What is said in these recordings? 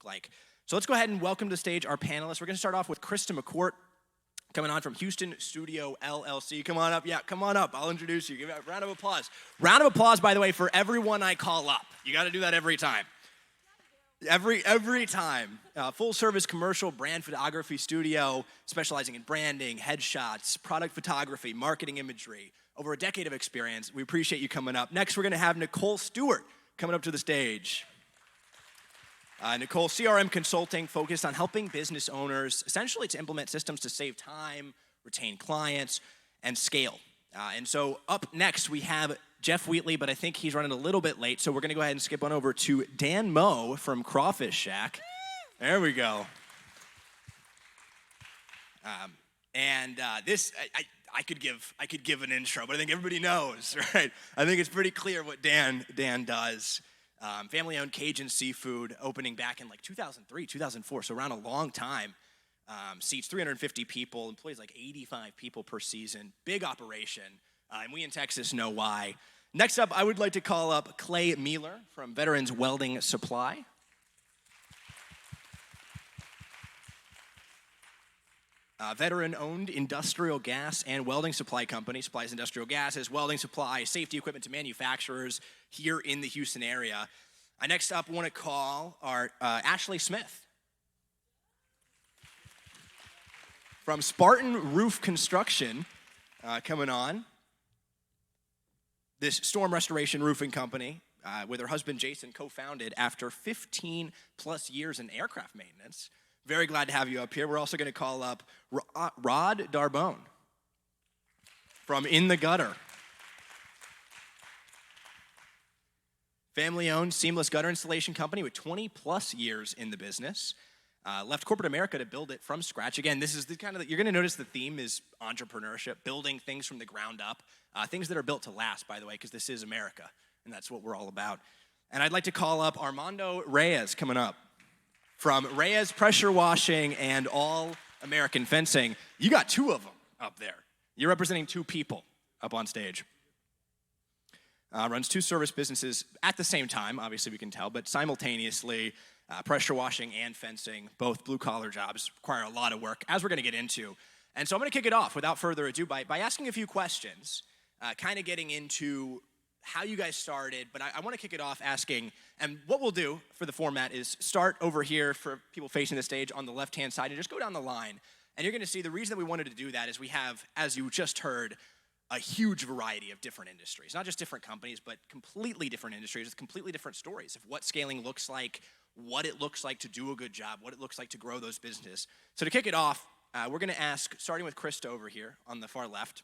like. So let's go ahead and welcome to the stage our panelists. We're going to start off with Krista McCourt, coming on from Houston Studio LLC. Come on up. Yeah, come on up. I'll introduce you. Give a round of applause. Round of applause, by the way, for everyone I call up. You got to do that every time. Every time. Full-service commercial brand photography studio, specializing in branding, headshots, product photography, marketing imagery. Over a decade of experience. We appreciate you coming up. Next, we're going to have Nicole Stewart coming up to the stage. Nicole, CRM Consulting, focused on helping business owners essentially to implement systems to save time, retain clients, and scale. And so up next, we have Jeff Wheatley, but I think he's running a little bit late, so we're going to go ahead and skip on over to Dan Moe from Crawfish Shack. There we go. I could give an intro, but I think everybody knows, right? I think it's pretty clear what Dan does. Family-owned Cajun seafood, opening back in like 2003, 2004, so around a long time. Seats 350 people, employs like 85 people per season. Big operation, and we in Texas know why. Next up, I would like to call up Clay Mealer from Veterans Welding Supply. Veteran-owned industrial gas and welding supply company, supplies industrial gases, welding supply, safety equipment to manufacturers here in the Houston area. Next up, I want to call our Ashley Smith from Spartan Roof Construction, coming on. This storm restoration roofing company with her husband Jason co-founded after 15 plus years in aircraft maintenance. Very glad to have you up here. We're also going to call up Rod Darbone from In the Gutter. Family-owned seamless gutter installation company with 20 plus years in the business. Left corporate America to build it from scratch. Again, this is the kind of, you're going to notice the theme is entrepreneurship, building things from the ground up. Things that are built to last, by the way, because this is America, and that's what we're all about. And I'd like to call up Armando Reyes coming up. From Reyes Pressure Washing and All American Fencing. You got two of them up there. You're representing two people up on stage. Runs two service businesses at the same time, obviously we can tell, but simultaneously, pressure washing and fencing, both blue-collar jobs, require a lot of work, as we're going to get into. And so I'm going to kick it off without further ado by asking a few questions, kind of getting into how you guys started, but I want to kick it off asking, and what we'll do for the format is start over here for people facing the stage on the left-hand side and just go down the line. And you're going to see the reason that we wanted to do that is we have, as you just heard, a huge variety of different industries. Not just different companies, but completely different industries with completely different stories of what scaling looks like, what it looks like to do a good job, what it looks like to grow those businesses. So to kick it off, we're going to ask, starting with Krista over here on the far left,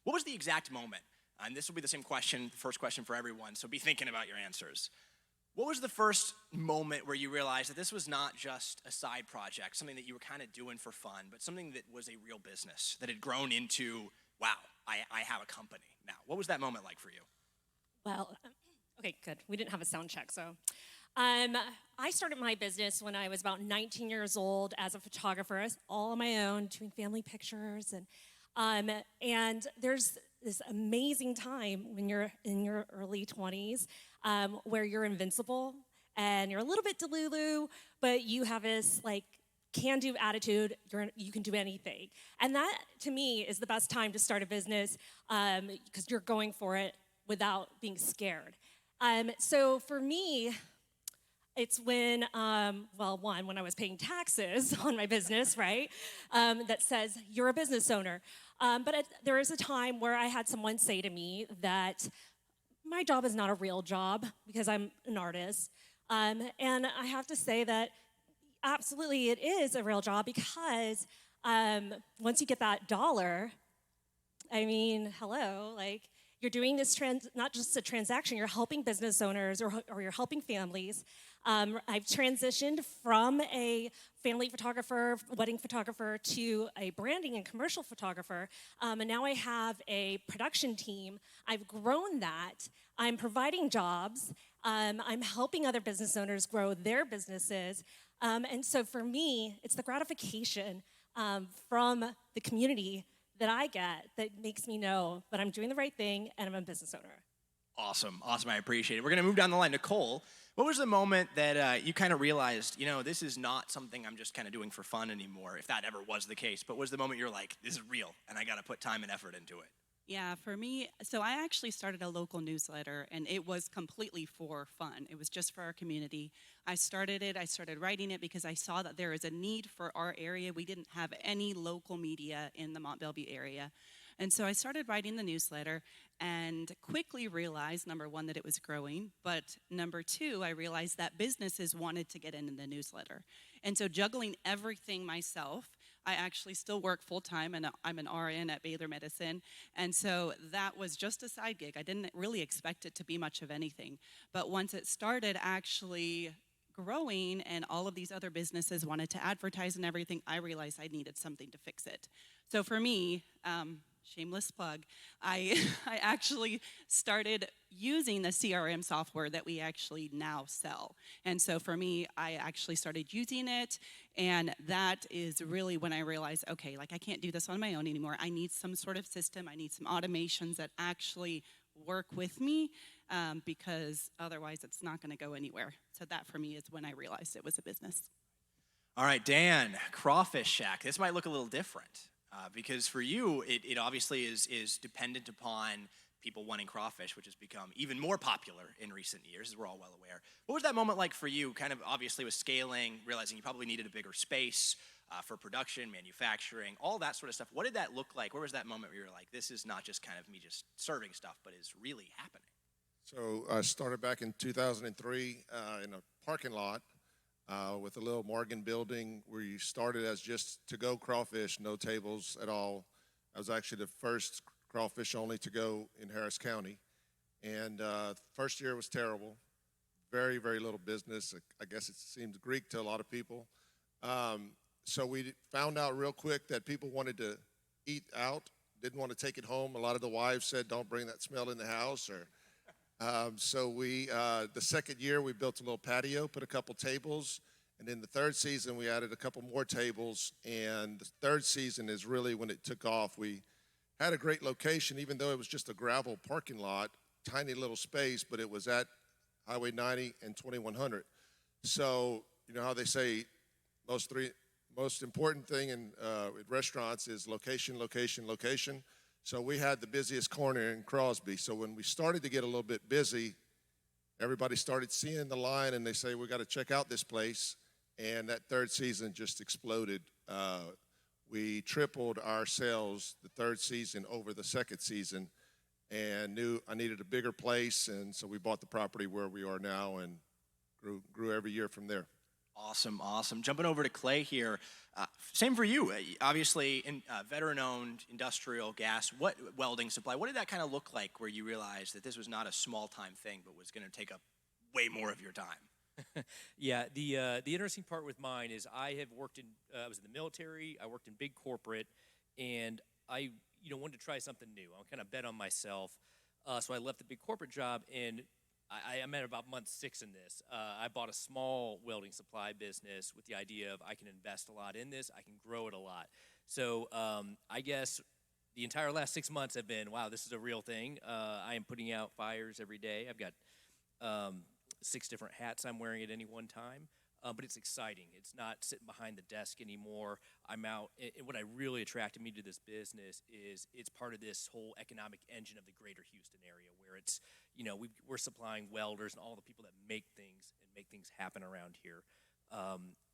what was the exact moment? And this will be the same question, the first question for everyone, so be thinking about your answers. What was the first moment where you realized that this was not just a side project, something that you were kind of doing for fun, but something that was a real business, that had grown into, wow, I have a company now? What was that moment like for you? Well, okay, good. We didn't have a sound check, so. I started my business when I was about 19 years old as a photographer, all on my own, doing family pictures, and there's this amazing time when you're in your early 20s where you're invincible and you're a little bit delulu, but you have this like can-do attitude. You can do anything. And that, to me, is the best time to start a business because you're going for it without being scared. So for me, it's when, when I was paying taxes on my business, right, that says you're a business owner. But there is a time where I had someone say to me that my job is not a real job because I'm an artist. And I have to say that absolutely it is a real job because once you get that dollar, I mean, hello, like you're doing this not just a transaction, you're helping business owners or you're helping families. I've transitioned from a family photographer, wedding photographer, to a branding and commercial photographer, and now I have a production team. I've grown that. I'm providing jobs. I'm helping other business owners grow their businesses, and so for me, it's the gratification from the community that I get that makes me know that I'm doing the right thing and I'm a business owner. Awesome, I appreciate it. We're going to move down the line. Nicole, What was the moment that you kind of realized, this is not something I'm just kind of doing for fun anymore, if that ever was the case? But was the moment you're like, this is real, and I got to put time and effort into it? Yeah, for me, so I actually started a local newsletter and it was completely for fun. It was just for our community. I started writing it because I saw that there is a need for our area. We didn't have any local media in the Mont Belvieu area. And so I started writing the newsletter and quickly realized, number one, that it was growing, but number two, I realized that businesses wanted to get into the newsletter. And so juggling everything myself, I actually still work full time and I'm an RN at Baylor Medicine. And so that was just a side gig. I didn't really expect it to be much of anything. But once it started actually growing and all of these other businesses wanted to advertise and everything, I realized I needed something to fix it. So for me, shameless plug, I, I actually started using the CRM software that we actually now sell. And so for me, I actually started using it, and that is really when I realized, okay, like I can't do this on my own anymore. I need some sort of system. I need some automations that actually work with me because otherwise it's not going to go anywhere. So that for me is when I realized it was a business. All right, Dan, Crawfish Shack. This might look a little different because for you, it obviously is dependent upon people wanting crawfish, which has become even more popular in recent years, as we're all well aware. What was that moment like for you, kind of obviously with scaling, realizing you probably needed a bigger space for production, manufacturing, all that sort of stuff? What did that look like? Where was that moment where you were like, this is not just kind of me just serving stuff, but is really happening? So I started back in 2003 in a parking lot with a little Morgan building where you started as just to-go crawfish, no tables at all. I was actually the first crawfish only to go in Harris County. And first year was terrible. Very, very little business. I guess it seems Greek to a lot of people. So we found out real quick that people wanted to eat out, didn't want to take it home. A lot of the wives said, don't bring that smell in the house. So the second year, we built a little patio, put a couple tables, and in the third season, we added a couple more tables, and the third season is really when it took off. We had a great location, even though it was just a gravel parking lot, tiny little space, but it was at Highway 90 and 2100. So, you know how they say most important thing in restaurants is location, location, location. So we had the busiest corner in Crosby. So when we started to get a little bit busy, everybody started seeing the line and they say, we got to check out this place. And that third season just exploded. We tripled our sales the third season over the second season and knew I needed a bigger place. And so we bought the property where we are now and grew every year from there. Awesome, awesome. Jumping over to Clay here. Same for you. Obviously, in veteran-owned industrial gas, what welding supply, what did that kind of look like where you realized that this was not a small-time thing but was going to take up way more of your time? Yeah, the interesting part with mine is I have worked in, I was in the military, I worked in big corporate, and I wanted to try something new. I kind of bet on myself. So I left the big corporate job, and I'm at about month 6 in this. I bought a small welding supply business with the idea of I can invest a lot in this, I can grow it a lot. So I guess the entire last 6 months have been, wow, this is a real thing. I am putting out fires every day. I've got 6 different hats I'm wearing at any one time. But it's exciting. It's not sitting behind the desk anymore. I'm out. And what really attracted me to this business is it's part of this whole economic engine of the greater Houston area where it's, we're supplying welders and all the people that make things happen around here.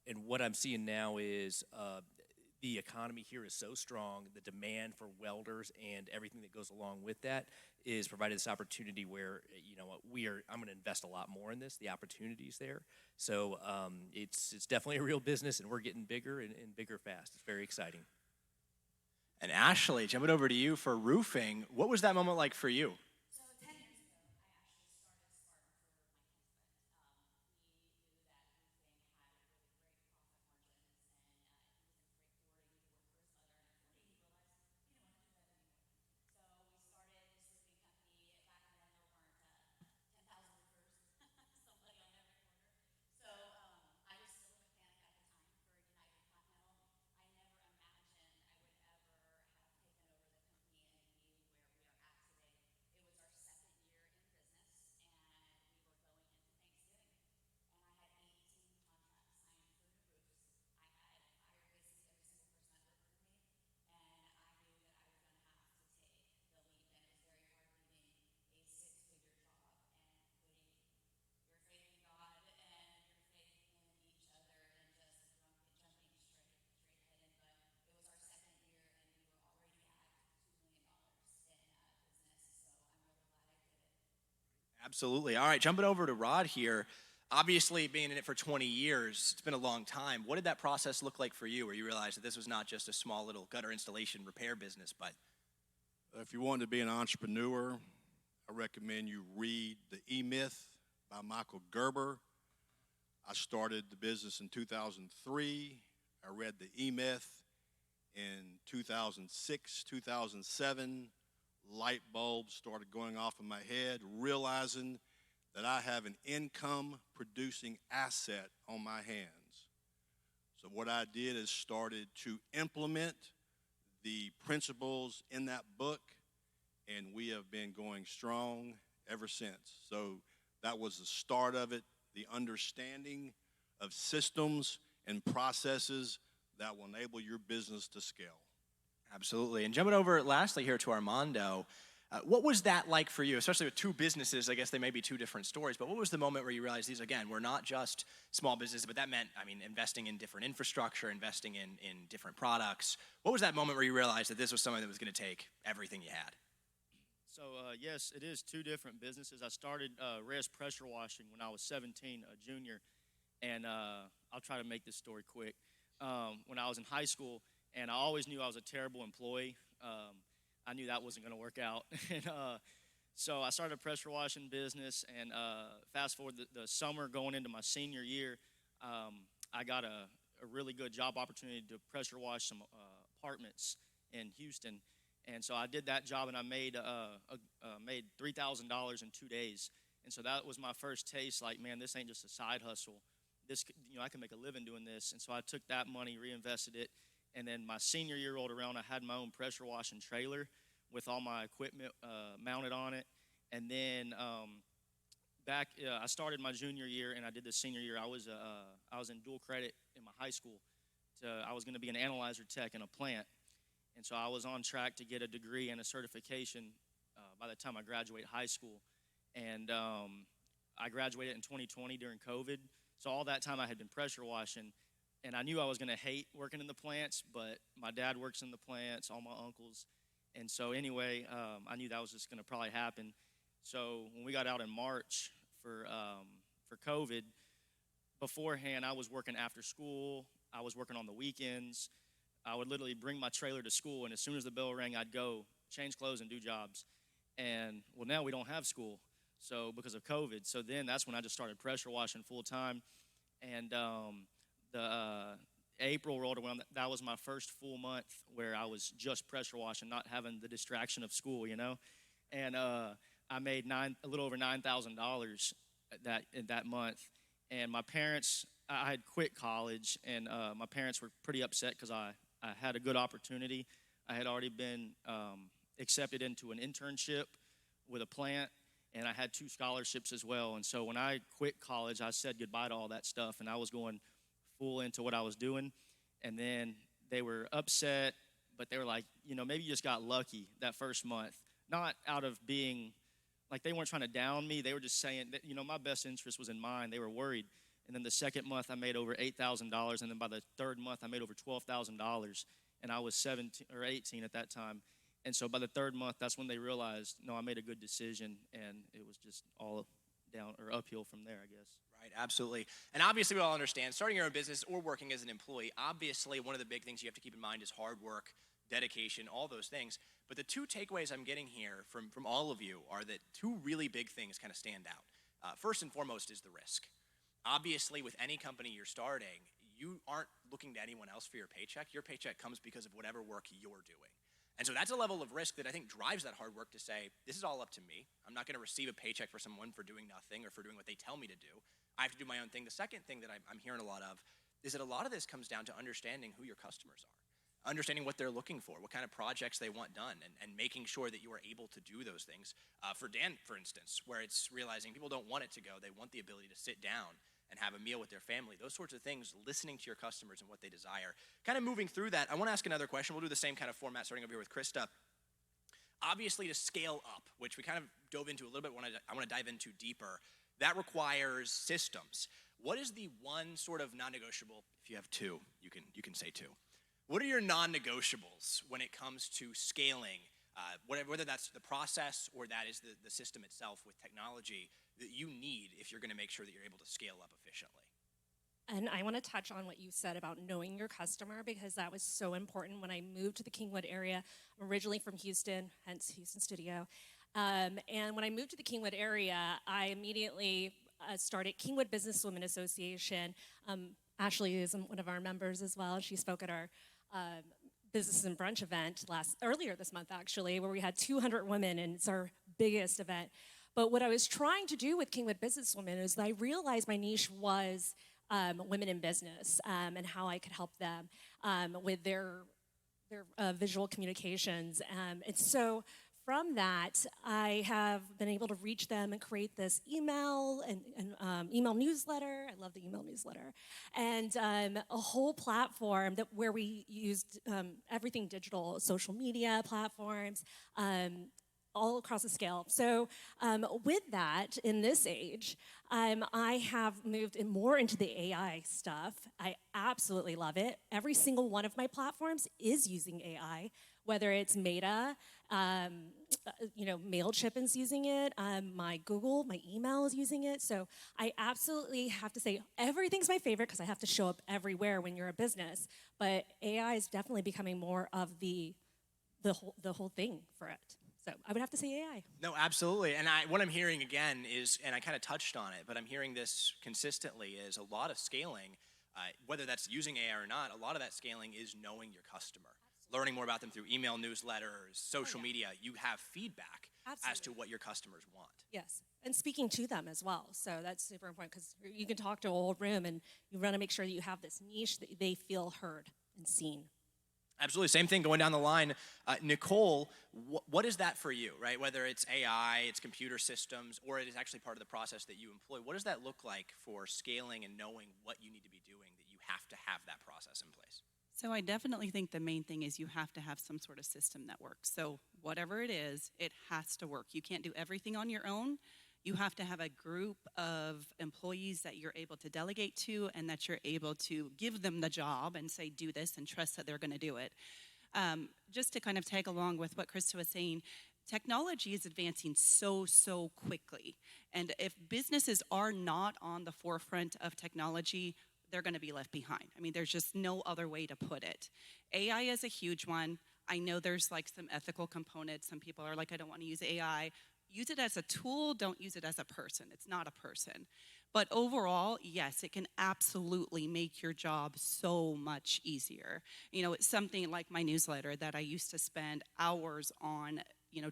And what I'm seeing now is the economy here is so strong, the demand for welders and everything that goes along with that is provided this opportunity where, I'm going to invest a lot more in this, the opportunities there. So it's definitely a real business, and we're getting bigger and bigger fast. It's very exciting. And Ashley, jumping over to you for roofing, what was that moment like for you? Absolutely. All right, jumping over to Rod here. Obviously, being in it for 20 years, it's been a long time. What did that process look like for you, where you realized that this was not just a small little gutter installation repair business, but If you want to be an entrepreneur, I recommend you read The E-Myth by Michael Gerber. I started the business in 2003. I read The E-Myth in 2006, 2007. Light bulbs started going off in my head, realizing that I have an income producing asset on my hands. So what I did is started to implement the principles in that book, and we have been going strong ever since. So that was the start of it, the understanding of systems and processes that will enable your business to scale. absolutely. And jumping over lastly here to Armando, what was that like for you, especially with two businesses? I guess they may be two different stories, but what was the moment where you realized these, again, were not just small businesses, but that meant, I mean, investing in different infrastructure, investing in different products. What was that moment where you realized that this was something that was going to take everything you had? So, yes, it is two different businesses. I started res pressure washing when I was 17, a junior, and I'll try to make this story quick. When I was in high school, and I always knew I was a terrible employee. I knew that wasn't going to work out. And so I started a pressure washing business, and fast forward the summer going into my senior year, I got a really good job opportunity to pressure wash some apartments in Houston. And so I did that job, and I made $3,000 in 2 days. And so that was my first taste, like, man, this ain't just a side hustle. This, I can make a living doing this. And so I took that money, reinvested it, and then my senior year rolled around. I had my own pressure washing trailer with all my equipment mounted on it. And then I started my junior year, and I did the senior year. I was in dual credit in my high school. I was going to be an analyzer tech in a plant. And so I was on track to get a degree and a certification by the time I graduated high school. And I graduated in 2020 during COVID. So all that time I had been pressure washing. And I knew I was going to hate working in the plants, but my dad works in the plants, all my uncles. And so anyway, I knew that was just going to probably happen. So when we got out in March for COVID, beforehand I was working after school. I was working on the weekends. I would literally bring my trailer to school, and as soon as the bell rang, I'd go change clothes and do jobs. And, well, now we don't have school, so because of COVID. So then that's when I just started pressure washing full time. And April rolled around. That was my first full month where I was just pressure washing, not having the distraction of school, And I made a little over $9,000 in that month. And my parents, I had quit college, and my parents were pretty upset because I had a good opportunity. I had already been accepted into an internship with a plant, and I had 2 scholarships as well. And so when I quit college, I said goodbye to all that stuff, and I was going full into what I was doing. And then they were upset, but they were like, maybe you just got lucky that first month. Not out of being, like, they weren't trying to down me. They were just saying that, my best interest was in mine. They were worried. And then the second month, I made over $8,000. And then by the third month, I made over $12,000. And I was 17 or 18 at that time. And so by the third month, that's when they realized, no, I made a good decision. And it was just all down or uphill from there, I guess. Right, absolutely. And obviously we all understand, starting your own business or working as an employee, obviously one of the big things you have to keep in mind is hard work, dedication, all those things. But the 2 takeaways I'm getting here from all of you are that 2 really big things kind of stand out. First and foremost is the risk. Obviously, with any company you're starting, you aren't looking to anyone else for your paycheck. Your paycheck comes because of whatever work you're doing. And so that's a level of risk that I think drives that hard work to say, this is all up to me. I'm not going to receive a paycheck for someone for doing nothing or for doing what they tell me to do. I have to do my own thing. The second thing that I'm hearing a lot of is that a lot of this comes down to understanding who your customers are, understanding what they're looking for, what kind of projects they want done, and making sure that you are able to do those things. For Dan, for instance, where it's realizing people don't want it to go. They want the ability to sit down and have a meal with their family, those sorts of things, listening to your customers and what they desire. Kind of moving through that, I want to ask another question. We'll do the same kind of format starting over here with Krista. Obviously, to scale up, which we kind of dove into a little bit, I want to dive into deeper, that requires systems. What is the one sort of non-negotiable? If you have 2, you can say 2. What are your non-negotiables when it comes to scaling whether that's the process or that is the system itself with technology that you need if you're going to make sure that you're able to scale up efficiently. And I want to touch on what you said about knowing your customer, because that was so important when I moved to the Kingwood area. I'm originally from Houston, hence Houston studio. And when I moved to the Kingwood area, I immediately started Kingwood Businesswomen Association. Ashley is one of our members as well. She spoke at our Business and Brunch event earlier this month, actually, where we had 200 women, and it's our biggest event. But what I was trying to do with Kingwood Businesswomen is that I realized my niche was women in business, and how I could help them with their visual communications. And so from that, I have been able to reach them and create this email and email newsletter. I love the email newsletter. And a whole platform where we used everything digital, social media platforms, all across the scale. So with that, in this age, I have moved more into the AI stuff. I absolutely love it. Every single one of my platforms is using AI, whether it's Meta, MailChimp is using it, my Google, my email is using it. So I absolutely have to say everything's my favorite because I have to show up everywhere when you're a business. But AI is definitely becoming more of the whole thing for it. So I would have to say AI. No, absolutely. And what I'm hearing again is, and I kind of touched on it, but I'm hearing this consistently, is a lot of scaling, whether that's using AI or not, a lot of that scaling is knowing your customer. Absolutely. Learning more about them through email newsletters, social media. You have feedback as to what your customers want. Yes, and speaking to them as well. So that's super important because you can talk to a whole room and you want to make sure that you have this niche that they feel heard and seen. Absolutely. Same thing going down the line. Nicole, what is that for you, right? Whether it's AI, it's computer systems, or it is actually part of the process that you employ. What does that look like for scaling and knowing what you need to be doing that you have to have that process in place? So I definitely think the main thing is you have to have some sort of system that works. So whatever it is, it has to work. You can't do everything on your own. You have to have a group of employees that you're able to delegate to and that you're able to give them the job and say, do this, and trust that they're going to do it. Just to kind of tag along with what Krista was saying, technology is advancing so quickly. And if businesses are not on the forefront of technology, they're going to be left behind. I mean, there's just no other way to put it. AI is a huge one. I know there's like some ethical components. Some people are like, I don't want to use AI. Use it as a tool, don't use it as a person. It's not a person. But overall, yes, it can absolutely make your job so much easier. You know, it's something like my newsletter that I used to spend hours on,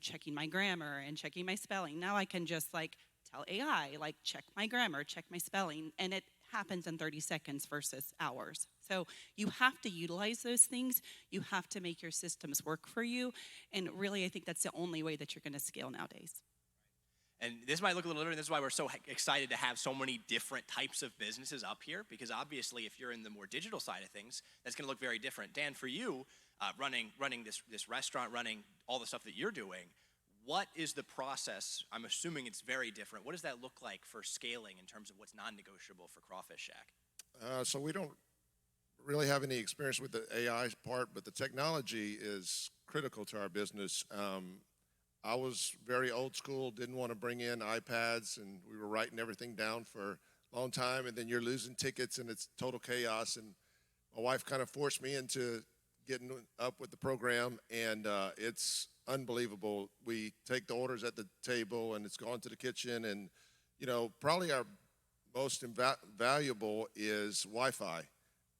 checking my grammar and checking my spelling. Now I can just tell AI, check my grammar, check my spelling, and it happens in 30 seconds versus hours. So you have to utilize those things. You have to make your systems work for you. And really, I think that's the only way that you're going to scale nowadays. And this might look a little different. This is why we're so excited to have so many different types of businesses up here, because obviously if you're in the more digital side of things, that's going to look very different. Dan, for you, running this restaurant, running all the stuff that you're doing, what is the process? I'm assuming it's very different. What does that look like for scaling in terms of what's non-negotiable for Crawfish Shack? So we don't really have any experience with the AI part, but the technology is critical to our business. I was very old school, didn't want to bring in iPads, and we were writing everything down for a long time, and then you're losing tickets, and it's total chaos. And my wife kind of forced me into getting up with the program, and it's unbelievable. We take the orders at the table, and it's gone to the kitchen, and, probably our most valuable is Wi-Fi.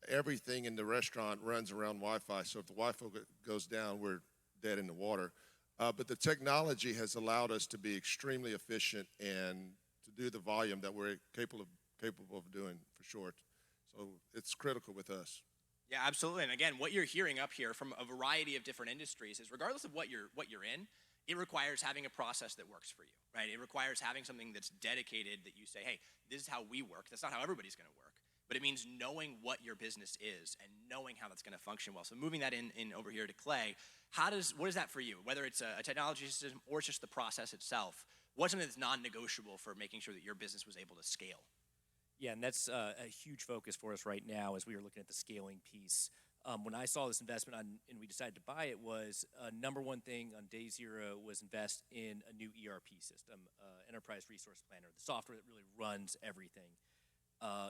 Everything in the restaurant runs around Wi-Fi, so if the Wi-Fi goes down, we're dead in the water. But the technology has allowed us to be extremely efficient and to do the volume that we're capable of doing, for sure. So it's critical with us. Yeah, absolutely. And again, what you're hearing up here from a variety of different industries is, regardless of what you're in, it requires having a process that works for you, right? It requires having something that's dedicated, that you say, hey, this is how we work. That's not how everybody's going to work. But it means knowing what your business is and knowing how that's going to function well. So moving that in over here to Clay, what is that for you? Whether it's a technology system or it's just the process itself, what's something that's non-negotiable for making sure that your business was able to scale? Yeah, and that's a huge focus for us right now as we are looking at the scaling piece. When I saw this investment and we decided to buy it, was number one thing on day zero was invest in a new ERP system, Enterprise Resource Planner, the software that really runs everything.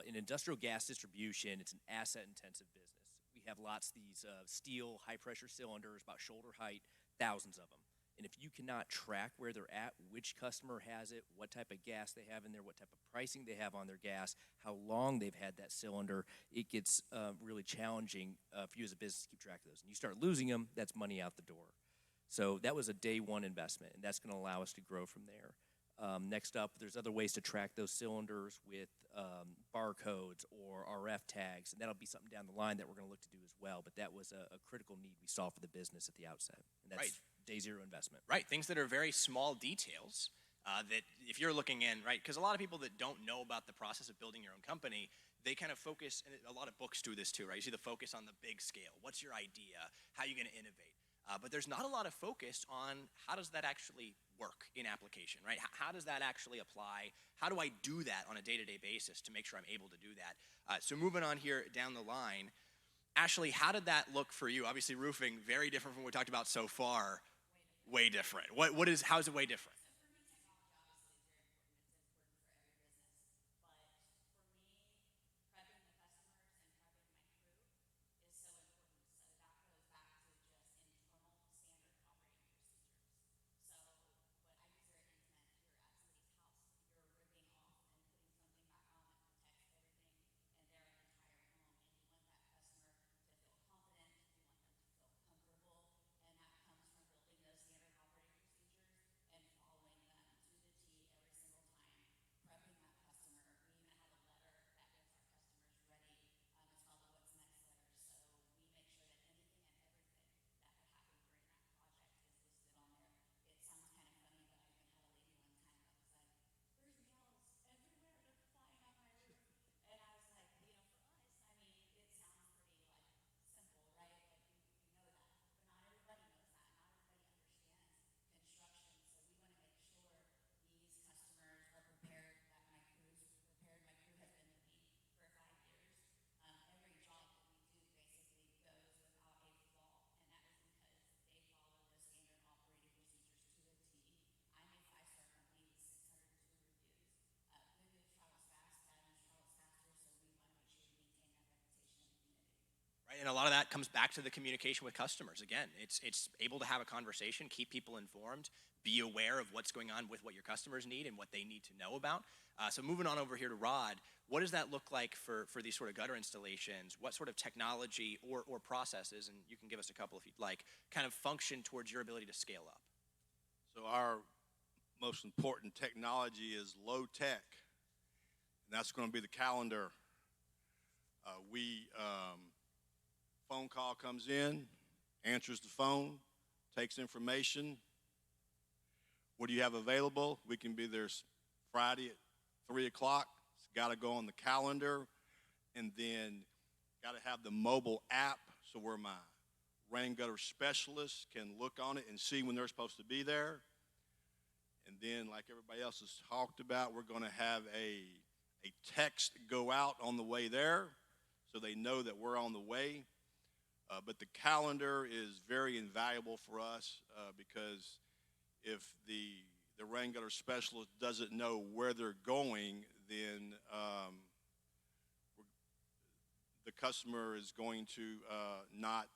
In industrial gas distribution, it's an asset-intensive business. We have lots of these steel, high-pressure cylinders, about shoulder height, thousands of them. And if you cannot track where they're at, which customer has it, what type of gas they have in there, what type of pricing they have on their gas, how long they've had that cylinder, it gets really challenging for you as a business to keep track of those. And you start losing them, that's money out the door. So that was a day one investment, and that's going to allow us to grow from there. Next up, there's other ways to track those cylinders with barcodes or RF tags, and that'll be something down the line that we're going to look to do as well. But that was a critical need we saw for the business at the outset, and that's Right. day zero investment. Right, things that are very small details that if you're looking in, right, because a lot of people that don't know about the process of building your own company, they kind of focus, and a lot of books do this too, right? You see the focus on the big scale. What's your idea? How are you going to innovate? But there's not a lot of focus on how does that actually work in application, right? How does that actually apply? How do I do that on a day-to-day basis to make sure I'm able to do that? So moving on here down the line, Ashley, how did that look for you? Obviously roofing, very different from what we talked about so far. Way different. How is it way different? Right, and a lot of that comes back to the communication with customers. Again, it's able to have a conversation, keep people informed, be aware of what's going on with what your customers need and what they need to know about. So moving on over here to Rod, what does that look like for these sort of gutter installations? What sort of technology or processes, and you can give us a couple if you'd like, kind of function towards your ability to scale up? So our most important technology is low tech, and that's going to be the calendar. Phone call comes in, answers the phone, takes information. What do you have available? We can be there Friday at 3 o'clock. It's got to go on the calendar, and then got to have the mobile app so where my rain gutter specialists can look on it and see when they're supposed to be there. And then, like everybody else has talked about, we're going to have a text go out on the way there so they know that we're on the way. But the calendar is very invaluable for us because if the rain gutter specialist doesn't know where they're going, then the customer is going to not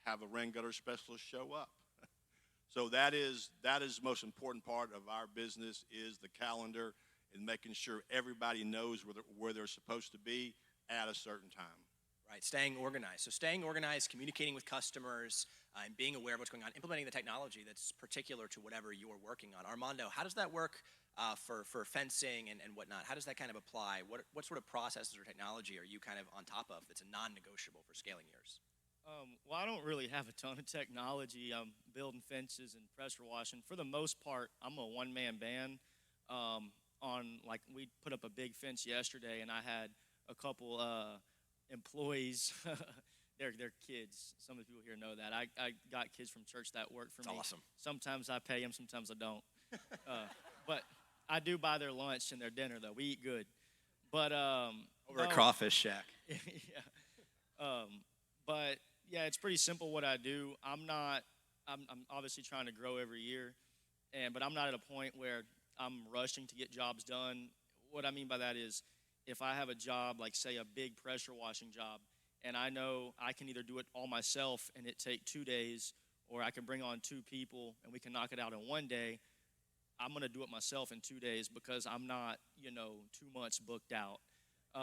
have a rain gutter specialist show up. So that is the most important part of our business is the calendar and making sure everybody knows where they're supposed to be at a certain time. Right, staying organized. So staying organized, communicating with customers, and being aware of what's going on, implementing the technology that's particular to whatever you're working on. Armando, how does that work for fencing and whatnot? How does that kind of apply? What sort of processes or technology are you kind of on top of that's a non-negotiable for scaling yours? Well, I don't really have a ton of technology. I'm building fences and pressure washing. For the most part, I'm a one-man band. We put up a big fence yesterday, and I had a couple employees. they're kids. Some of the people here know that. I got kids from church that work for me. Awesome. Sometimes I pay them, sometimes I don't. But I do buy their lunch and their dinner, though. We eat good. But Over at Crawfish Shack. Yeah. But yeah, it's pretty simple what I do. I'm obviously trying to grow every year, but I'm not at a point where I'm rushing to get jobs done. What I mean by that is if I have a job, like say a big pressure washing job, and I know I can either do it all myself and it take 2 days, or I can bring on 2 people and we can knock it out in one day, I'm going to do it myself in 2 days because I'm not, 2 months booked out.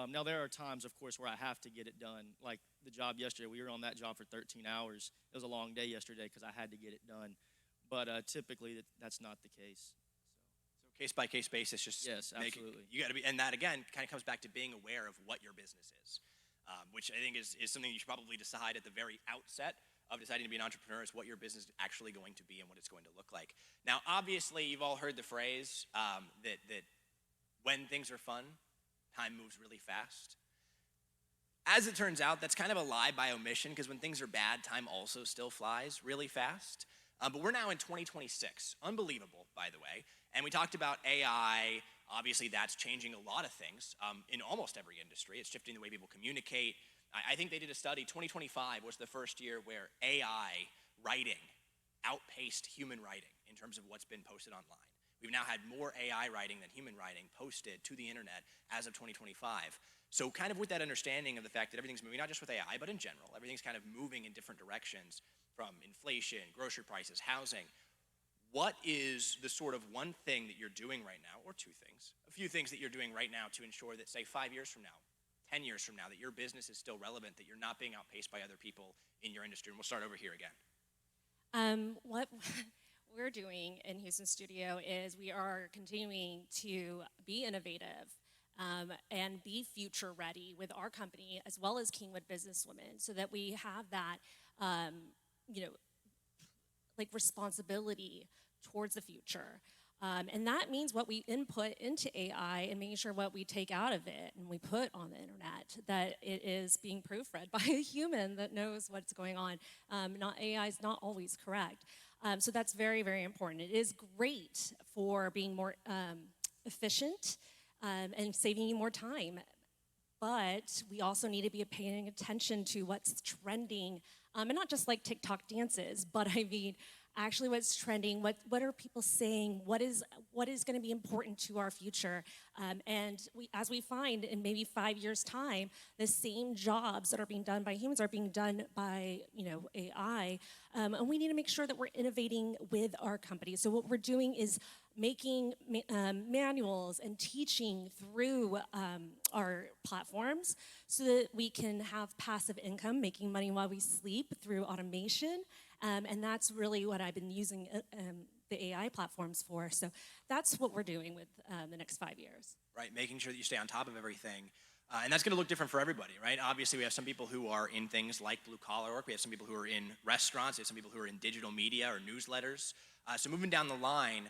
Now, there are times, of course, where I have to get it done. Like the job yesterday, we were on that job for 13 hours. It was a long day yesterday because I had to get it done. But typically, that's not the case. So case by case basis, just Yes, absolutely. You got to be, and that again kind of comes back to being aware of what your business is, which I think is something you should probably decide at the very outset of deciding to be an entrepreneur, is what your business is actually going to be and what it's going to look like. Now, obviously, you've all heard the phrase that when things are fun, time moves really fast. As it turns out, that's kind of a lie by omission, because when things are bad, time also still flies really fast. But we're now in 2026. Unbelievable, by the way. And we talked about AI. Obviously, that's changing a lot of things in almost every industry. It's shifting the way people communicate. I think they did a study. 2025 was the first year where AI writing outpaced human writing in terms of what's been posted online. We've now had more AI writing than human writing posted to the internet as of 2025. So kind of with that understanding of the fact that everything's moving, not just with AI, but in general, everything's kind of moving in different directions, from inflation, grocery prices, housing. What is the sort of one thing that you're doing right now, or two things, a few things that you're doing right now to ensure that, say, 5 years from now, 10 years from now, that your business is still relevant, that you're not being outpaced by other people in your industry? And we'll start over here again. What we're doing in Houston Studio is we are continuing to be innovative and be future ready with our company, as well as Kingwood Businesswomen, so that we have that, like responsibility towards the future. And that means what we input into AI and making sure what we take out of it and we put on the internet, that it is being proofread by a human that knows what's going on. AI is not always correct. So that's very, very important. It is great for being more efficient and saving you more time. But we also need to be paying attention to what's trending, and not just like TikTok dances, but I mean, actually what's trending, what are people saying, what is going to be important to our future. And as we find in maybe 5 years' time, the same jobs that are being done by humans are being done by AI, and we need to make sure that we're innovating with our company. So what we're doing is making manuals and teaching through our platforms so that we can have passive income, making money while we sleep through automation. And that's really what I've been using the AI platforms for. So that's what we're doing with the next 5 years. Right, making sure that you stay on top of everything. And that's going to look different for everybody, right? Obviously, we have some people who are in things like blue-collar work. We have some people who are in restaurants. We have some people who are in digital media or newsletters. So moving down the line,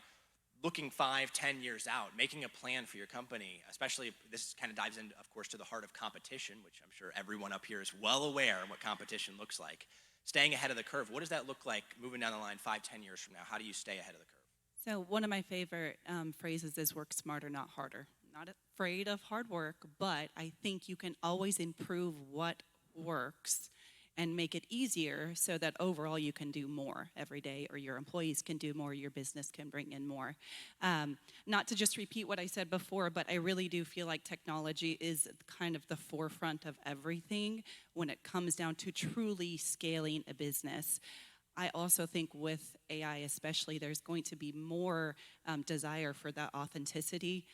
looking 5, 10 years out, making a plan for your company, especially this kind of dives into, of course, to the heart of competition, which I'm sure everyone up here is well aware of what competition looks like. Staying ahead of the curve, what does that look like moving down the line 5, 10 years from now? How do you stay ahead of the curve? So one of my favorite phrases is work smarter, not harder. Not afraid of hard work, but I think you can always improve what works and make it easier so that overall you can do more every day, or your employees can do more, your business can bring in more. Not to just repeat what I said before, but I really do feel like technology is kind of the forefront of everything when it comes down to truly scaling a business. I also think with AI especially, there's going to be more desire for that authenticity.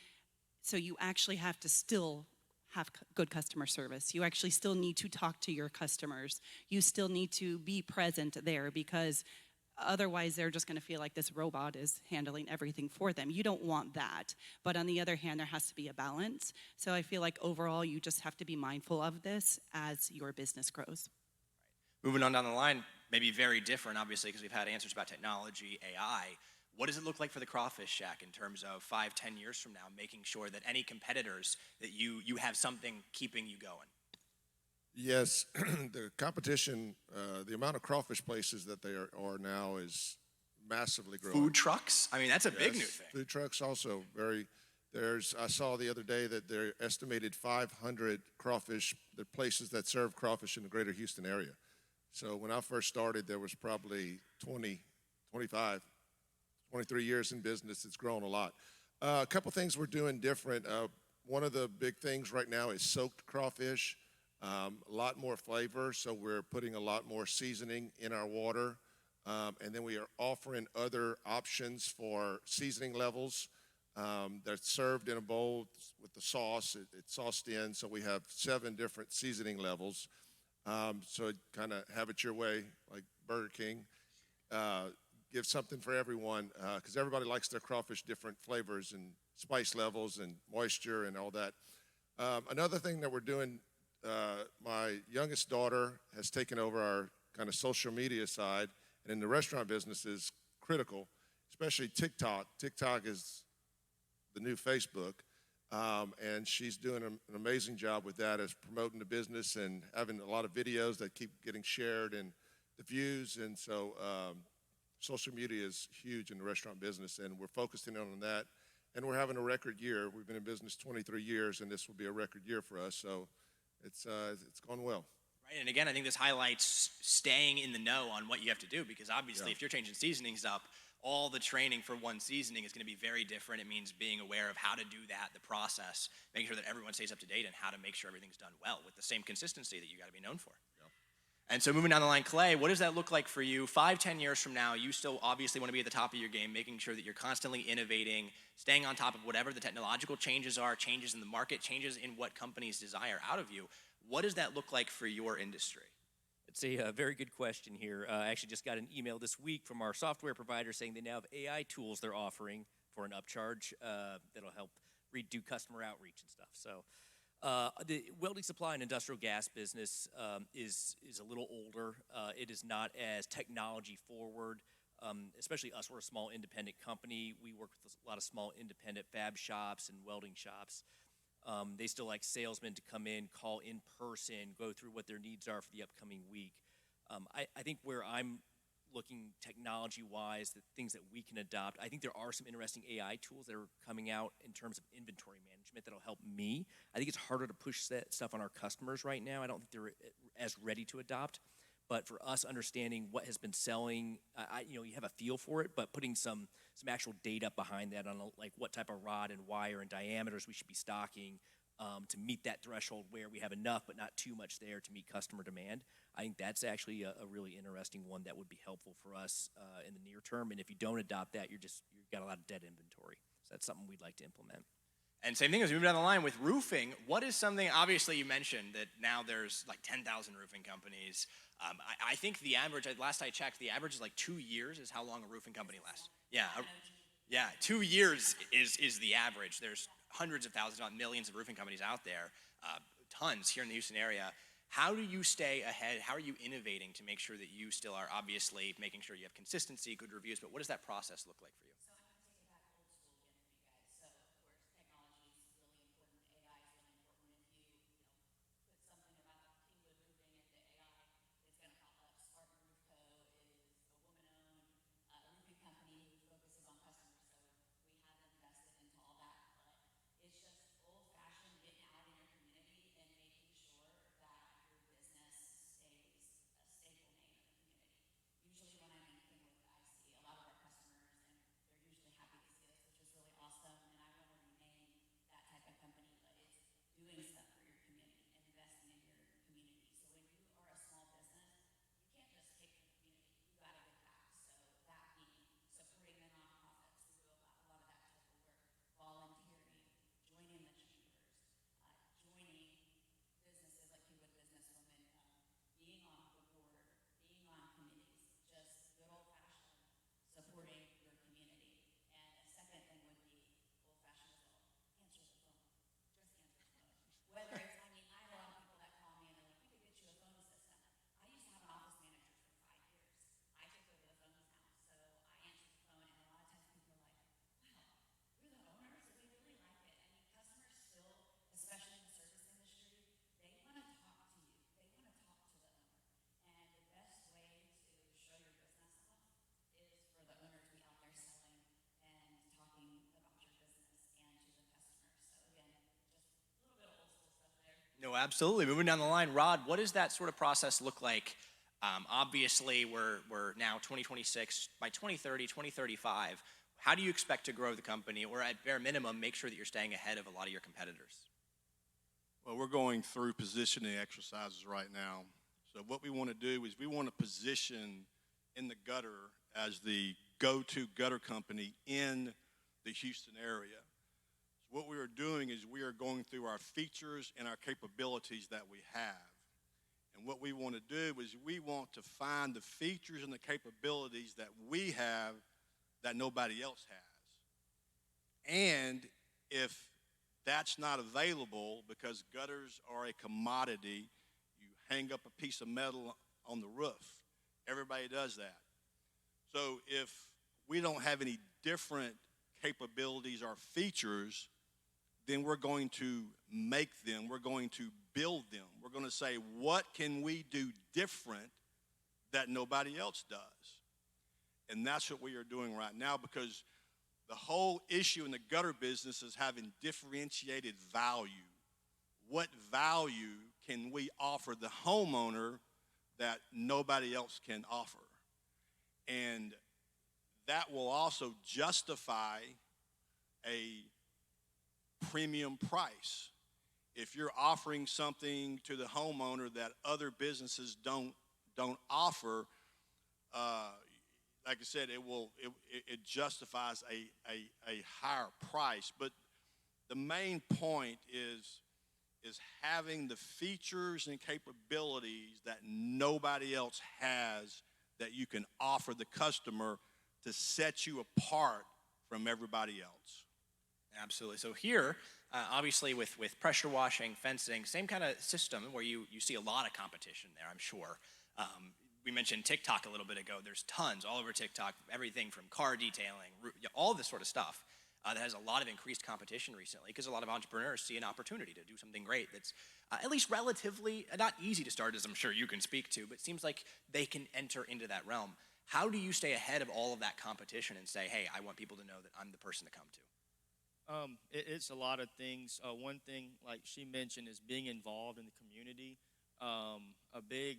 So you actually have to still have good customer service. You actually still need to talk to your customers. You still need to be present there, because otherwise they're just going to feel like this robot is handling everything for them. You don't want that. But on the other hand, there has to be a balance. So I feel like overall you just have to be mindful of this as your business grows. Moving on down the line, maybe very different, obviously, because we've had answers about technology, AI. What does it look like for the Crawfish Shack in terms of 5, 10 years from now, making sure that any competitors, that you have something keeping you going? Yes, the competition, the amount of crawfish places that there are now is massively growing. Food trucks? I mean, that's a big new thing. Food trucks also very, I saw the other day that there are estimated 500 crawfish, the places that serve crawfish in the greater Houston area. So when I first started, there was probably 20, 25, 23 years in business. It's grown a lot. A couple things we're doing different. One of the big things right now is soaked crawfish, a lot more flavor, so we're putting a lot more seasoning in our water. And then we are offering other options for seasoning levels that's served in a bowl with the sauce. It's sauced in, so we have 7 different seasoning levels. So kind of have it your way, like Burger King. Give something for everyone, because everybody likes their crawfish different flavors and spice levels and moisture and all that. Another thing that we're doing, my youngest daughter has taken over our kind of social media side, and in the restaurant business is critical, especially TikTok. TikTok is the new Facebook, and she's doing an amazing job with that as promoting the business and having a lot of videos that keep getting shared and the views. And so social media is huge in the restaurant business, and we're focusing on that. And we're having a record year. We've been in business 23 years, and this will be a record year for us. So it's gone well. Right, and again, I think this highlights staying in the know on what you have to do, because obviously if you're changing seasonings up, all the training for one seasoning is going to be very different. It means being aware of how to do that, the process, making sure that everyone stays up to date, and how to make sure everything's done well with the same consistency that you got to be known for. And so moving down the line, Clay, what does that look like for you 5-10 years from now? You still obviously want to be at the top of your game, making sure that you're constantly innovating, staying on top of whatever the technological changes are, changes in the market, changes in what companies desire out of you. What does that look like for your industry? It's a very good question here. I actually just got an email this week from our software provider saying they now have AI tools they're offering for an upcharge that'll help do customer outreach and stuff. So the welding supply and industrial gas business is a little older. It is not as technology forward, especially us. We're a small independent company. We work with a lot of small independent fab shops and welding shops. They still like salesmen to come in, call in person, go through what their needs are for the upcoming week. I think where I'm looking technology-wise, the things that we can adopt, I think there are some interesting AI tools that are coming out in terms of inventory management that'll help me. I think it's harder to push that stuff on our customers right now. I don't think they're as ready to adopt. But for us, understanding what has been selling, you have a feel for it, but putting some actual data behind that on like what type of rod and wire and diameters we should be stocking to meet that threshold where we have enough but not too much there to meet customer demand. I think that's actually a really interesting one that would be helpful for us in the near term. And if you don't adopt that, you've got a lot of dead inventory. So that's something we'd like to implement. And same thing as we move down the line with roofing. What is something, obviously you mentioned that now there's like 10,000 roofing companies. I think the average, last I checked, the average is like 2 years is how long a roofing company lasts. Yeah, 2 years is the average. There's hundreds of thousands, not millions of roofing companies out there, tons here in the Houston area. How do you stay ahead? How are you innovating to make sure that you still are obviously making sure you have consistency, good reviews, but what does that process look like for you? No, absolutely. Moving down the line, Rod, what does that sort of process look like? Obviously, we're now 2026. By 2030, 2035, how do you expect to grow the company, or at bare minimum, make sure that you're staying ahead of a lot of your competitors? Well, we're going through positioning exercises right now. So what we want to do is we want to position in the gutter as the go-to gutter company in the Houston area. So what we are doing is we are going through our features and our capabilities that we have. And what we want to do is we want to find the features and the capabilities that we have that nobody else has. And if that's not available, because gutters are a commodity, you hang up a piece of metal on the roof. Everybody does that. So if we don't have any different capabilities or features, then we're going to make them, we're going to build them. We're going to say, what can we do different that nobody else does? And that's what we are doing right now, because the whole issue in the gutter business is having differentiated value. What value can we offer the homeowner that nobody else can offer? And that will also justify a premium price. If you're offering something to the homeowner that other businesses don't offer, like I said, it justifies a higher price. But the main point is having the features and capabilities that nobody else has that you can offer the customer to set you apart from everybody else. Absolutely. So here, obviously with pressure washing, fencing, same kind of system where you see a lot of competition there, I'm sure. We mentioned TikTok a little bit ago. There's tons all over TikTok, everything from car detailing, all this sort of stuff that has a lot of increased competition recently, because a lot of entrepreneurs see an opportunity to do something great that's at least relatively, not easy to start, as I'm sure you can speak to, but seems like they can enter into that realm. How do you stay ahead of all of that competition and say, hey, I want people to know that I'm the person to come to? It's a lot of things. One thing, like she mentioned, is being involved in the community. A big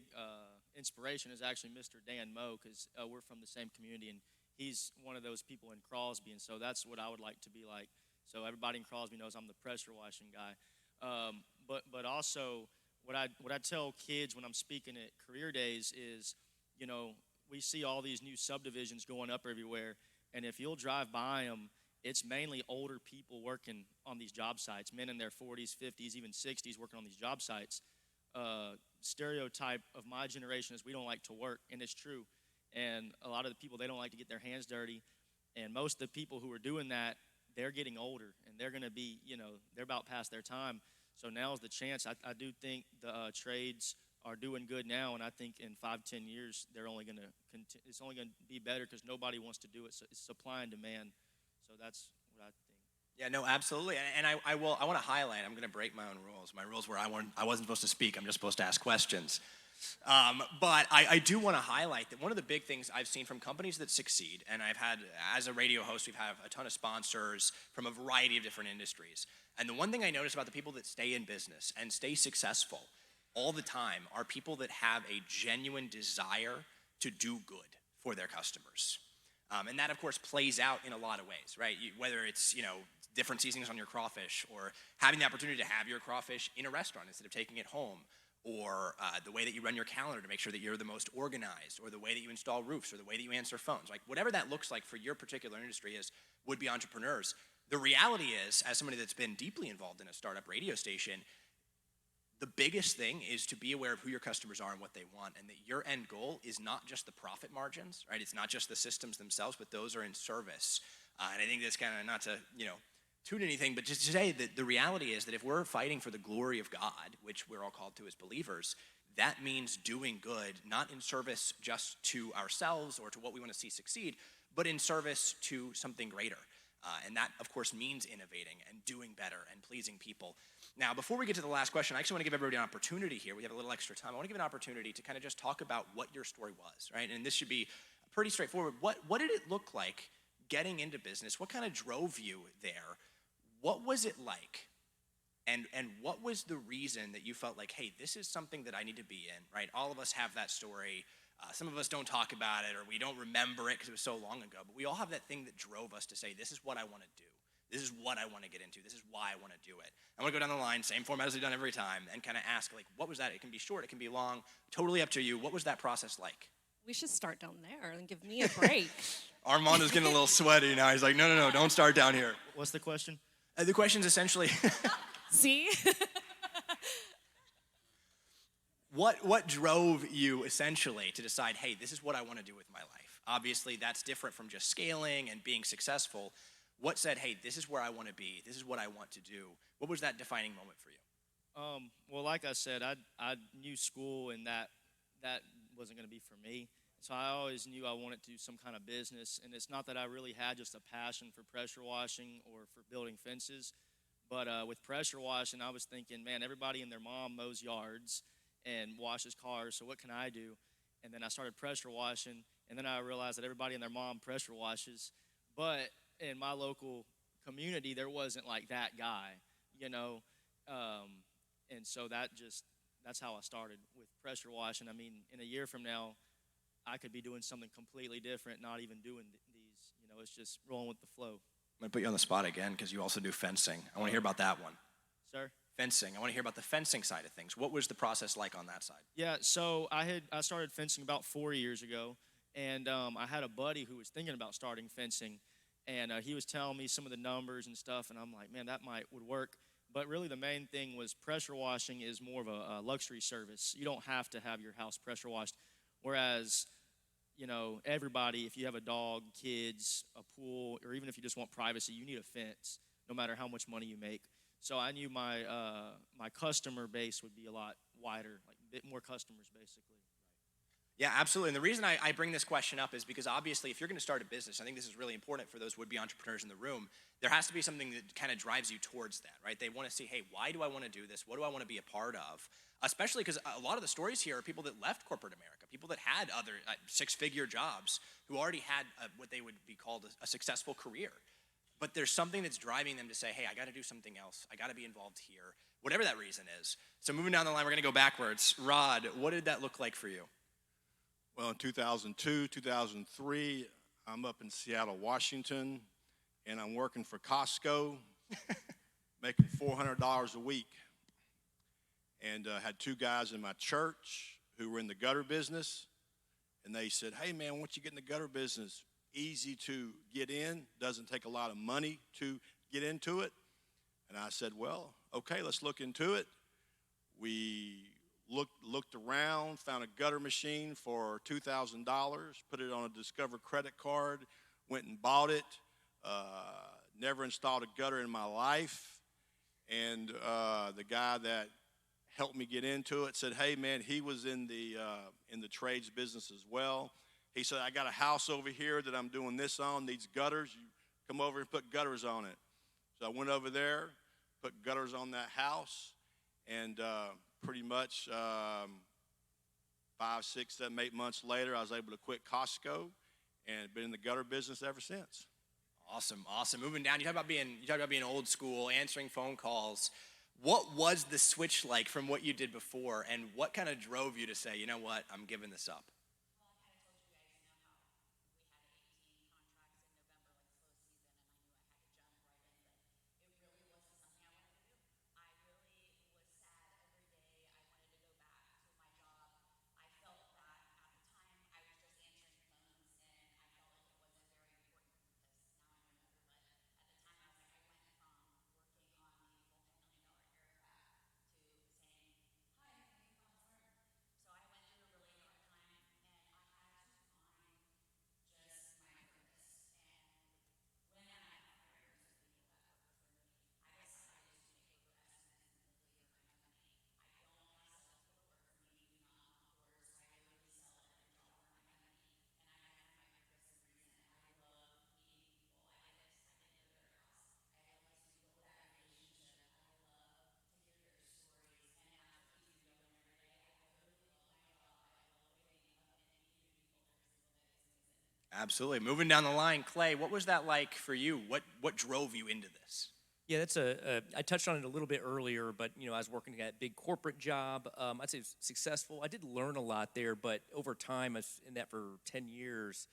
inspiration is actually Mr. Dan Moe, because we're from the same community, and he's one of those people in Crosby, and so that's what I would like to be like. So everybody in Crosby knows I'm the pressure washing guy. But also, what I tell kids when I'm speaking at career days is, you know, we see all these new subdivisions going up everywhere, and if you'll drive by them, it's mainly older people working on these job sites, men in their 40s, 50s, even 60s working on these job sites. Stereotype of my generation is we don't like to work, and it's true. And a lot of the people, they don't like to get their hands dirty. And most of the people who are doing that, they're getting older, and they're going to be, you know, they're about past their time. So now is the chance. I do think the trades are doing good now, and I think in 5-10 years, they're only going to it's only going to be better because nobody wants to do it. So it's supply and demand. So that's what I think. Yeah, no, absolutely. And I want to highlight, I'm going to break my own rules. My rules were I wasn't supposed to speak. I'm just supposed to ask questions. But I do want to highlight that one of the big things I've seen from companies that succeed, and I've had, as a radio host, we've had a ton of sponsors from a variety of different industries. And the one thing I notice about the people that stay in business and stay successful all the time are people that have a genuine desire to do good for their customers. And that, of course, plays out in a lot of ways, right? Whether it's, you know, different seasonings on your crawfish, or having the opportunity to have your crawfish in a restaurant instead of taking it home, or the way that you run your calendar to make sure that you're the most organized, or the way that you install roofs, or the way that you answer phones. Like, whatever that looks like for your particular industry as would-be entrepreneurs, the reality is, as somebody that's been deeply involved in a startup radio station, the biggest thing is to be aware of who your customers are and what they want, and that your end goal is not just the profit margins, right? It's not just the systems themselves, but those are in service. And I think that's kind of, not to, you know, toot anything, but just to say that the reality is that if we're fighting for the glory of God, which we're all called to as believers, that means doing good, not in service just to ourselves or to what we want to see succeed, but in service to something greater. And that, of course, means innovating and doing better and pleasing people. Now, before we get to the last question, I actually want to give everybody an opportunity here. We have a little extra time. I want to give an opportunity to kind of just talk about what your story was, right? And this should be pretty straightforward. What did it look like getting into business? What kind of drove you there? What was it like? And what was the reason that you felt like, hey, this is something that I need to be in, right? All of us have that story. Some of us don't talk about it or we don't remember it because it was so long ago, but we all have that thing that drove us to say, this is what I want to do. This is what I want to get into. This is why I want to do it. I want to go down the line, same format as we've done every time, and kind of ask, like, what was that? It can be short, it can be long, totally up to you. What was that process like? We should start down there and give me a break. Armando's getting a little sweaty now. He's like, no, don't start down here. What's the question? The question's essentially, See? what drove you essentially to decide, hey, this is what I want to do with my life? Obviously, that's different from just scaling and being successful. What said, hey, this is where I want to be. This is what I want to do. What was that defining moment for you? Well, like I said, I knew school and that wasn't going to be for me. So I always knew I wanted to do some kind of business. And it's not that I really had just a passion for pressure washing or for building fences. But with pressure washing, I was thinking, man, everybody and their mom mows yards and washes cars. So what can I do? And then I started pressure washing. And then I realized that everybody and their mom pressure washes. But in my local community, there wasn't like that guy, you know. And so that's how I started with pressure washing. I mean, in a year from now, I could be doing something completely different, not even doing these. You know, it's just rolling with the flow. I'm going to put you on the spot again because you also do fencing. I want to hear about that one. Sir? Fencing. I want to hear about the fencing side of things. What was the process like on that side? Yeah, so I started fencing about 4 years ago, and I had a buddy who was thinking about starting fencing, and he was telling me some of the numbers and stuff, and I'm like, man, that would work. But really the main thing was pressure washing is more of a luxury service. You don't have to have your house pressure washed, whereas, you know, everybody, if you have a dog, kids, a pool, or even if you just want privacy, you need a fence, no matter how much money you make. So I knew my customer base would be a lot wider, like a bit more customers, basically. Yeah, absolutely. And the reason I bring this question up is because obviously if you're going to start a business, I think this is really important for those would-be entrepreneurs in the room, there has to be something that kind of drives you towards that, right? They want to see, hey, why do I want to do this? What do I want to be a part of? Especially because a lot of the stories here are people that left corporate America, people that had other six-figure jobs who already had what they would be called a successful career. But there's something that's driving them to say, hey, I got to do something else. I got to be involved here, whatever that reason is. So moving down the line, we're going to go backwards. Rod, what did that look like for you? Well, in 2002, 2003, I'm up in Seattle, Washington, and I'm working for Costco, making $400 a week. And had two guys in my church who were in the gutter business, and they said, hey, man, once you get in the gutter business, easy to get in, doesn't take a lot of money to get into it. And I said, well, okay, let's look into it. We looked around, found a gutter machine for $2,000, put it on a Discover credit card, went and bought it, never installed a gutter in my life. And the guy that helped me get into it said, hey, man, he was in the trades business as well. He said, I got a house over here that I'm doing this on, needs gutters. You come over and put gutters on it. So I went over there, put gutters on that house, and pretty much 5, 6, 7, 8 months later, I was able to quit Costco and been in the gutter business ever since. Awesome. Moving down, you talk about being old school, answering phone calls. What was the switch like from what you did before, and what kind of drove you to say, you know what, I'm giving this up? Absolutely. Moving down the line, Clay, what was that like for you? What drove you into this? Yeah, I touched on it a little bit earlier, but I was working at a big corporate job. I'd say it was successful. I did learn a lot there, but over time, I was in that for 10 years.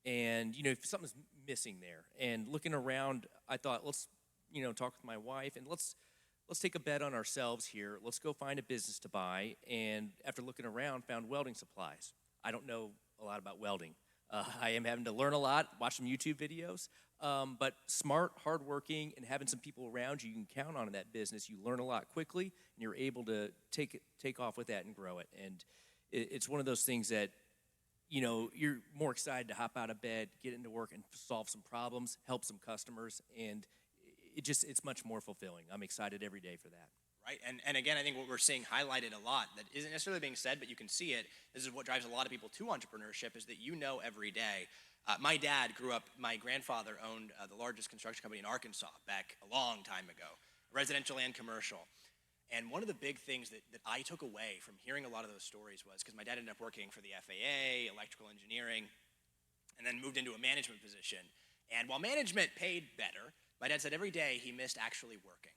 And, if something's missing there. And looking around, I thought, let's, talk with my wife and let's take a bet on ourselves here. Let's go find a business to buy. And after looking around, found welding supplies. I don't know a lot about welding. I am having to learn a lot, watch some YouTube videos. But smart, hardworking, and having some people around you can count on in that business, you learn a lot quickly, and you're able to take off with that and grow it. And it's one of those things that, you're more excited to hop out of bed, get into work, and solve some problems, help some customers, and it's much more fulfilling. I'm excited every day for that. Right, and again, I think what we're seeing highlighted a lot that isn't necessarily being said, but you can see it. This is what drives a lot of people to entrepreneurship, is that every day. My dad grew up, my grandfather owned the largest construction company in Arkansas back a long time ago, residential and commercial. And one of the big things that I took away from hearing a lot of those stories was, because my dad ended up working for the FAA, electrical engineering, and then moved into a management position. And while management paid better, my dad said every day he missed actually working.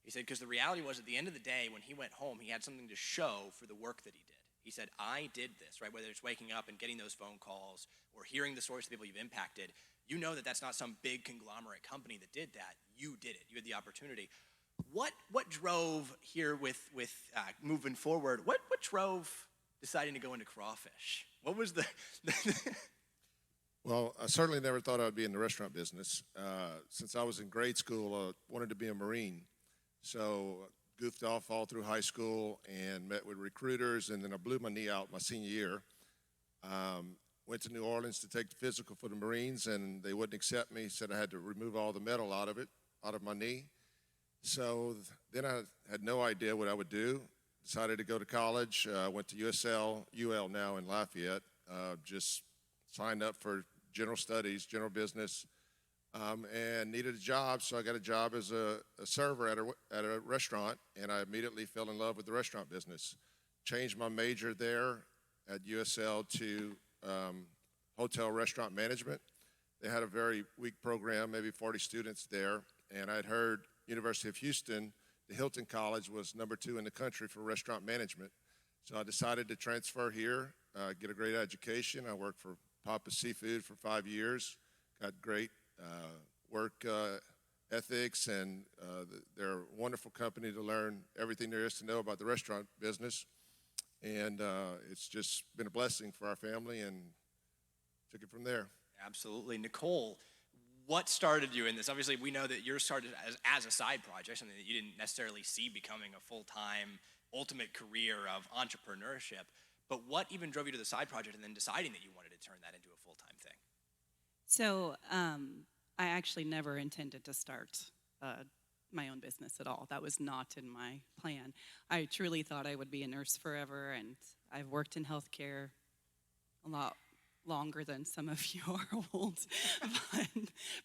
He said, because the reality was at the end of the day, when he went home, he had something to show for the work that he did. He said, I did this, right? Whether it's waking up and getting those phone calls or hearing the stories of people you've impacted, that's not some big conglomerate company that did that. You did it. You had the opportunity. What drove here with moving forward? What drove deciding to go into crawfish? What was the Well, I certainly never thought I would be in the restaurant business. Since I was in grade school, I wanted to be a Marine. So goofed off all through high school and met with recruiters, and then I blew my knee out my senior year. Went to New Orleans to take the physical for the Marines, and they wouldn't accept me. Said I had to remove all the metal out of my knee. So then I had no idea what I would do. Decided to go to college. Went to UL now in Lafayette. Just signed up for general studies, general business, and needed a job. So I got a job as a server at a restaurant, and I immediately fell in love with the restaurant business. Changed my major there at USL to hotel restaurant management. They had a very weak program, maybe 40 students there, and I'd heard University of Houston, the Hilton College, was number 2 in the country for restaurant management. So I decided to transfer here, get a great education. I worked for Papa Seafood for 5 years, got great work ethics, and they're a wonderful company to learn everything there is to know about the restaurant business. And it's just been a blessing for our family, and took it from there. Absolutely. Nicole, what started you in this? Obviously, we know that yours started as a side project, something that you didn't necessarily see becoming a full-time, ultimate career of entrepreneurship. But what even drove you to the side project and then deciding that you wanted to turn that into a full-time thing? So I actually never intended to start my own business at all. That was not in my plan. I truly thought I would be a nurse forever, and I've worked in healthcare a lot longer than some of you are old, but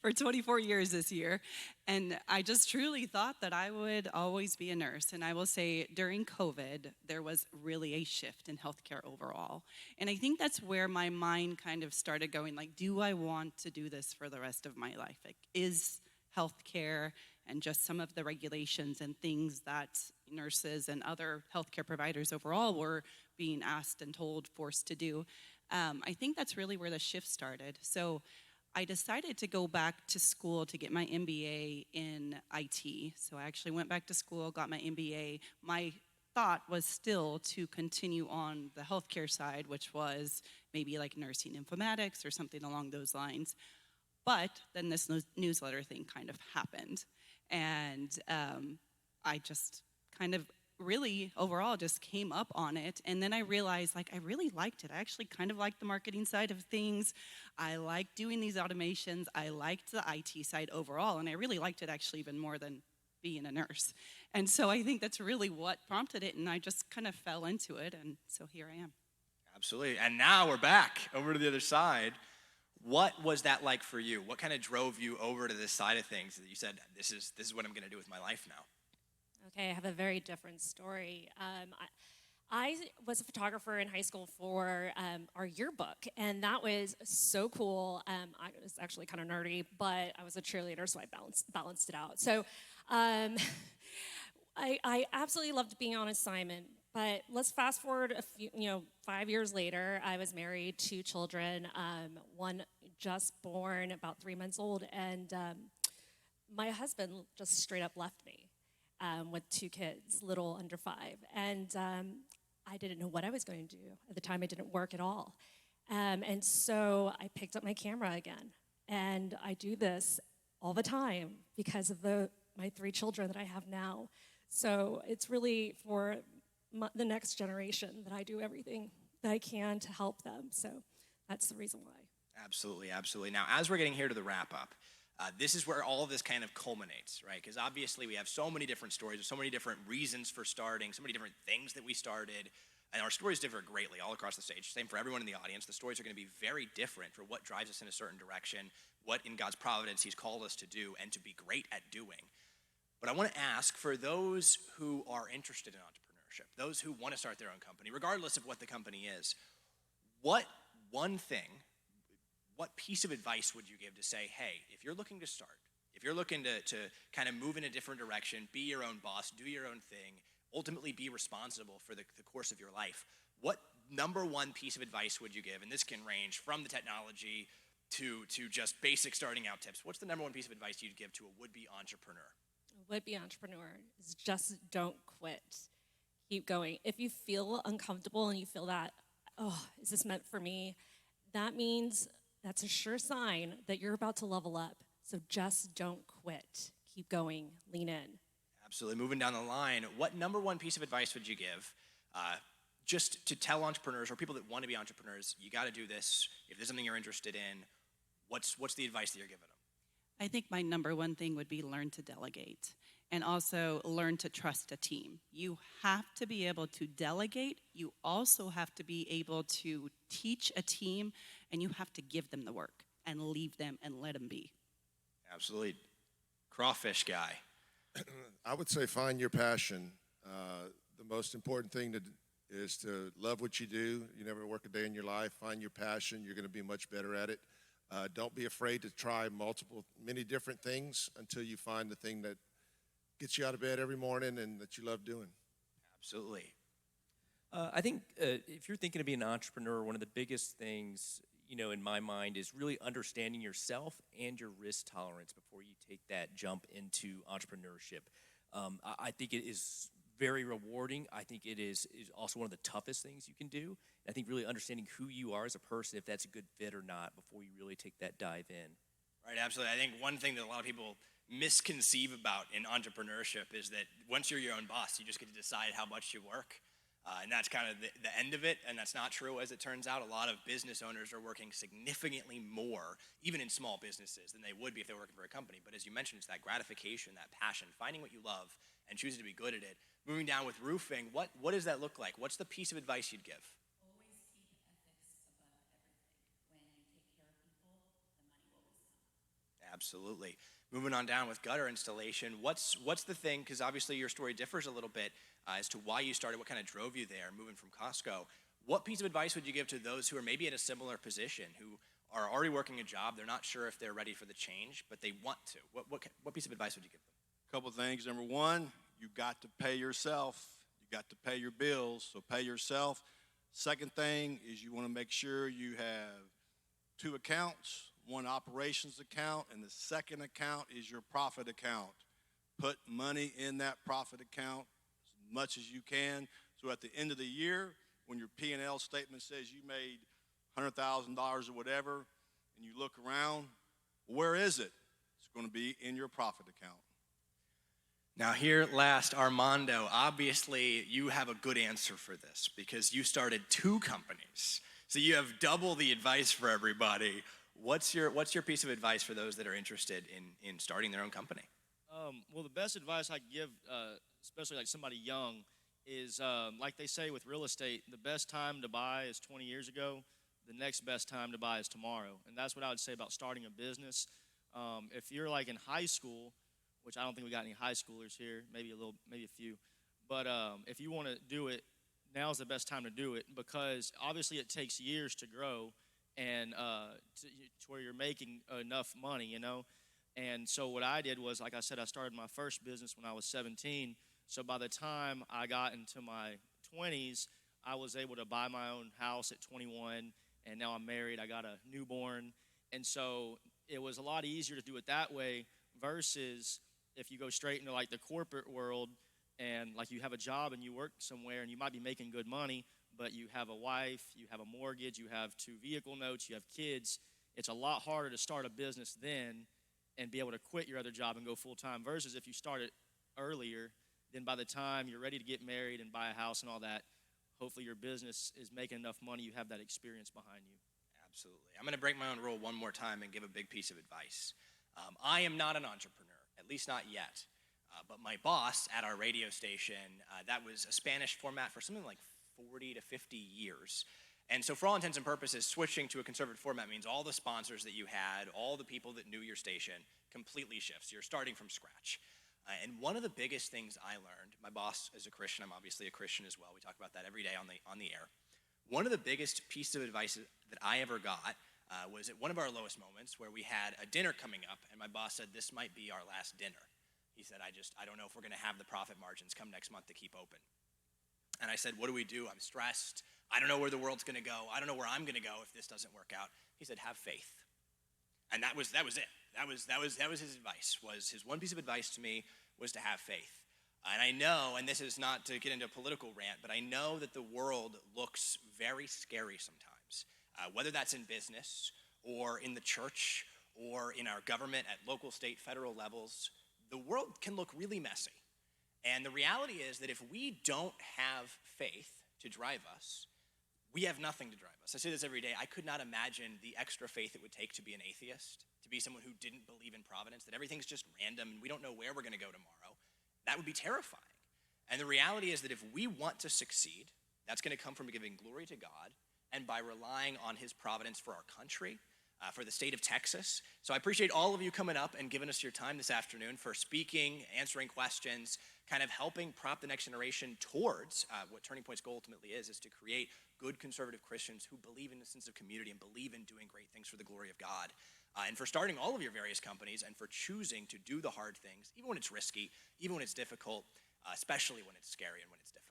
for 24 years this year. And I just truly thought that I would always be a nurse. And I will say during COVID, there was really a shift in healthcare overall. And I think that's where my mind kind of started going, like, do I want to do this for the rest of my life? Like, is healthcare and just some of the regulations and things that nurses and other healthcare providers overall were being asked and told, forced to do, I think that's really where the shift started. So I decided to go back to school to get my MBA in IT. So I actually went back to school, got my MBA. My thought was still to continue on the healthcare side, which was maybe like nursing informatics or something along those lines. But then this newsletter thing kind of happened. And I just kind of really overall just came up on it, and then I realized like I really liked it. I actually kind of liked the marketing side of things. I liked doing these automations. I liked the IT side overall, and I really liked it actually even more than being a nurse. And so I think that's really what prompted it, and I just kind of fell into it, and so here I am. Absolutely. And now we're back over to the other side. What was that like for you? What kind of drove you over to this side of things that you said, this is what I'm going to do with my life now? Okay, I have a very different story. I was a photographer in high school for our yearbook, and that was so cool. I was actually kind of nerdy, but I was a cheerleader, so I balanced it out. So um, I absolutely loved being on assignment. But let's fast forward 5 years later. I was married, 2 children, one just born, about 3 months old, and my husband just straight up left me with 2 kids, little under 5. And I didn't know what I was going to do. At the time, I didn't work at all. And so I picked up my camera again. And I do this all the time because of my 3 children that I have now. So it's really for the next generation that I do everything that I can to help them. So that's the reason why. Absolutely, absolutely. Now, as we're getting here to the wrap up, this is where all of this kind of culminates, right? Because obviously we have so many different stories, so many different reasons for starting, so many different things that we started, and our stories differ greatly all across the stage. Same for everyone in the audience. The stories are going to be very different for what drives us in a certain direction, what in God's providence He's called us to do, and to be great at doing. But I want to ask, for those who are interested in entrepreneurship, those who want to start their own company, regardless of what the company is, what piece of advice would you give to say, hey, if you're looking to start, if you're looking to kind of move in a different direction, be your own boss, do your own thing, ultimately be responsible for the course of your life, what number one piece of advice would you give? And this can range from the technology to just basic starting out tips. What's the number one piece of advice you'd give to a would-be entrepreneur? Would-be entrepreneur is just don't quit. Keep going. If you feel uncomfortable and you feel that, oh, is this meant for me? That means that's a sure sign that you're about to level up. So just don't quit. Keep going. Lean in. Absolutely. Moving down the line, what number one piece of advice would you give just to tell entrepreneurs or people that want to be entrepreneurs, you got to do this. If there's something you're interested in, what's the advice that you're giving them? I think my number one thing would be learn to delegate and also learn to trust a team. You have to be able to delegate. You also have to be able to teach a team, and you have to give them the work and leave them and let them be. Absolutely. Crawfish guy. I would say find your passion. The most important thing is to love what you do. You never work a day in your life. Find your passion. You're going to be much better at it. Don't be afraid to try many different things until you find the thing that gets you out of bed every morning and that you love doing. Absolutely. I think if you're thinking of being an entrepreneur, one of the biggest things, in my mind is really understanding yourself and your risk tolerance before you take that jump into entrepreneurship. I think it is very rewarding. I think it is also one of the toughest things you can do. I think really understanding who you are as a person, if that's a good fit or not, before you really take that dive in. Right, absolutely. I think one thing that a lot of people misconceive about in entrepreneurship is that once you're your own boss, you just get to decide how much you work. And that's kind of the end of it, and that's not true as it turns out. A lot of business owners are working significantly more, even in small businesses, than they would be if they were working for a company. But as you mentioned, it's that gratification, that passion, finding what you love and choosing to be good at it. Moving down with roofing, what does that look like? What's the piece of advice you'd give? Always keep ethics above everything. When you take care of people, the money will always come. Absolutely. Moving on down with gutter installation, what's the thing, because obviously your story differs a little bit as to why you started, what kind of drove you there, moving from Costco. What piece of advice would you give to those who are maybe in a similar position, who are already working a job, they're not sure if they're ready for the change, but they want to? What piece of advice would you give them? A couple things. Number one, you got to pay yourself. You got to pay your bills, so pay yourself. Second thing is you want to make sure you have 2 accounts, one operations account, and the second account is your profit account. Put money in that profit account as much as you can, so at the end of the year, when your P&L statement says you made $100,000 or whatever, and you look around, where is it? It's going to be in your profit account. Now here last, Armando, obviously you have a good answer for this because you started 2 companies. So you have double the advice for everybody. What's your piece of advice for those that are interested in starting their own company? Well, the best advice I can give, especially like somebody young, is like they say with real estate, the best time to buy is 20 years ago. The next best time to buy is tomorrow. And that's what I would say about starting a business. If you're like in high school, which I don't think we got any high schoolers here, maybe a few. But if you want to do it, now's the best time to do it, because obviously it takes years to grow and to where you're making enough money, you know. And so what I did was, like I said, I started my first business when I was 17. So by the time I got into my 20s, I was able to buy my own house at 21, and now I'm married. I got a newborn. And so it was a lot easier to do it that way versus if you go straight into like the corporate world and like you have a job and you work somewhere and you might be making good money, but you have a wife, you have a mortgage, you have 2 vehicle notes, you have kids. It's a lot harder to start a business then and be able to quit your other job and go full-time versus if you start it earlier, then by the time you're ready to get married and buy a house and all that, hopefully your business is making enough money, you have that experience behind you. Absolutely. I'm going to break my own rule one more time and give a big piece of advice. I am not an entrepreneur, at least not yet. But my boss at our radio station, that was a Spanish format for something like 40 to 50 years. And so for all intents and purposes, switching to a conservative format means all the sponsors that you had, all the people that knew your station, completely shifts. You're starting from scratch. And one of the biggest things I learned, my boss is a Christian, I'm obviously a Christian as well, we talk about that every day on the air. One of the biggest pieces of advice that I ever got was at one of our lowest moments where we had a dinner coming up, and my boss said, this might be our last dinner. He said, I don't know if we're gonna have the profit margins come next month to keep open. And I said, what do we do? I'm stressed. I don't know where the world's gonna go. I don't know where I'm gonna go if this doesn't work out. He said, have faith. And that was it. That was his advice, was his one piece of advice to me was to have faith. And I know, and this is not to get into a political rant, but I know that the world looks very scary sometimes, whether that's in business or in the church or in our government at local, state, federal levels. The world can look really messy. And the reality is that if we don't have faith to drive us, we have nothing to drive us. I say this every day. I could not imagine the extra faith it would take to be an atheist, to be someone who didn't believe in providence, that everything's just random and we don't know where we're gonna go tomorrow. That would be terrifying. And the reality is that if we want to succeed, that's gonna come from giving glory to God and by relying on his providence for our country, for the state of Texas. So I appreciate all of you coming up and giving us your time this afternoon for speaking, answering questions, kind of helping prop the next generation towards what Turning Point's goal ultimately is to create good conservative Christians who believe in the sense of community and believe in doing great things for the glory of God. And for starting all of your various companies and for choosing to do the hard things, even when it's risky, even when it's difficult, especially when it's scary and when it's difficult.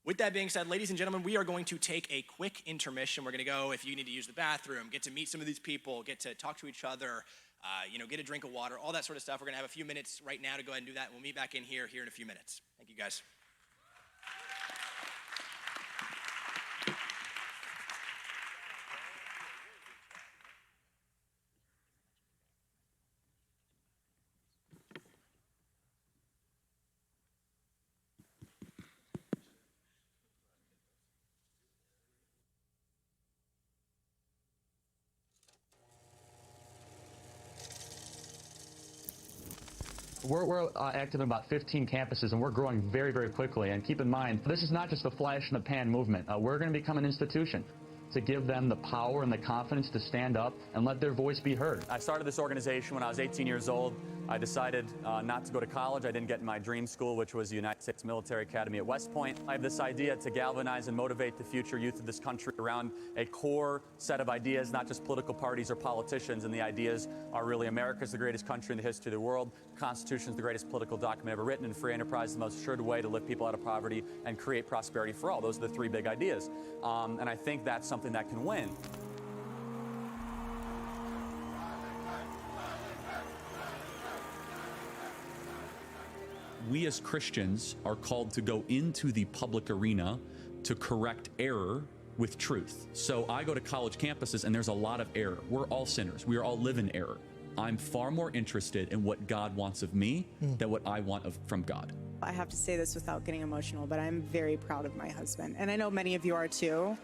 With that being said, ladies and gentlemen, we are going to take a quick intermission. We're gonna go, if you need to use the bathroom, get to meet some of these people, get to talk to each other, get a drink of water, all that sort of stuff. We're gonna have a few minutes right now to go ahead and do that, and we'll meet back in here in a few minutes. Thank you, guys. We're active in about 15 campuses, and we're growing very, very quickly. And keep in mind, this is not just a flash in the pan movement. We're going to become an institution to give them the power and the confidence to stand up and let their voice be heard. I started this organization when I was 18 years old. I decided not to go to college. I didn't get in my dream school, which was the United States Military Academy at West Point. I have this idea to galvanize and motivate the future youth of this country around a core set of ideas, not just political parties or politicians. And the ideas are really America's the greatest country in the history of the world. The Constitution is the greatest political document ever written, and free enterprise is the most assured way to lift people out of poverty and create prosperity for all. Those are the 3 big ideas. And I think that's something that can win. We as Christians are called to go into the public arena to correct error with truth. So I go to college campuses and there's a lot of error. We're all sinners. We all live in error. I'm far more interested in what God wants of me than what I want from God. I have to say this without getting emotional, but I'm very proud of my husband. And I know many of you are too.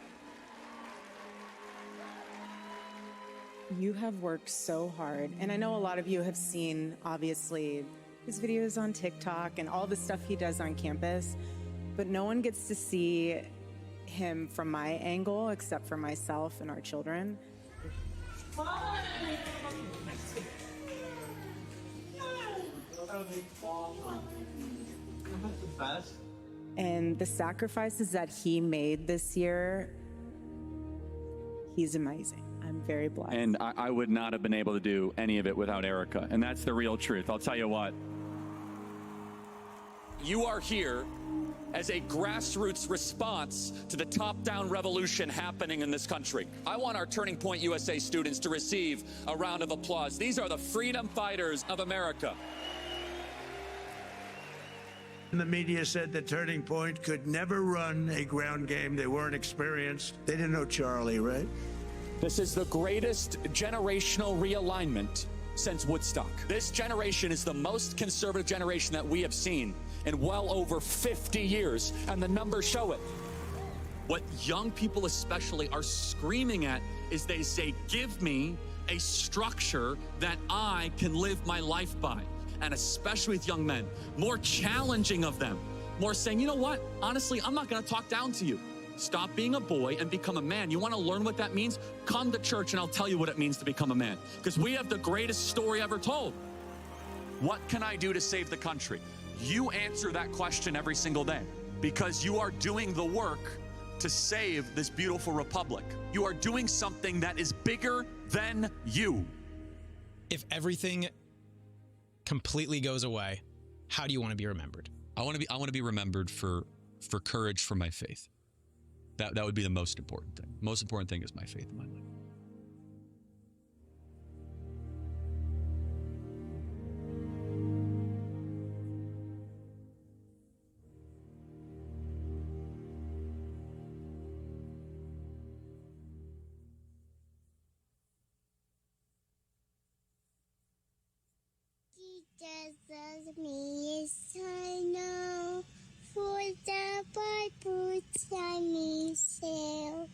You have worked so hard. And I know a lot of you have seen, obviously, his videos on TikTok and all the stuff he does on campus, but no one gets to see him from my angle except for myself and our children. And the sacrifices that he made this year, he's amazing. I'm very blessed. And I would not have been able to do any of it without Erica. And that's the real truth. I'll tell you what. You are here as a grassroots response to the top-down revolution happening in this country. I want our Turning Point USA students to receive a round of applause. These are the freedom fighters of America. The media said that Turning Point could never run a ground game. They weren't experienced. They didn't know Charlie, right? This is the greatest generational realignment since Woodstock. This generation is the most conservative generation that we have seen in well over 50 years, and the numbers show it. What young people especially are screaming at is they say, give me a structure that I can live my life by. And especially with young men, more challenging of them, more saying, you know what, honestly, I'm not gonna talk down to you. Stop being a boy and become a man. You wanna learn what that means? Come to church and I'll tell you what it means to become a man. Because we have the greatest story ever told. What can I do to save the country? You answer that question every single day because you are doing the work to save this beautiful republic. You are doing something that is bigger than you. If everything completely goes away, how do you want to be remembered? I want to be remembered for courage for my faith. That would be the most important thing. Most important thing is my faith in my life. Jesus me is I know, for the Bible tell me so.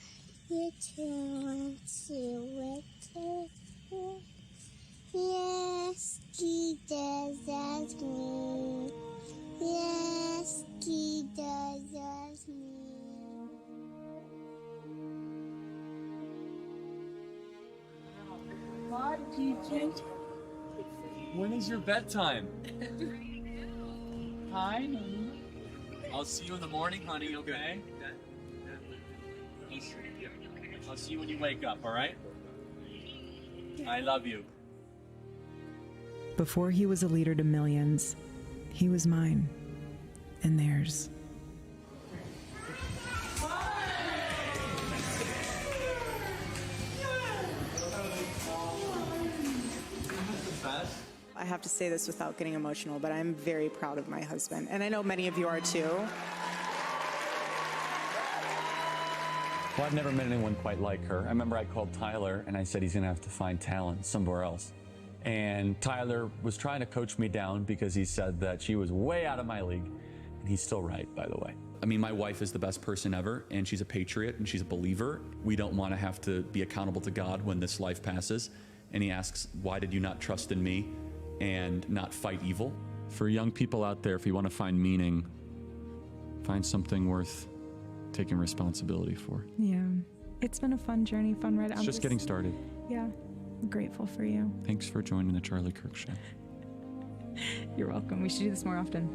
You turn to it. Yes, Jesus me. Yes, Jesus me. Hi, TJ. When is your bedtime? Hi. I'll see you in the morning, honey, okay? I'll see you when you wake up, all right? I love you. Before he was a leader to millions, he was mine and theirs. I have to say this without getting emotional, but I'm very proud of my husband. And I know many of you are too. Well, I've never met anyone quite like her. I remember I called Tyler and I said he's going to have to find talent somewhere else. And Tyler was trying to coach me down because he said that she was way out of my league. And he's still right, by the way. I mean, my wife is the best person ever, and she's a patriot, and she's a believer. We don't want to have to be accountable to God when this life passes. And he asks, why did you not trust in me and not fight evil? For young people out there, if you want to find meaning, find something worth taking responsibility for. Yeah, it's been a fun journey, fun ride. It's just getting started. Yeah, I'm grateful for you. Thanks for joining the Charlie Kirk Show. You're welcome. We should do this more often.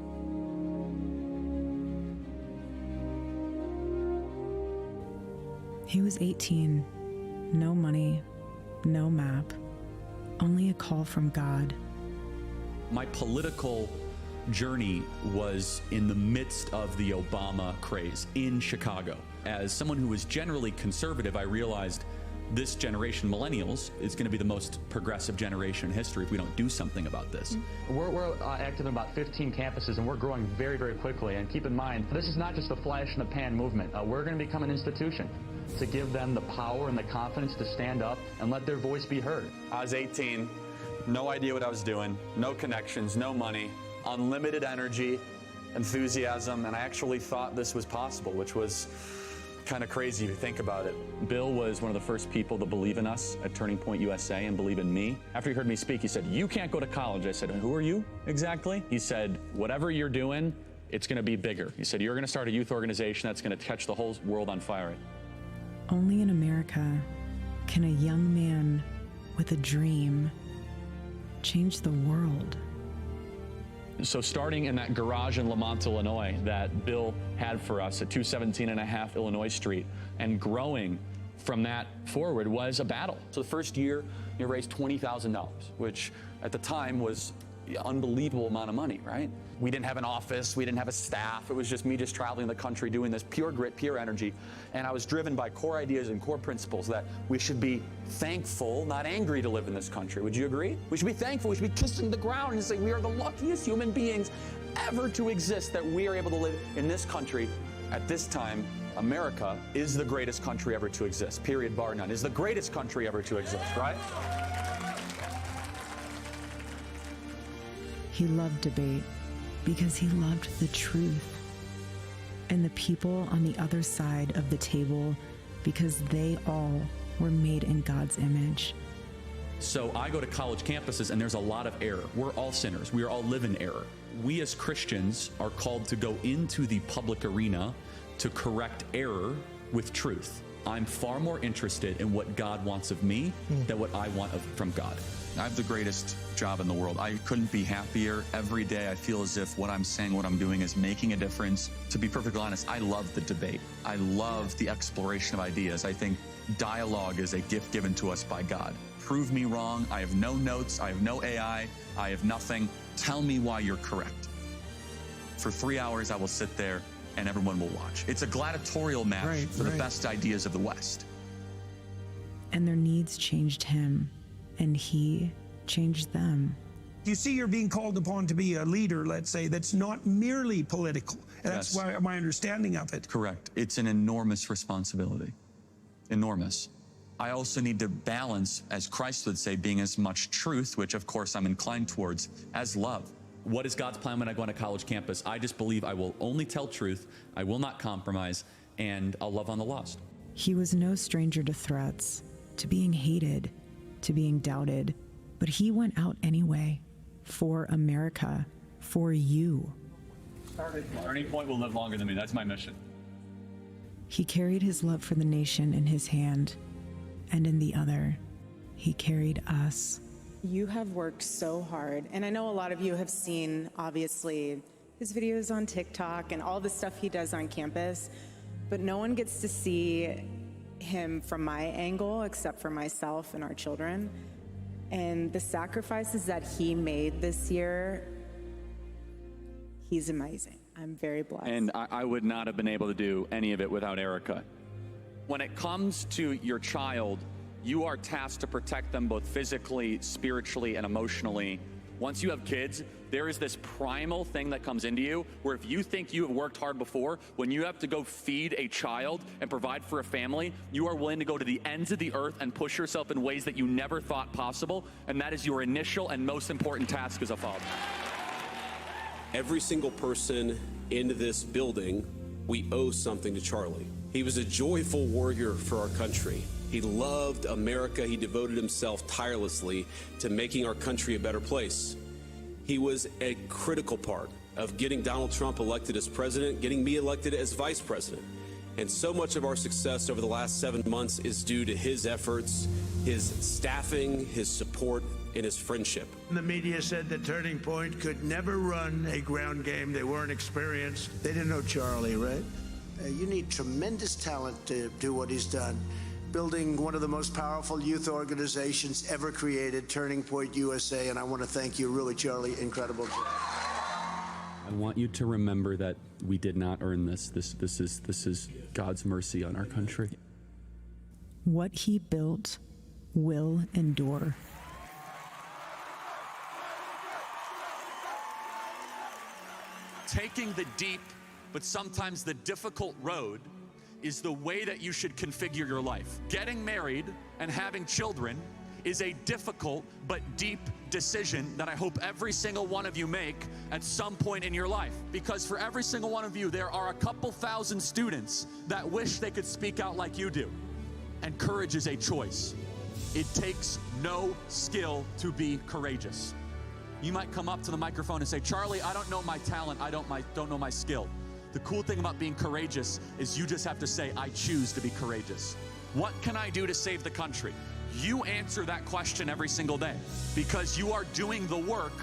He was 18, no money, no map, only a call from God. My political journey was in the midst of the Obama craze in Chicago. As someone who was generally conservative, I realized this generation, millennials, is going to be the most progressive generation in history if we don't do something about this. We're active in about 15 campuses, and we're growing very, very quickly. And keep in mind, this is not just a flash in the pan movement. We're going to become an institution to give them the power and the confidence to stand up and let their voice be heard. I was 18, no idea what I was doing, no connections, no money, unlimited energy, enthusiasm, and I actually thought this was possible, which was kind of crazy if you think about it. Bill was one of the first people to believe in us at Turning Point USA and believe in me. After he heard me speak, he said, "You can't go to college." I said, "Who are you exactly?" He said, "Whatever you're doing, it's going to be bigger." He said, "You're going to start a youth organization that's going to catch the whole world on fire." Only in America can a young man with a dream change the world. So starting in that garage in Lamont, Illinois, that Bill had for us at 217.5 Illinois Street, and growing from that forward was a battle. So the first year, you raised $20,000, which at the time was an unbelievable amount of money, right? We didn't have an office, we didn't have a staff. It was just me traveling the country doing this, pure grit, pure energy. And I was driven by core ideas and core principles that we should be thankful, not angry, to live in this country. Would you agree? We should be thankful. We should be kissing the ground and saying we are the luckiest human beings ever to exist, that we are able to live in this country. At this time, America is the greatest country ever to exist, period, bar none. Is the greatest country ever to exist, right? He loved debate because he loved the truth, and the people on the other side of the table because they all were made in God's image. So I go to college campuses and there's a lot of error. We're all sinners. We all live in error. We as Christians are called to go into the public arena to correct error with truth. I'm far more interested in what God wants of me than what I want from God. I have the greatest job in the world. I couldn't be happier. Every day I feel as if what I'm saying, what I'm doing is making a difference. To be perfectly honest, I love the debate. I love the exploration of ideas. I think dialogue is a gift given to us by God. Prove me wrong. I have no notes. I have no AI. I have nothing. Tell me why you're correct. For 3 hours, I will sit there and everyone will watch. It's a gladiatorial match for the best ideas of the West. And their needs changed him, and he changed them. You see, you're being called upon to be a leader, let's say, that's not merely political. And that's why my understanding of it. Correct. It's an enormous responsibility. Enormous. I also need to balance, as Christ would say, being as much truth, which of course I'm inclined towards, as love. What is God's plan when I go on a college campus? I just believe I will only tell truth, I will not compromise, and I'll love on the lost. He was no stranger to threats, to being hated, to being doubted, but he went out anyway, for America, for you. Turning Point will live longer than me. That's my mission. He carried his love for the nation in his hand, and in the other, he carried us. You have worked so hard, and I know a lot of you have seen, obviously, his videos on TikTok and all the stuff he does on campus, but no one gets to see him from my angle except for myself and our children. And the sacrifices that he made this year, he's amazing. I'm very blessed. And I would not have been able to do any of it without Erica. When it comes to your child, you are tasked to protect them both physically, spiritually, and emotionally. Once you have kids, there is this primal thing that comes into you where if you think you have worked hard before, when you have to go feed a child and provide for a family, you are willing to go to the ends of the earth and push yourself in ways that you never thought possible, and that is your initial and most important task as a father. Every single person in this building, we owe something to Charlie. He was a joyful warrior for our country. He loved America. He devoted himself tirelessly to making our country a better place. He was a critical part of getting Donald Trump elected as president, getting me elected as vice president. And so much of our success over the last 7 months is due to his efforts, his staffing, his support, and his friendship. The media said that Turning Point could never run a ground game. They weren't experienced. They didn't know Charlie, right? You need tremendous talent to do what he's done. Building one of the most powerful youth organizations ever created, Turning Point USA, and I want to thank you, really, Charlie. Incredible job. I want you to remember that we did not earn this. This is God's mercy on our country. What he built will endure. Taking the deep, but sometimes the difficult road is the way that you should configure your life. Getting married and having children is a difficult but deep decision that I hope every single one of you make at some point in your life. Because for every single one of you, there are a couple thousand students that wish they could speak out like you do. And courage is a choice. It takes no skill to be courageous. You might come up to the microphone and say, Charlie, I don't know my talent, I don't know my skill. The cool thing about being courageous is you just have to say, I choose to be courageous. What can I do to save the country? You answer that question every single day because you are doing the work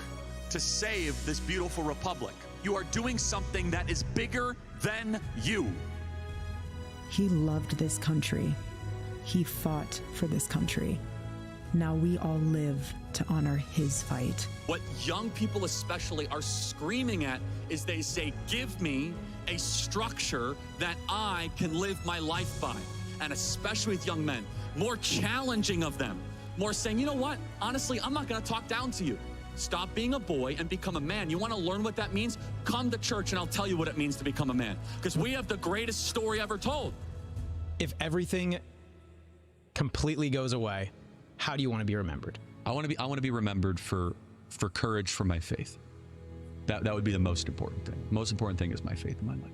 to save this beautiful republic. You are doing something that is bigger than you. He loved this country. He fought for this country. Now we all live to honor his fight. What young people especially are screaming at is they say, give me a structure that I can live my life by. And especially with young men, more challenging of them, more saying, you know what, honestly, I'm not gonna talk down to you. Stop being a boy and become a man. You wanna learn what that means? Come to church and I'll tell you what it means to become a man. Because we have the greatest story ever told. If everything completely goes away, how do you want to be remembered? I want to be remembered for courage for my faith. That would be the most important thing. Most important thing is my faith in my life.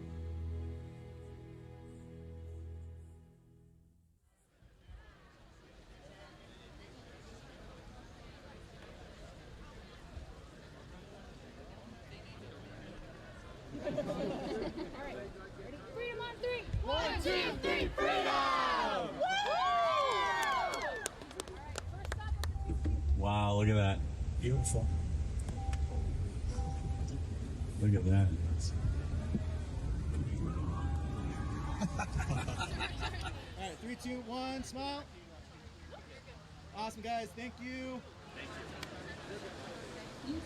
Freedom on three. 1, 2, 3, freedom! Wow, look at that. Beautiful. Look at that. All right, 3, 2, 1, smile. Awesome, guys. Thank you. Thank you.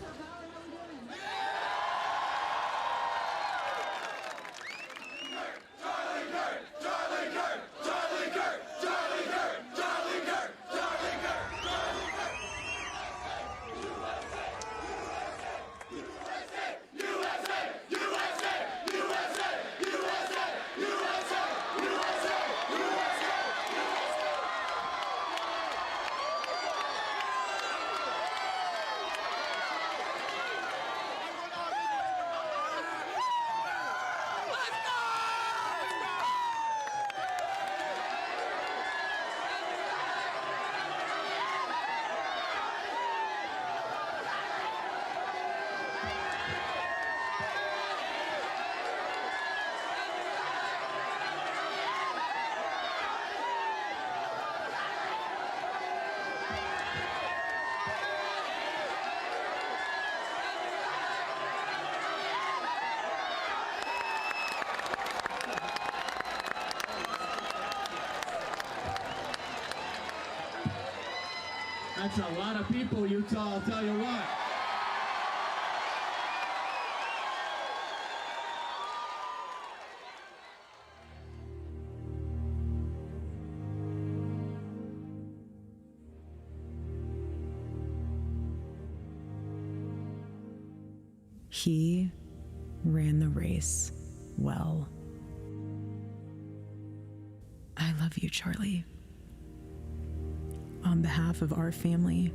That's a lot of people, Utah, I'll tell you what. He ran the race well. I love you, Charlie. On behalf of our family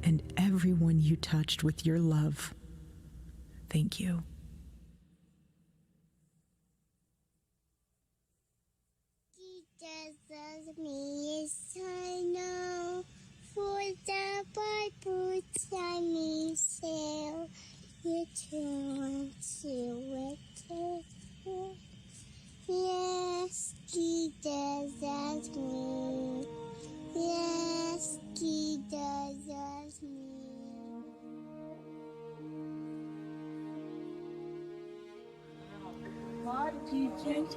and everyone you touched with your love, thank you. Jesus me, yes I know, for the Bible tell me so. You turn to it. Yes, Jesus loves me. Yes, Jesus loves me. Hi, PJ.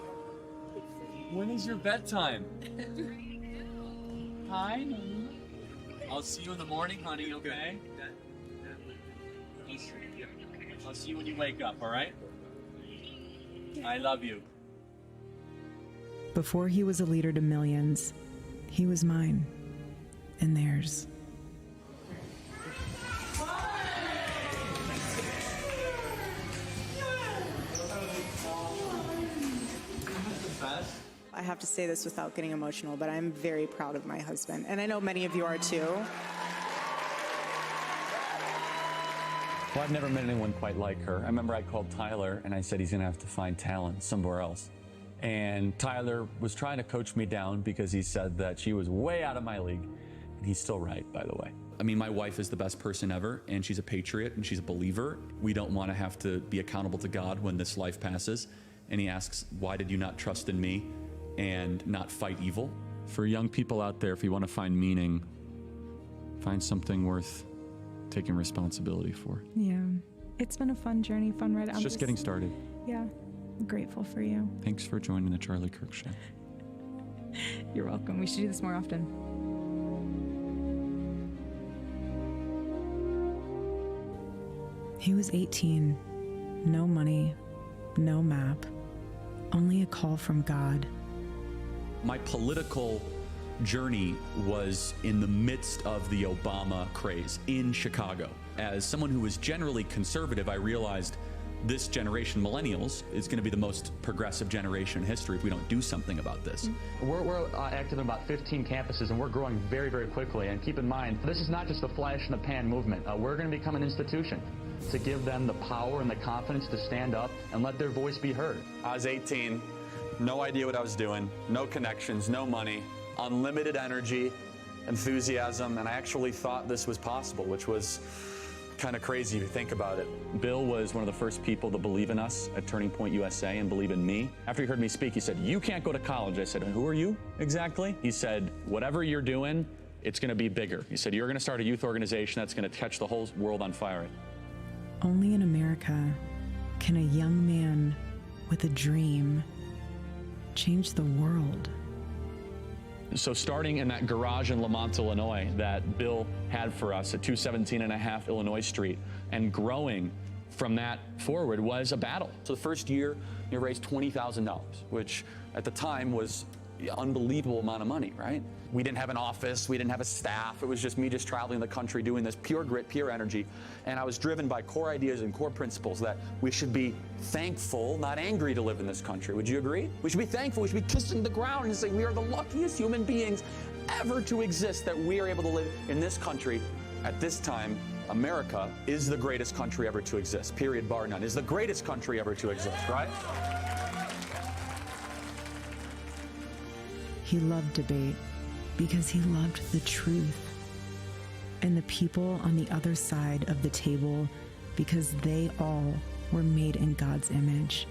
When is your bedtime? Hi. I'll see you in the morning, honey, okay? I'll see you when you wake up, all right? I love you. Before he was a leader to millions, he was mine and theirs. I have to say this without getting emotional, but I'm very proud of my husband. And I know many of you are too. Well, I've never met anyone quite like her. I remember I called Tyler and I said he's gonna have to find talent somewhere else. And Tyler was trying to coach me down because he said that she was way out of my league. And he's still right, by the way. I mean, my wife is the best person ever, and she's a patriot, and she's a believer. We don't want to have to be accountable to God when this life passes. And he asks, why did you not trust in me and not fight evil? For young people out there, if you want to find meaning, find something worth taking responsibility for. Yeah. It's been a fun journey, fun ride. It's just getting started. Yeah. I'm grateful for you. Thanks for joining the Charlie Kirk Show. You're welcome. We should do this more often. He was 18. No money, no map, only a call from God. My political journey was in the midst of the Obama craze in Chicago. As someone who was generally conservative, I realized this generation, millennials, is going to be the most progressive generation in history if we don't do something about this. We're active in about 15 campuses, and we're growing very, very quickly. And keep in mind, this is not just a flash in the pan movement. We're going to become an institution to give them the power and the confidence to stand up and let their voice be heard. I was 18, no idea what I was doing, no connections, no money, unlimited energy, enthusiasm, and I actually thought this was possible, which was kind of crazy if you think about it. Bill was one of the first people to believe in us at Turning Point USA and believe in me. After he heard me speak, he said, "You can't go to college." I said, "Who are you exactly?" He said, "Whatever you're doing, it's going to be bigger." He said, "You're going to start a youth organization that's going to catch the whole world on fire." Only in America can a young man with a dream change the world. So starting in that garage in Lamont, Illinois, that Bill had for us at 217.5 Illinois Street, and growing from that forward was a battle. So the first year, you raised $20,000, which at the time was an unbelievable amount of money, right? We didn't have an office, we didn't have a staff. It was just me just traveling the country doing this, pure grit, pure energy. And I was driven by core ideas and core principles that we should be thankful, not angry, to live in this country. Would you agree? We should be thankful. We should be kissing the ground and saying we are the luckiest human beings ever to exist, that we are able to live in this country. At this time, America is the greatest country ever to exist, period, bar none. Is the greatest country ever to exist, right? He loved debate because he loved the truth, and the people on the other side of the table because they all were made in God's image.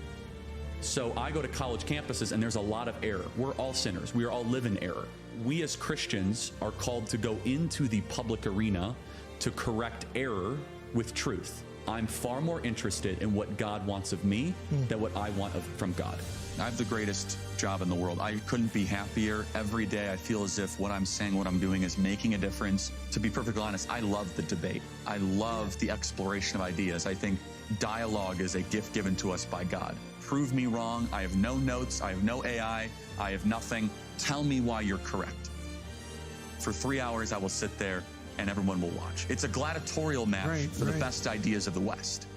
So I go to college campuses and there's a lot of error. We're all sinners. We all live in error. We as Christians are called to go into the public arena to correct error with truth. I'm far more interested in what God wants of me than what I want from God. I have the greatest job in the world. I couldn't be happier. Every day I feel as if what I'm saying, what I'm doing is making a difference. To be perfectly honest, I love the debate. I love the exploration of ideas. I think dialogue is a gift given to us by God. Prove me wrong. I have no notes. I have no AI. I have nothing. Tell me why you're correct. For 3 hours, I will sit there and everyone will watch. It's a gladiatorial match for the best ideas of the West.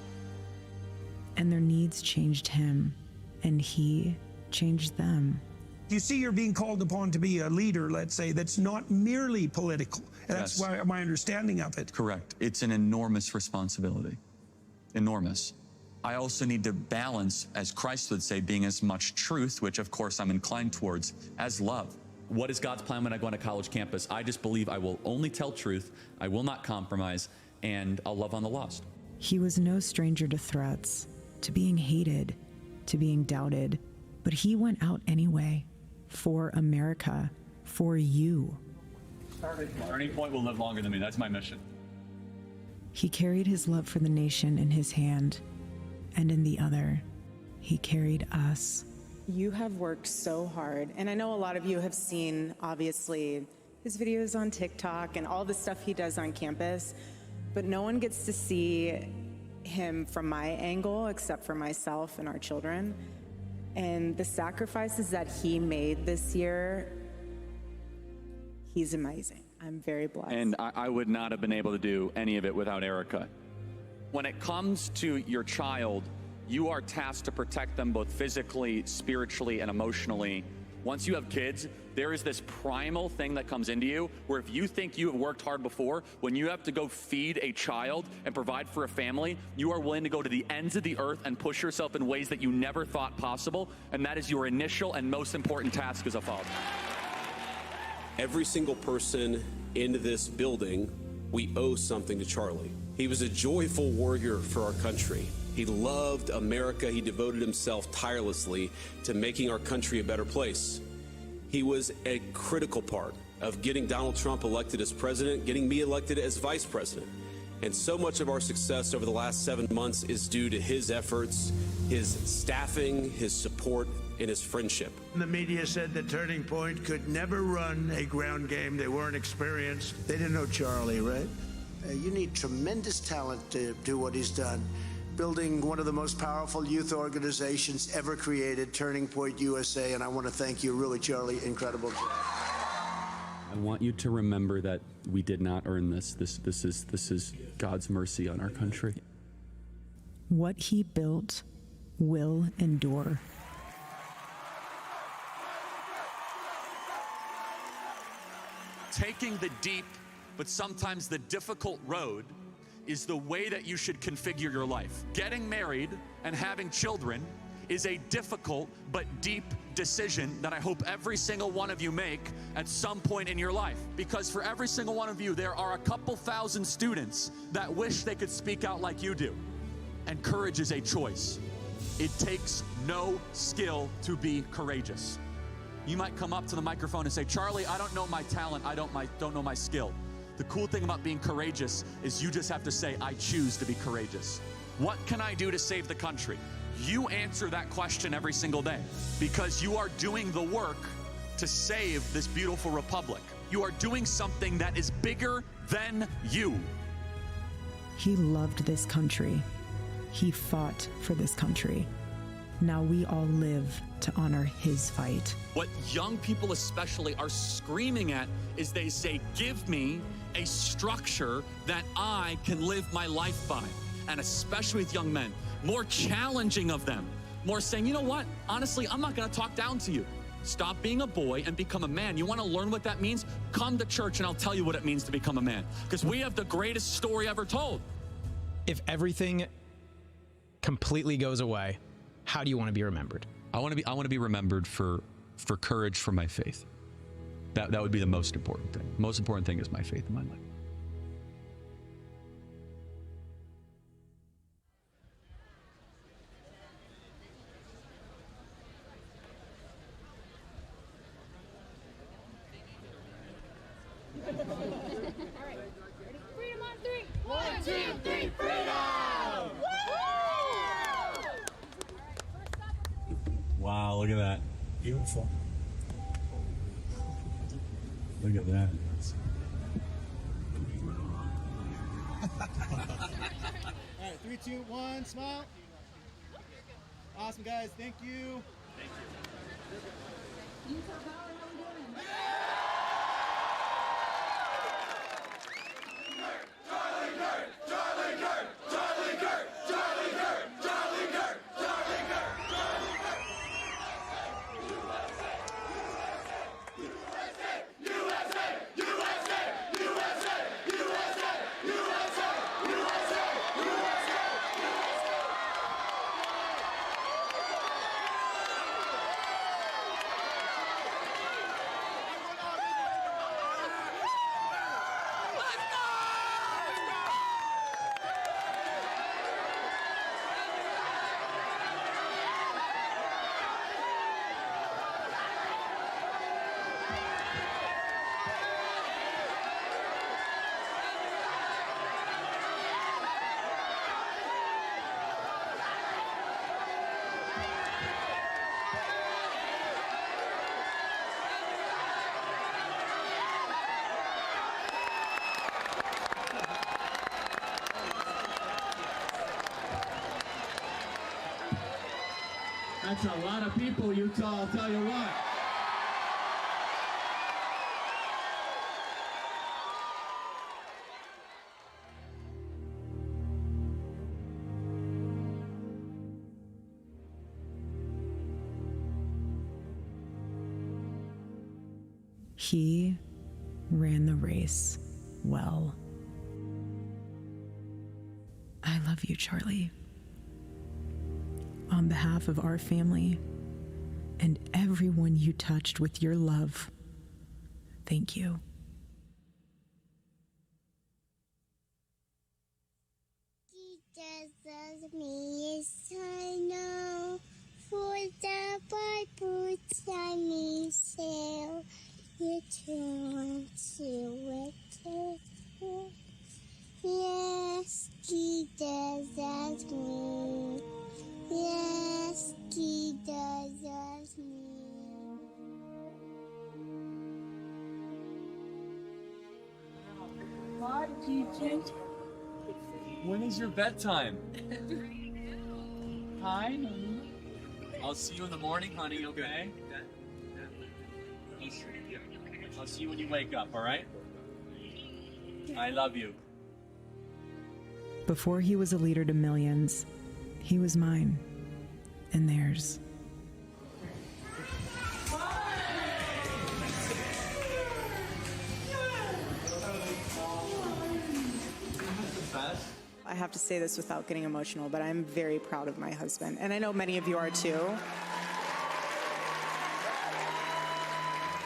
And their needs changed him, and he changed them. You see, you're being called upon to be a leader, let's say, that's not merely political. That's why my understanding of it. Correct. It's an enormous responsibility. Enormous. I also need to balance, as Christ would say, being as much truth, which of course I'm inclined towards, as love. What is God's plan when I go on a college campus? I just believe I will only tell truth, I will not compromise, and I'll love on the lost. He was no stranger to threats, to being hated, to being doubted, but he went out anyway, for America, for you. Turning Point will live longer than me. That's my mission. He carried his love for the nation in his hand, and in the other, he carried us. You have worked so hard, and I know a lot of you have seen, obviously, his videos on TikTok and all the stuff he does on campus, but no one gets to see him from my angle except for myself and our children. And the sacrifices that he made this year, he's amazing. I'm very blessed. And I would not have been able to do any of it without Erica. When it comes to your child, you are tasked to protect them both physically, spiritually, and emotionally. Once you have kids, there is this primal thing that comes into you where if you think you have worked hard before, when you have to go feed a child and provide for a family, you are willing to go to the ends of the earth and push yourself in ways that you never thought possible. And that is your initial and most important task as a father. Every single person in this building, we owe something to Charlie. He was a joyful warrior for our country. He loved America. He devoted himself tirelessly to making our country a better place. He was a critical part of getting Donald Trump elected as president, getting me elected as vice president. And so much of our success over the last 7 months is due to his efforts, his staffing, his support, and his friendship. The media said that Turning Point could never run a ground game. They weren't experienced. They didn't know Charlie, right? You need tremendous talent to do what he's done. Building one of the most powerful youth organizations ever created, Turning Point USA, and I want to thank you, really, Charlie. Incredible job. I want you to remember that we did not earn this. This is God's mercy on our country. What he built will endure. Taking the deep, but sometimes the difficult road is the way that you should configure your life. Getting married and having children is a difficult but deep decision that I hope every single one of you make at some point in your life. Because for every single one of you, there are a couple thousand students that wish they could speak out like you do. And courage is a choice. It takes no skill to be courageous. You might come up to the microphone and say, Charlie, I don't know my talent, I don't know my skill. The cool thing about being courageous is you just have to say, I choose to be courageous. What can I do to save the country? You answer that question every single day because you are doing the work to save this beautiful republic. You are doing something that is bigger than you. He loved this country. He fought for this country. Now we all live to honor his fight. What young people especially are screaming at is they say, give me a structure that I can live my life by. And especially with young men, more challenging of them, more saying, you know what, honestly, I'm not gonna talk down to you. Stop being a boy and become a man. You wanna learn what that means? Come to church and I'll tell you what it means to become a man. Because we have the greatest story ever told. If everything completely goes away, how do you want to be remembered? I want to be remembered for courage for my faith. That would be the most important thing. Most important thing is my faith in my life. Freedom on three. 1, 2, 3, freedom! Wow, look at that. Beautiful. Look at that. All right, 3, 2, 1, smile. Awesome, guys. Thank you. Thank you. That's a lot of people, Utah, I'll tell you what. He ran the race well. I love you, Charlie. On behalf of our family and everyone you touched with your love, thank you. Jesus me is I know, for the Bible tell me so. You don't want to wait. Yeah. Hi, Gigi. When is your bedtime? Hi, honey. I'll see you in the morning, honey, okay? I'll see you when you wake up, all right? I love you. Before he was a leader to millions, he was mine and theirs. I have to say this without getting emotional, but I'm very proud of my husband. And I know many of you are too.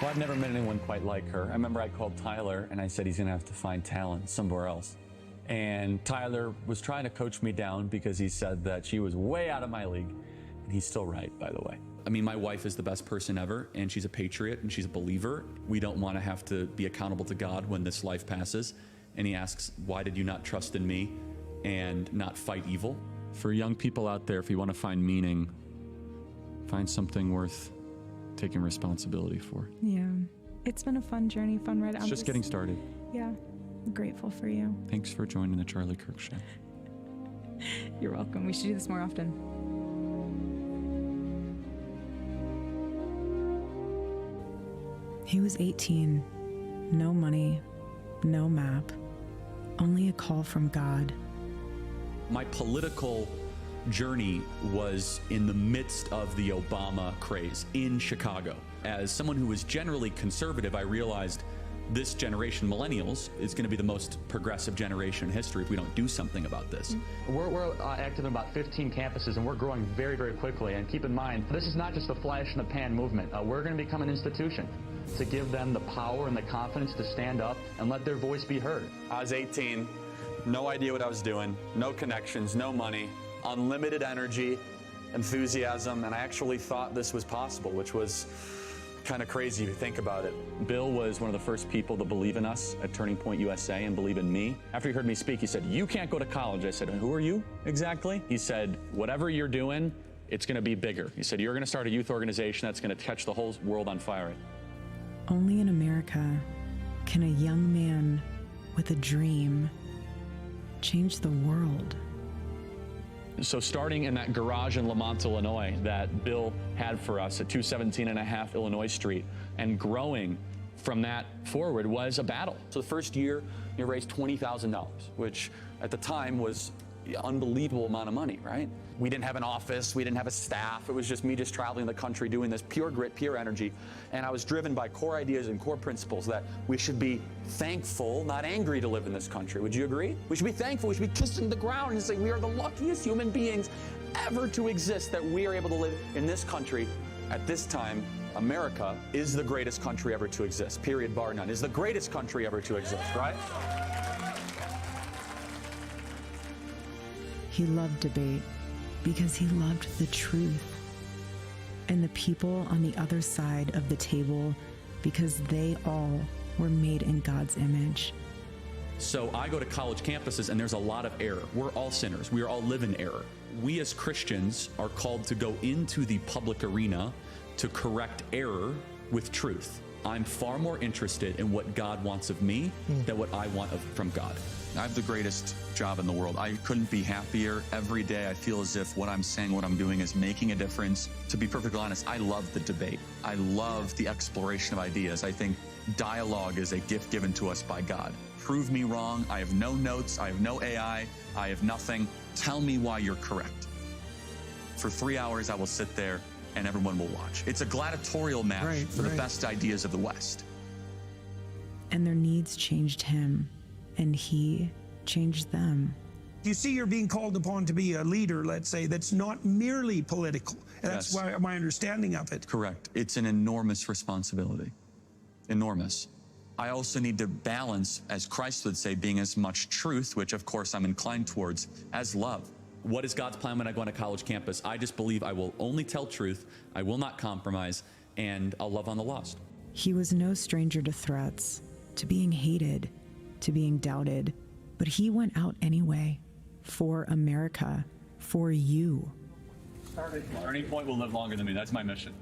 Well, I've never met anyone quite like her. I remember I called Tyler and I said he's going to have to find talent somewhere else. And Tyler was trying to coach me down because he said that she was way out of my league. And he's still right, by the way. I mean, my wife is the best person ever, and she's a patriot and she's a believer. We don't want to have to be accountable to God when this life passes. And he asks, why did you not trust in me and not fight evil? For young people out there, if you want to find meaning, find something worth taking responsibility for. Yeah. It's been a fun journey, fun ride. It's just getting started. Yeah. I'm grateful for you. Thanks for joining the Charlie Kirk Show. You're welcome. We should do this more often. He was 18. No money, no map, only a call from God. My political journey was in the midst of the Obama craze in Chicago. As someone who was generally conservative, I realized this generation, millennials, is going to be the most progressive generation in history if we don't do something about this. We're active in about 15 campuses, and we're growing very, very quickly. And keep in mind, this is not just a flash in the pan movement. We're going to become an institution to give them the power and the confidence to stand up and let their voice be heard. I was 18, no idea what I was doing, no connections, no money, unlimited energy, enthusiasm, and I actually thought this was possible, which was kind of crazy if you think about it. Bill was one of the first people to believe in us at Turning Point USA and believe in me. After he heard me speak, he said, you can't go to college. I said, who are you exactly? He said, whatever you're doing, it's going to be bigger. He said, you're going to start a youth organization that's going to catch the whole world on fire. Only in America can a young man with a dream change the world. So starting in that garage in Lamont, Illinois, that Bill had for us at 217.5 Illinois Street, and growing from that forward was a battle. So the first year, you raised $20,000, which at the time was an unbelievable amount of money, right? We didn't have an office, we didn't have a staff. It was just me just traveling the country doing this, pure grit, pure energy. And I was driven by core ideas and core principles that we should be thankful, not angry, to live in this country. Would you agree? We should be thankful. We should be kissing the ground and saying we are the luckiest human beings ever to exist, that we are able to live in this country at this time. America is the greatest country ever to exist, period, bar none. Is the greatest country ever to exist, right? He loved debate because he loved the truth, and the people on the other side of the table because they all were made in God's image. So I go to college campuses and there's a lot of error. We're all sinners. We all live in error. We as Christians are called to go into the public arena to correct error with truth. I'm far more interested in what God wants of me than what I want from God. I have the greatest job in the world. I couldn't be happier. Every day I feel as if what I'm saying, what I'm doing is making a difference. To be perfectly honest, I love the debate. I love the exploration of ideas. I think dialogue is a gift given to us by God. Prove me wrong. I have no notes. I have no AI. I have nothing. Tell me why you're correct. For 3 hours, I will sit there and everyone will watch. It's a gladiatorial match for the best ideas of the West. And their needs changed him, and he changed them. You see, you're being called upon to be a leader, let's say, that's not merely political. That's why my understanding of it. Correct. It's an enormous responsibility. Enormous. I also need to balance, as Christ would say, being as much truth, which of course I'm inclined towards, as love. What is God's plan when I go on a college campus? I just believe I will only tell truth, I will not compromise, and I'll love on the lost. He was no stranger to threats, to being hated, to being doubted, but he went out anyway, for America, for you. Turning Point will live longer than me. That's my mission.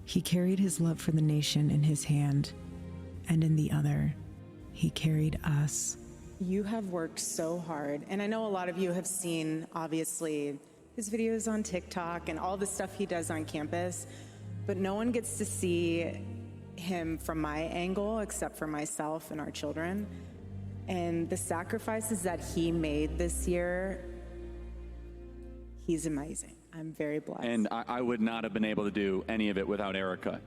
He carried his love for the nation in his hand, and in the other, he carried us. You have worked so hard, and I know a lot of you have seen, obviously, his videos on TikTok and all the stuff he does on campus, but no one gets to see him from my angle except for myself and our children. And the sacrifices that he made this year, he's amazing. I'm very blessed. And I would not have been able to do any of it without Erica.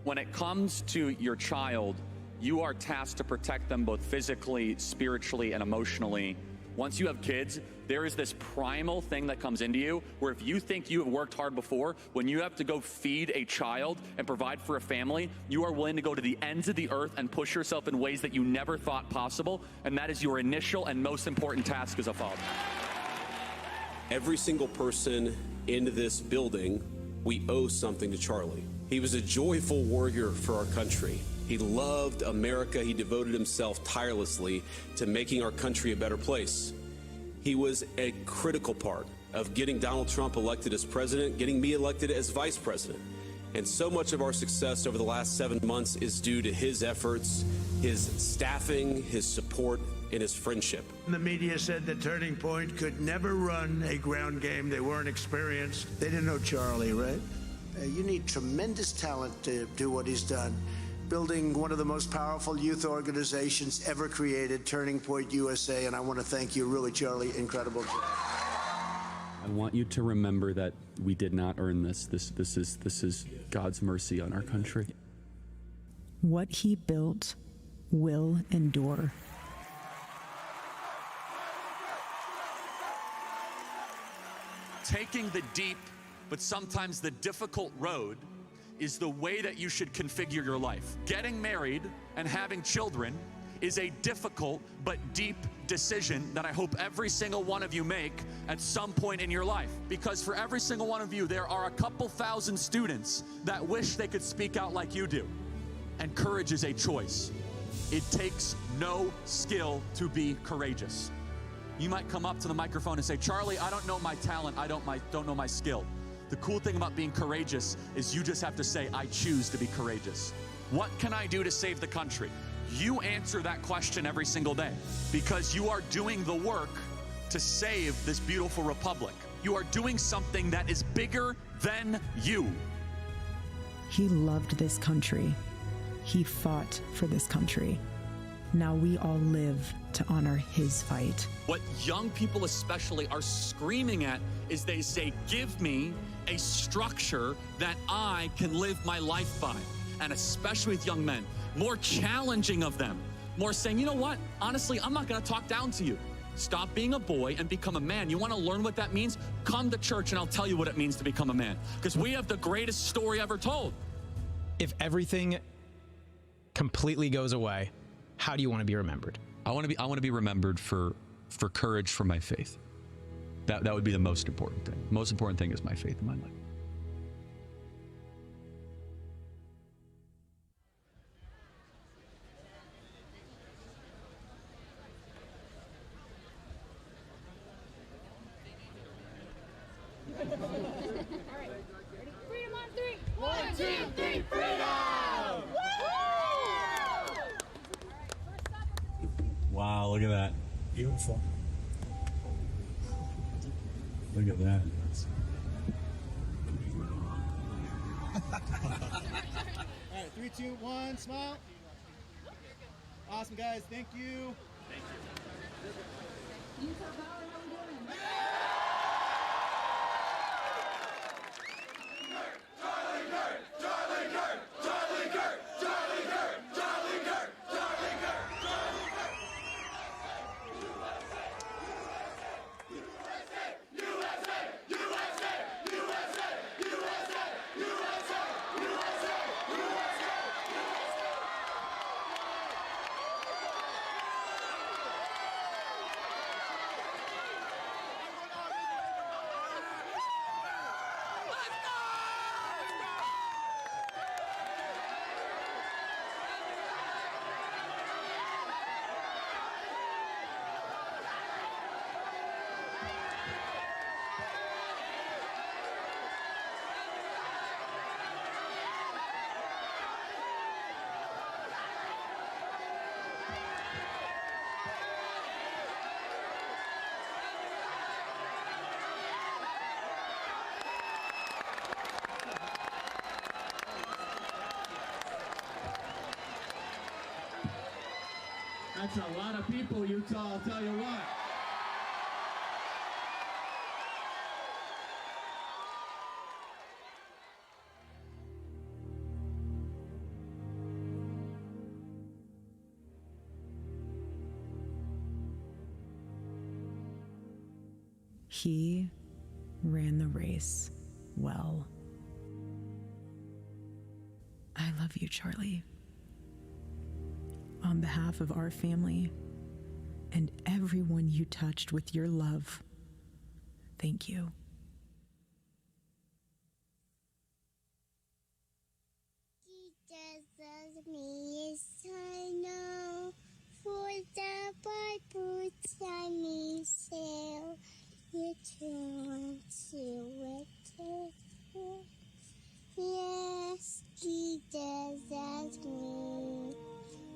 When it comes to your child, you are tasked to protect them both physically, spiritually, and emotionally. Once you have kids, there is this primal thing that comes into you where if you think you have worked hard before, when you have to go feed a child and provide for a family, you are willing to go to the ends of the earth and push yourself in ways that you never thought possible. And that is your initial and most important task as a father. Every single person in this building, we owe something to Charlie. He was a joyful warrior for our country. He loved America. He devoted himself tirelessly to making our country a better place. He was a critical part of getting Donald Trump elected as president, getting me elected as vice president. And so much of our success over the last 7 months is due to his efforts, his staffing, his support, and his friendship. The media said that Turning Point could never run a ground game. They weren't experienced. They didn't know Charlie, right? You need tremendous talent to do what he's done. Building one of the most powerful youth organizations ever created, Turning Point USA, and I want to thank you, really, Charlie, incredible job. I want you to remember that we did not earn this. This is God's mercy on our country. What he built will endure. Taking the deep, but sometimes the difficult road is the way that you should configure your life. Getting married and having children is a difficult but deep decision that I hope every single one of you make at some point in your life. Because for every single one of you, there are a couple thousand students that wish they could speak out like you do. And courage is a choice. It takes no skill to be courageous. You might come up to the microphone and say, Charlie, I don't know my talent, I don't know my skill. The cool thing about being courageous is you just have to say, I choose to be courageous. What can I do to save the country? You answer that question every single day because you are doing the work to save this beautiful republic. You are doing something that is bigger than you. He loved this country. He fought for this country. Now we all live to honor his fight. What young people especially are screaming at is they say, give me a structure that I can live my life by. And especially with young men, more challenging of them, more saying, you know what, honestly, I'm not gonna talk down to you. Stop being a boy and become a man. You wanna learn what that means? Come to church and I'll tell you what it means to become a man. Because we have the greatest story ever told. If everything completely goes away, how do you want to be remembered? I want to be remembered for courage for my faith. That would be the most important thing. Most important thing is my faith in my life. Freedom on three. 1, 2, 3, freedom! Wow, look at that. Beautiful. Look at that. All right, 3, 2, 1, smile. Awesome, guys. Thank you. Thank you. That's a lot of people, Utah, I'll tell you what. He ran the race well. I love you, Charlie. On behalf of our family and everyone you touched with your love, thank you. Jesus me is I know for the Bible time me sail you want to it. Yes, Jesus as me.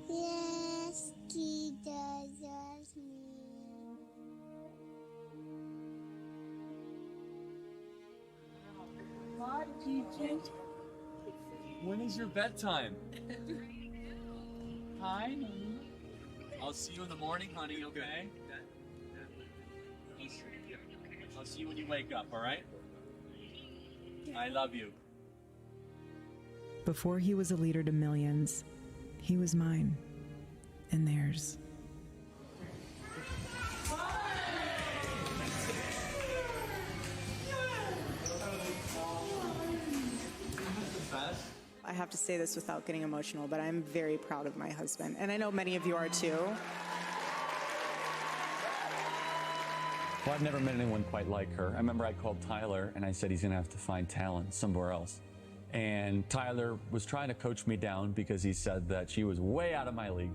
Yes, Jesus as me. Hi, Gigi. When is your bedtime? Hi, honey. I'll see you in the morning, honey, okay? I'll see you when you wake up, all right? I love you. Before he was a leader to millions, he was mine and theirs. I have to say this without getting emotional, but I'm very proud of my husband. And I know many of you are too. Well, I've never met anyone quite like her. I remember I called Tyler and I said he's gonna have to find talent somewhere else. And Tyler was trying to coach me down because he said that she was way out of my league.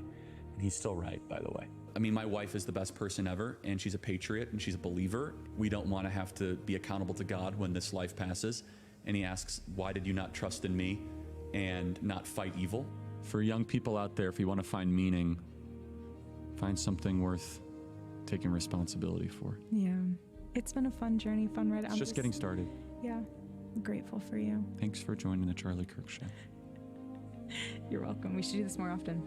And he's still right, by the way. I mean, my wife is the best person ever, and she's a patriot and she's a believer. We don't want to have to be accountable to God when this life passes. And he asks, why did you not trust in me and not fight evil? For young people out there, if you want to find meaning, find something worth taking responsibility for. Yeah. It's been a fun journey, fun ride. It's just getting started. Yeah. I'm grateful for you. Thanks for joining the Charlie Kirk Show. You're welcome. We should do this more often.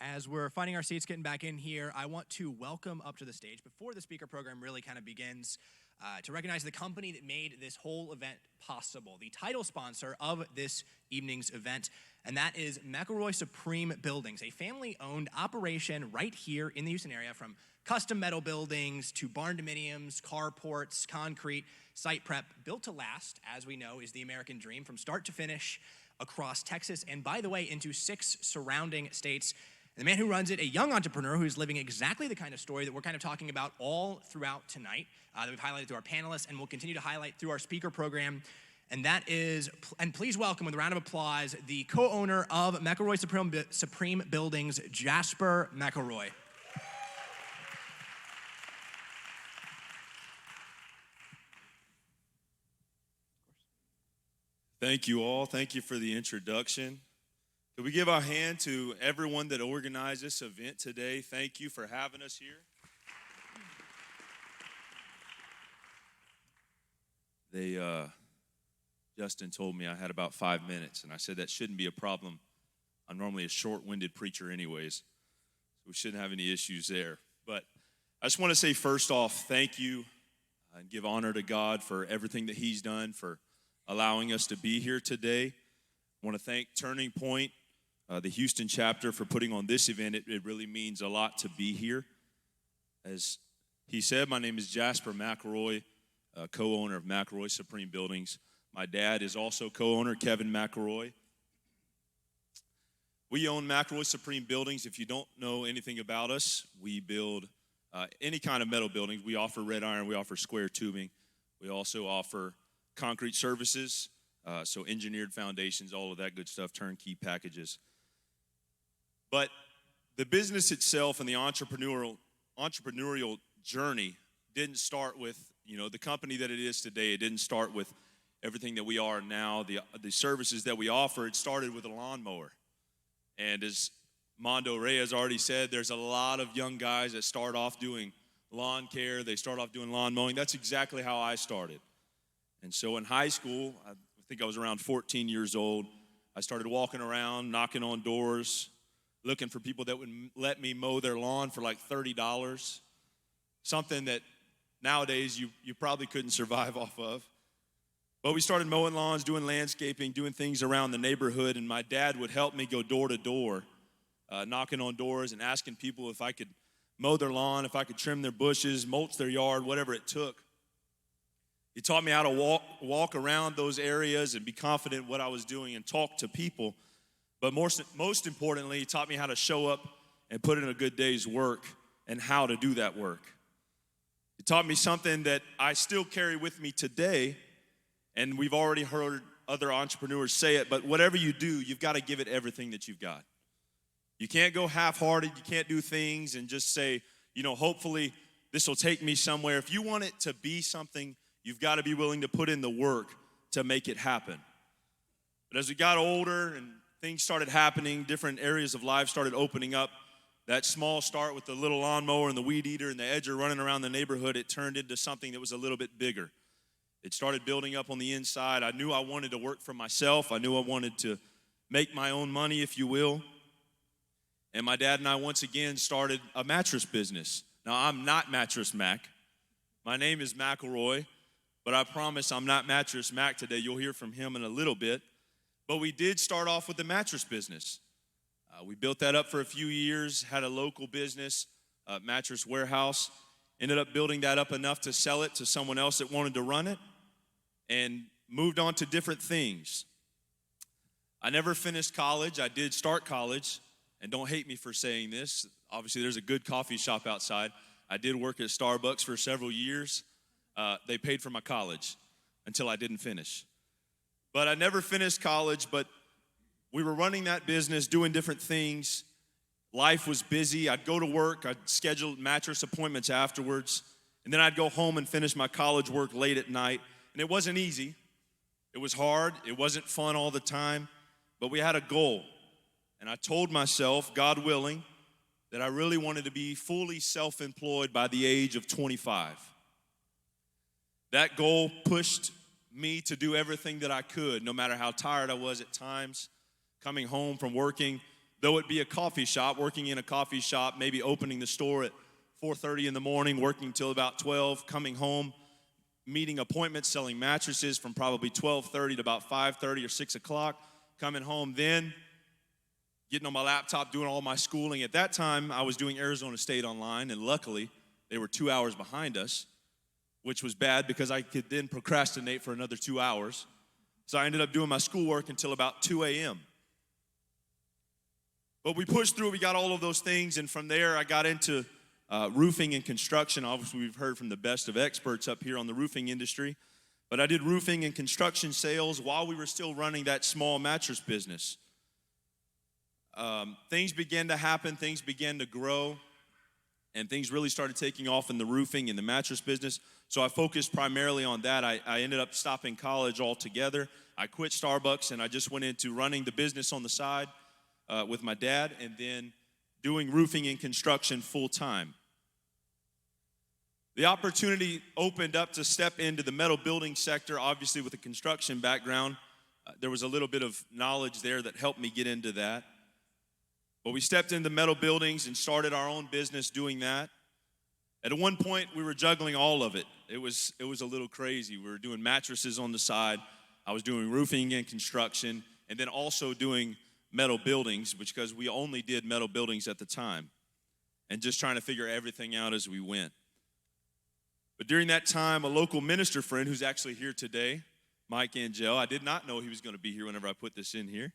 As we're finding our seats, getting back in here, I want to welcome up to the stage, before the speaker program really kind of begins, to recognize the company that made this whole event possible, the title sponsor of this evening's event, and that is McElroy Supreme Buildings, a family-owned operation right here in the Houston area, from custom metal buildings to barn dominiums, carports, concrete, site prep. Built to last, as we know, is the American dream from start to finish across Texas, and by the way, into 6 surrounding states. The man who runs it, a young entrepreneur who's living exactly the kind of story that we're kind of talking about all throughout tonight, that we've highlighted through our panelists and will continue to highlight through our speaker program. And that is, and please welcome with a round of applause, the co-owner of McElroy Supreme Buildings, Jasper McElroy. Thank you all. Thank you for the introduction. Could we give our hand to everyone that organized this event today? Thank you for having us here. Justin told me I had about 5 minutes, and I said that shouldn't be a problem. I'm normally a short-winded preacher anyways, so we shouldn't have any issues there. But I just want to say first off, thank you, and give honor to God for everything that he's done, for allowing us to be here today. I want to thank Turning Point, the Houston chapter, for putting on this event. It really means a lot to be here. As he said, my name is Jasper McElroy, co-owner of McElroy Supreme Buildings. My dad is also co-owner, Kevin McElroy. We own McElroy Supreme Buildings. If you don't know anything about us, we build any kind of metal building. We offer red iron, we offer square tubing. We also offer concrete services, so engineered foundations, all of that good stuff, turnkey packages. But the business itself and the entrepreneurial entrepreneurial journey didn't start with, the company that it is today. It didn't start with everything that we are now, the services that we offer. It started with a lawnmower. And as Mondo Reyes already said, there's a lot of young guys that start off doing lawn care. They start off doing lawn mowing. That's exactly how I started. And so in high school, I think I was around 14 years old, I started walking around, knocking on doors, looking for people that would let me mow their lawn for like $30, something that nowadays you probably couldn't survive off of. But we started mowing lawns, doing landscaping, doing things around the neighborhood, and my dad would help me go door to door, knocking on doors and asking people if I could mow their lawn, if I could trim their bushes, mulch their yard, whatever it took. He taught me how to walk around those areas and be confident in what I was doing and talk to people. But most importantly, he taught me how to show up and put in a good day's work and how to do that work. He taught me something that I still carry with me today, and we've already heard other entrepreneurs say it, but whatever you do, you've got to give it everything that you've got. You can't go half-hearted. You can't do things and just say, hopefully this will take me somewhere. If you want it to be something, you've got to be willing to put in the work to make it happen. But as we got older and things started happening, different areas of life started opening up, that small start with the little lawnmower and the weed eater and the edger running around the neighborhood, it turned into something that was a little bit bigger. It started building up on the inside. I knew I wanted to work for myself. I knew I wanted to make my own money, if you will. And my dad and I once again started a mattress business. Now, I'm not Mattress Mac. My name is McElroy, but I promise I'm not Mattress Mac today. You'll hear from him in a little bit. But we did start off with the mattress business. We built that up for a few years, had a local business, mattress warehouse, ended up building that up enough to sell it to someone else that wanted to run it, and moved on to different things. I never finished college. I did start college, and don't hate me for saying this. Obviously, there's a good coffee shop outside. I did work at Starbucks for several years. They paid for my college until I didn't finish. But I never finished college, but we were running that business, doing different things. Life was busy. I'd go to work. I'd schedule mattress appointments afterwards. And then I'd go home and finish my college work late at night. And it wasn't easy. It was hard. It wasn't fun all the time. But we had a goal. And I told myself, God willing, that I really wanted to be fully self-employed by the age of 25. That goal pushed me to do everything that I could, no matter how tired I was at times, coming home from working, though it be a coffee shop, working in a coffee shop, maybe opening the store at 4:30 in the morning, working till about 12, coming home, meeting appointments, selling mattresses from probably 12:30 to about 5:30 or 6 o'clock, coming home then, getting on my laptop, doing all my schooling. At that time, I was doing Arizona State online, and luckily, they were 2 hours behind us, which was bad because I could then procrastinate for another 2 hours. So I ended up doing my schoolwork until about 2 a.m. But we pushed through, we got all of those things, and from there I got into roofing and construction. Obviously, we've heard from the best of experts up here on the roofing industry. But I did roofing and construction sales while we were still running that small mattress business. Things began to happen, things began to grow, and things really started taking off in the roofing and the mattress business. So I focused primarily on that. I ended up stopping college altogether. I quit Starbucks, and I just went into running the business on the side with my dad, and then doing roofing and construction full time. The opportunity opened up to step into the metal building sector, obviously with a construction background. There was a little bit of knowledge there that helped me get into that. But we stepped into metal buildings and started our own business doing that. At one point, we were juggling all of it. It was a little crazy. We were doing mattresses on the side. I was doing roofing and construction, and then also doing metal buildings, because we only did metal buildings at the time, and just trying to figure everything out as we went. But during that time, a local minister friend who's actually here today, Mike Angel, I did not know he was going to be here whenever I put this in here.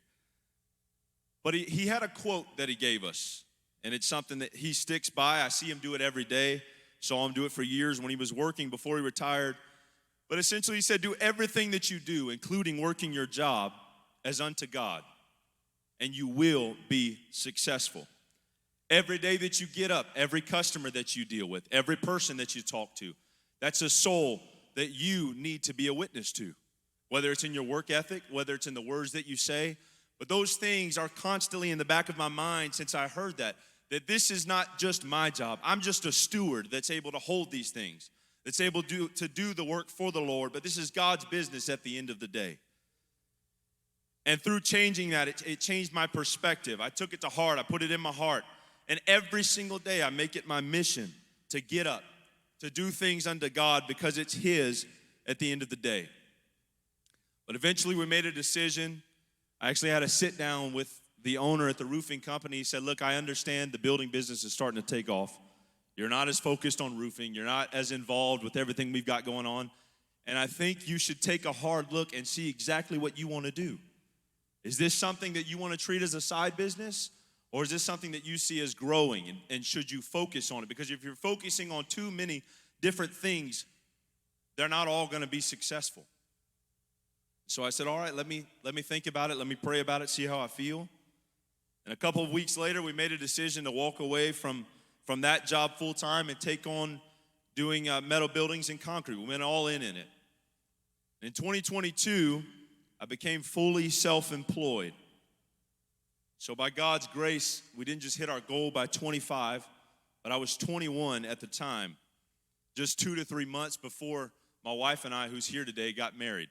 But he had a quote that he gave us, and it's something that he sticks by. I see him do it every day. Saw him do it for years when he was working before he retired. But essentially he said, do everything that you do, including working your job, as unto God, and you will be successful. Every day that you get up, every customer that you deal with, every person that you talk to, that's a soul that you need to be a witness to. Whether it's in your work ethic, whether it's in the words that you say. But those things are constantly in the back of my mind since I heard that this is not just my job. I'm just a steward that's able to hold these things, that's able to do the work for the Lord, but this is God's business at the end of the day. And through changing that, it changed my perspective. I took it to heart. I put it in my heart. And every single day I make it my mission to get up, to do things unto God because it's His at the end of the day. But eventually we made a decision. I actually had a sit down with the owner at the roofing company. He said, look, I understand the building business is starting to take off. You're not as focused on roofing. You're not as involved with everything we've got going on. And I think you should take a hard look and see exactly what you want to do. Is this something that you want to treat as a side business? Or is this something that you see as growing? And should you focus on it? Because if you're focusing on too many different things, they're not all going to be successful. So I said, all right, let me think about it. Let me pray about it, see how I feel. And a couple of weeks later, we made a decision to walk away from that job full time and take on doing metal buildings and concrete. We went all in it. In 2022, I became fully self-employed. So by God's grace, we didn't just hit our goal by 25, but I was 21 at the time, just 2 to 3 months before my wife and I, who's here today, got married.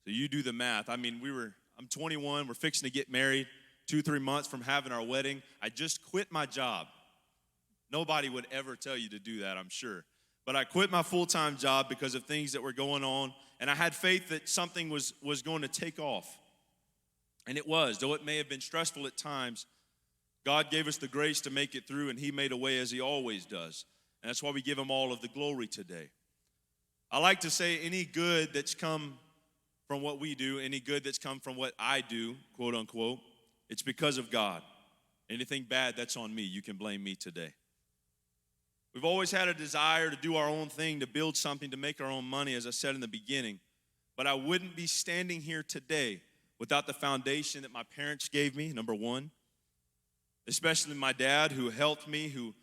So you do the math. I mean, I'm 21, we're fixing to get married, 2-3 months from having our wedding. I just quit my job. Nobody would ever tell you to do that, I'm sure. But I quit my full-time job because of things that were going on, and I had faith that something was going to take off. And it was. Though it may have been stressful at times, God gave us the grace to make it through, and He made a way as He always does. And that's why we give Him all of the glory today. I like to say any good that's come from what we do, any good that's come from what I do, quote unquote, it's because of God. Anything bad, that's on me. You can blame me today. We've always had a desire to do our own thing, to build something, to make our own money, as I said in the beginning. But I wouldn't be standing here today without the foundation that my parents gave me, number one. Especially my dad, who helped me, who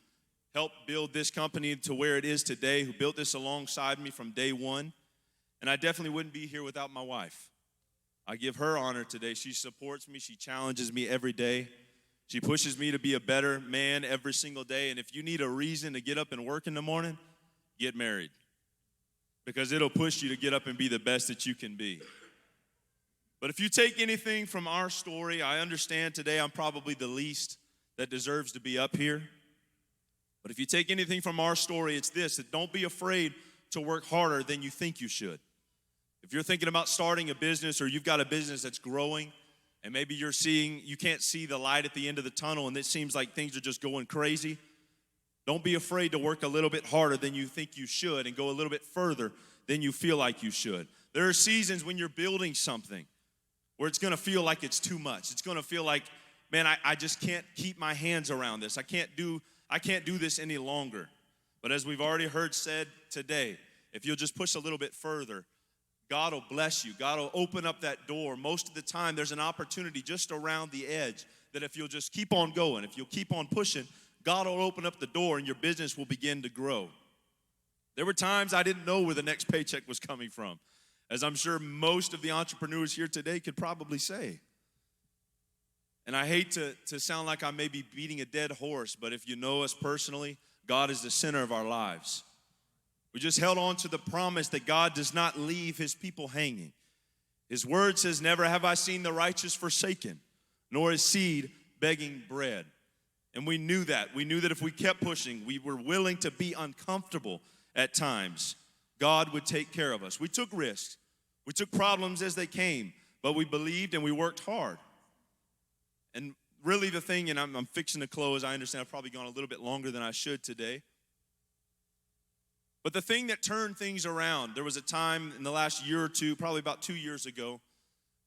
helped build this company to where it is today, who built this alongside me from day one. And I definitely wouldn't be here without my wife. I give her honor today. She supports me. She challenges me every day. She pushes me to be a better man every single day. And if you need a reason to get up and work in the morning, get married. Because it'll push you to get up and be the best that you can be. But if you take anything from our story, I understand today I'm probably the least that deserves to be up here. But if you take anything from our story, it's this, that don't be afraid to work harder than you think you should. If you're thinking about starting a business, or you've got a business that's growing, and maybe you can't see the light at the end of the tunnel and it seems like things are just going crazy, don't be afraid to work a little bit harder than you think you should and go a little bit further than you feel like you should. There are seasons when you're building something where it's gonna feel like it's too much. It's gonna feel like, man, I just can't keep my hands around this. I can't do this any longer. But as we've already heard said today, if you'll just push a little bit further, God will bless you. God will open up that door. Most of the time, there's an opportunity just around the edge that if you'll just keep on going, if you'll keep on pushing, God will open up the door and your business will begin to grow. There were times I didn't know where the next paycheck was coming from, as I'm sure most of the entrepreneurs here today could probably say. And I hate to sound like I may be beating a dead horse, but if you know us personally, God is the center of our lives. We just held on to the promise that God does not leave His people hanging. His word says, never have I seen the righteous forsaken, nor his seed begging bread. And we knew that. We knew that if we kept pushing, we were willing to be uncomfortable at times, God would take care of us. We took risks. We took problems as they came, but we believed and we worked hard. And really the thing, and I'm fixing to close, I understand I've probably gone a little bit longer than I should today. But the thing that turned things around, there was a time in the last year or two, probably about 2 years ago,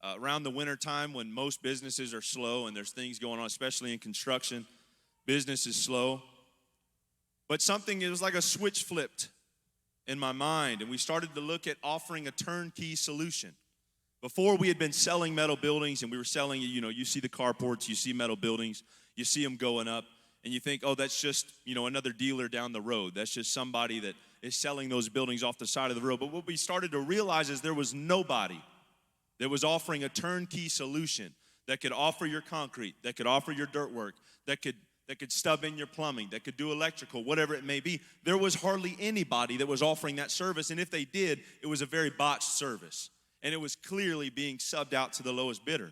around the winter time when most businesses are slow and there's things going on, especially in construction. Business is slow. But it was like a switch flipped in my mind, and we started to look at offering a turnkey solution. Before, we had been selling metal buildings, and we were selling, you see the carports, you see metal buildings, you see them going up, and you think, oh, that's just, another dealer down the road. That's just somebody that is selling those buildings off the side of the road. But what we started to realize is there was nobody that was offering a turnkey solution that could offer your concrete, that could offer your dirt work, that could stub in your plumbing, that could do electrical, whatever it may be. There was hardly anybody that was offering that service, and if they did, it was a very botched service, and it was clearly being subbed out to the lowest bidder.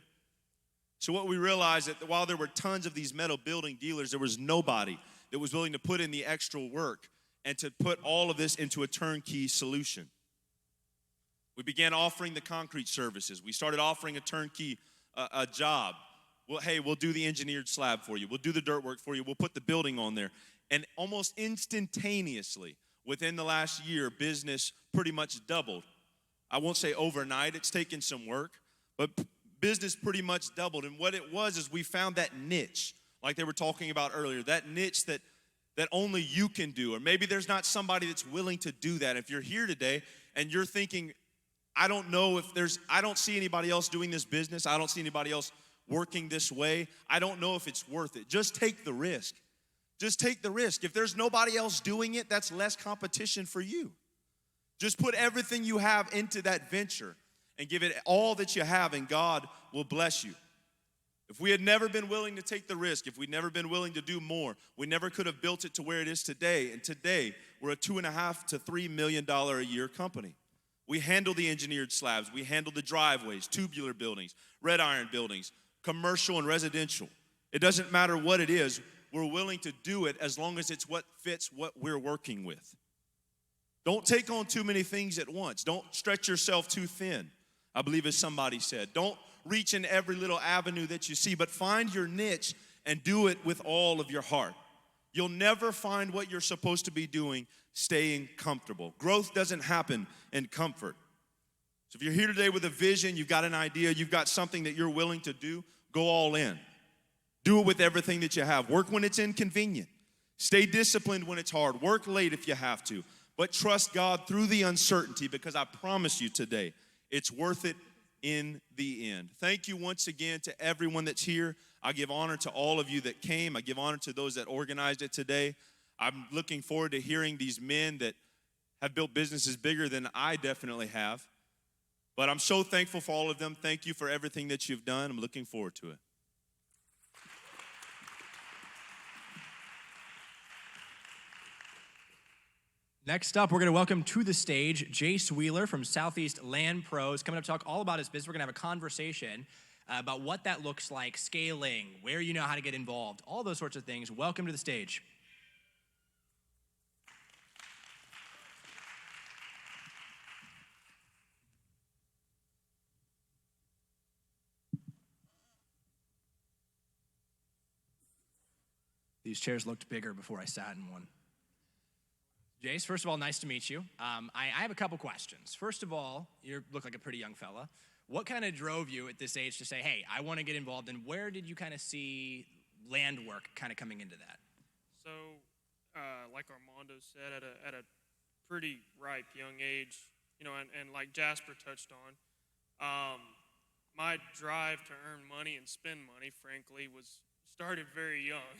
So what we realized that while there were tons of these metal building dealers, there was nobody that was willing to put in the extra work and to put all of this into a turnkey solution. We began offering the concrete services. We started offering a turnkey a job. Well, hey, we'll do the engineered slab for you. We'll do the dirt work for you. We'll put the building on there. And almost instantaneously, within the last year, business pretty much doubled. I won't say overnight. It's taken some work, but business pretty much doubled. And what it was is we found that niche, like they were talking about earlier, that niche that only you can do. Or maybe there's not somebody that's willing to do that. If you're here today and you're thinking, I don't see anybody else doing this business. I don't see anybody else working this way. I don't know if it's worth it. Just take the risk. Just take the risk. If there's nobody else doing it, that's less competition for you. Just put everything you have into that venture and give it all that you have, and God will bless you. If we had never been willing to take the risk, if we'd never been willing to do more, we never could have built it to where it is today. And today, we're a $2.5 to $3 million a year company. We handle the engineered slabs. We handle the driveways, tubular buildings, red iron buildings, commercial and residential. It doesn't matter what it is. We're willing to do it as long as it's what fits what we're working with. Don't take on too many things at once. Don't stretch yourself too thin, I believe as somebody said. Don't reach in every little avenue that you see, but find your niche and do it with all of your heart. You'll never find what you're supposed to be doing staying comfortable. Growth doesn't happen in comfort. So if you're here today with a vision, you've got an idea, you've got something that you're willing to do, go all in. Do it with everything that you have. Work when it's inconvenient. Stay disciplined when it's hard. Work late if you have to. But trust God through the uncertainty, because I promise you today, it's worth it in the end. Thank you once again to everyone that's here. I give honor to all of you that came. I give honor to those that organized it today. I'm looking forward to hearing these men that have built businesses bigger than I definitely have. But I'm so thankful for all of them. Thank you for everything that you've done. I'm looking forward to it. Next up, we're going to welcome to the stage Jace Wheeler from Southeast Land Pros, coming up to talk all about his business. We're going to have a conversation about what that looks like, scaling, where you know how to get involved, all those sorts of things. Welcome to the stage. These chairs looked bigger before I sat in one. Jace, first of all, nice to meet you. I have a couple questions. First of all, you look like a pretty young fella. What kind of drove you at this age to say, hey, I want to get involved, and where did you kind of see land work kind of coming into that? So, like Armando said, at a pretty ripe young age, and like Jasper touched on, my drive to earn money and spend money, frankly, started very young.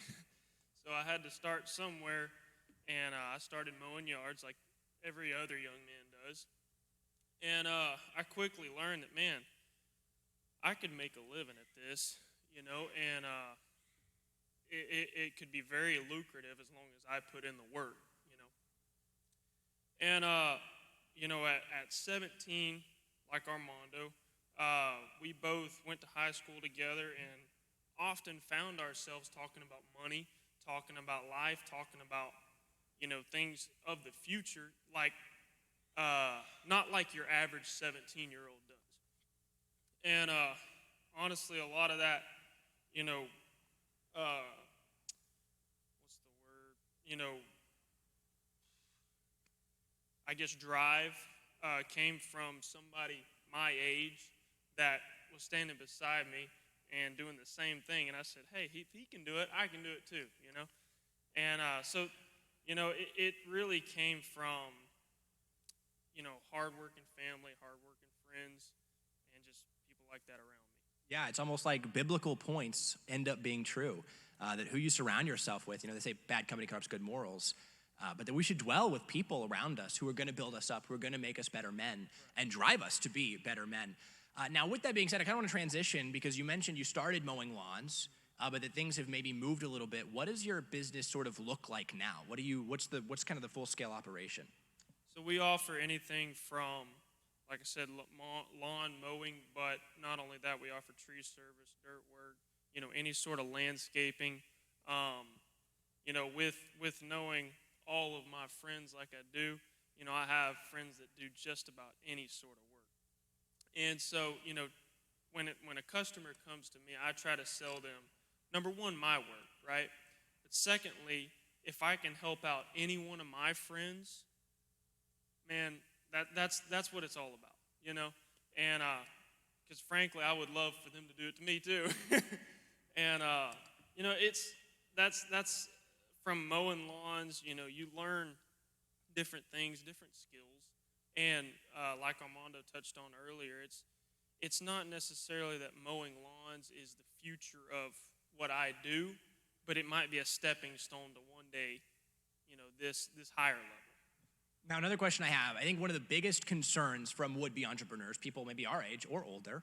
So I had to start somewhere, and I started mowing yards like every other young man does. And I quickly learned that, man, I could make a living at this, and it could be very lucrative as long as I put in the work, And, at 17, like Armando, we both went to high school together and often found ourselves talking about money, talking about life, talking about, things of the future, like, not like your average 17-year-old does. And honestly, a lot of that, I guess drive came from somebody my age that was standing beside me and doing the same thing. And I said, hey, if he can do it, I can do it too, And so, it really came from, hardworking family, hardworking friends, and just people like that around me. Yeah, it's almost like biblical points end up being true. that who you surround yourself with, they say bad company corrupts good morals, but that we should dwell with people around us who are going to build us up, who are going to make us better men and drive us to be better men. Now, with that being said, I kind of want to transition because you mentioned you started mowing lawns, but that things have maybe moved a little bit. What does your business sort of look like now? What's kind of the full scale operation? So we offer anything from, like I said, lawn mowing, but not only that, we offer tree service, dirt work, any sort of landscaping. With knowing all of my friends like I do, I have friends that do just about any sort of work. And so, when a customer comes to me, I try to sell them, number one, my work, right? But secondly, if I can help out any one of my friends, man, that's what it's all about, And because frankly, I would love for them to do it to me too. And that's from mowing lawns. You learn different things, different skills, and like Armando touched on earlier, it's not necessarily that mowing lawns is the future of what I do, but it might be a stepping stone to one day, this higher level. Now, another question I have, I think one of the biggest concerns from would-be entrepreneurs, people maybe our age or older,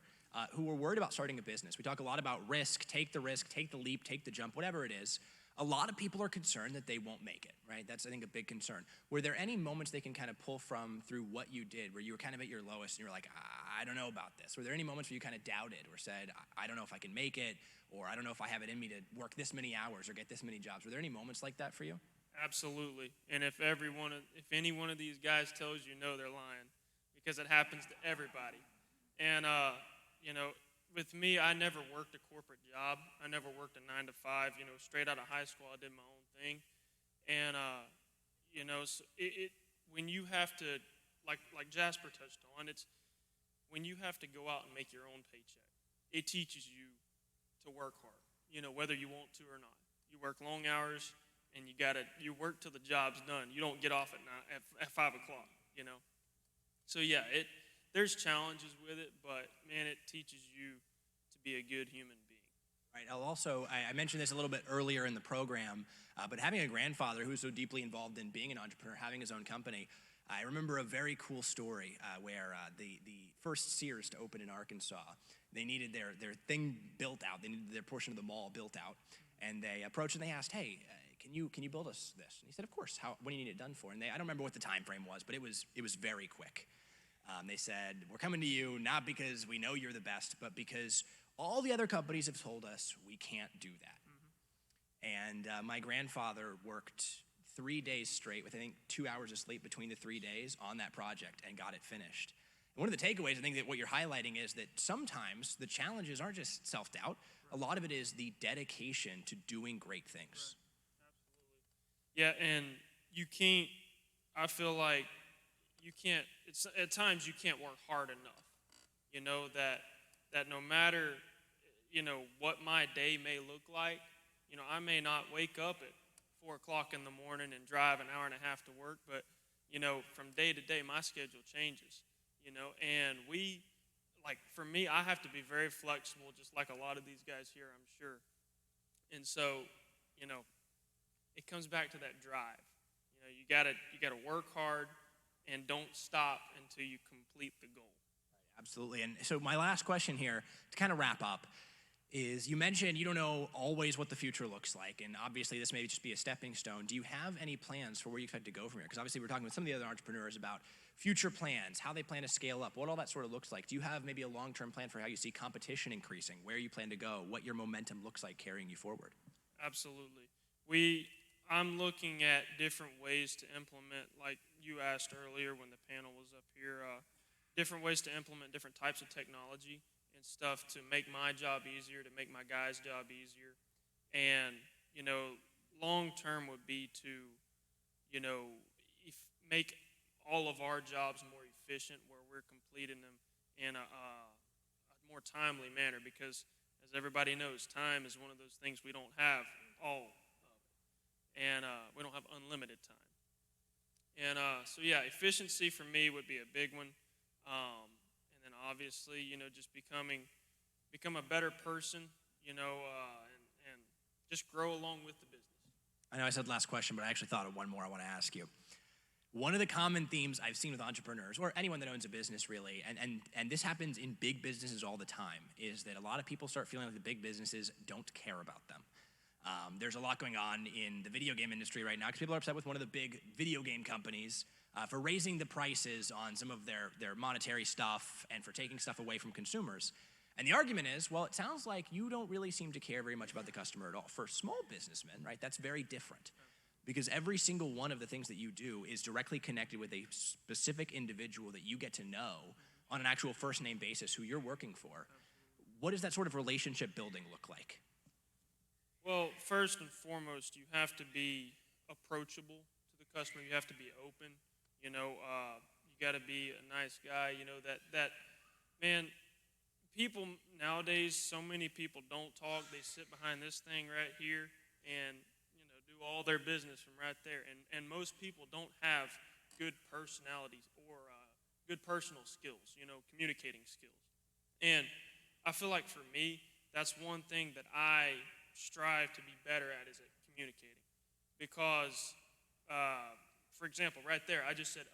who are worried about starting a business. We talk a lot about risk, take the leap, take the jump, whatever it is. A lot of people are concerned that they won't make it, right? That's, I think, a big concern. Were there any moments they can kind of pull from through what you did where you were kind of at your lowest and you were like, I don't know about this? Were there any moments where you kind of doubted or said, I don't know if I can make it, or I don't know if I have it in me to work this many hours or get this many jobs? Were there any moments like that for you? Absolutely. And if any one of these guys tells you no, they're lying, because it happens to everybody. And with me, I never worked a corporate job. I never worked a 9-to-5. Straight out of high school, I did my own thing. And so when you have to, like Jasper touched on, it's when you have to go out and make your own paycheck. It teaches you to work hard. Whether you want to or not. You work long hours. And you work till the job's done. You don't get off at 5 o'clock, So yeah, there's challenges with it, but man, it teaches you to be a good human being. Right. I mentioned this a little bit earlier in the program, but having a grandfather who's so deeply involved in being an entrepreneur, having his own company, I remember a very cool story where the first Sears to open in Arkansas, they needed their thing built out. They needed their portion of the mall built out, and they approached and they asked, "Hey, can you build us this?" And he said, "Of course. What do you need it done for?" And I don't remember what the time frame was, but it was very quick. They said, "We're coming to you not because we know you're the best, but because all the other companies have told us we can't do that." Mm-hmm. And my grandfather worked 3 days straight with, I think, 2 hours of sleep between the 3 days on that project and got it finished. And one of the takeaways, I think, that what you're highlighting is that sometimes the challenges aren't just self-doubt. A lot of it is the dedication to doing great things. Yeah, and I feel like at times you can't work hard enough. That no matter, what my day may look like, I may not wake up at 4 o'clock in the morning and drive an hour and a half to work, but, from day to day, my schedule changes, and for me, I have to be very flexible, just like a lot of these guys here, I'm sure. And so, it comes back to that drive. You gotta work hard and don't stop until you complete the goal. Absolutely. And so my last question here, to kind of wrap up, is you mentioned you don't know always what the future looks like, and obviously this may just be a stepping stone. Do you have any plans for where you expect to go from here? Because obviously we're talking with some of the other entrepreneurs about future plans, how they plan to scale up, what all that sort of looks like. Do you have maybe a long-term plan for how you see competition increasing, where you plan to go, what your momentum looks like carrying you forward? Absolutely. I'm looking at different ways to implement, like you asked earlier when the panel was up here, different ways to implement different types of technology and stuff to make my job easier, to make my guys' job easier. And, long term would be to, make all of our jobs more efficient, where we're completing them in a more timely manner, because as everybody knows, time is one of those things we don't have all of it. And we don't have unlimited time. And so yeah, efficiency for me would be a big one. And then obviously, just become a better person, and just grow along with the business. I know I said last question, but I actually thought of one more I want to ask you. One of the common themes I've seen with entrepreneurs, or anyone that owns a business really, and this happens in big businesses all the time, is that a lot of people start feeling like the big businesses don't care about them. There's a lot going on in the video game industry right now because people are upset with one of the big video game companies for raising the prices on some of their monetary stuff and for taking stuff away from consumers. And the argument is, well, it sounds like you don't really seem to care very much about the customer at all. For small businessmen, right, that's very different because every single one of the things that you do is directly connected with a specific individual that you get to know on an actual first name basis who you're working for. What does that sort of relationship building look like? Well, first and foremost, you have to be approachable to the customer. You have to be open. You got to be a nice guy. Man, people nowadays, so many people don't talk. They sit behind this thing right here and, do all their business from right there. And most people don't have good personalities or good personal skills, communicating skills. And I feel like for me, that's one thing that I strive to be better at is at communicating. Because, for example, right there, I just said,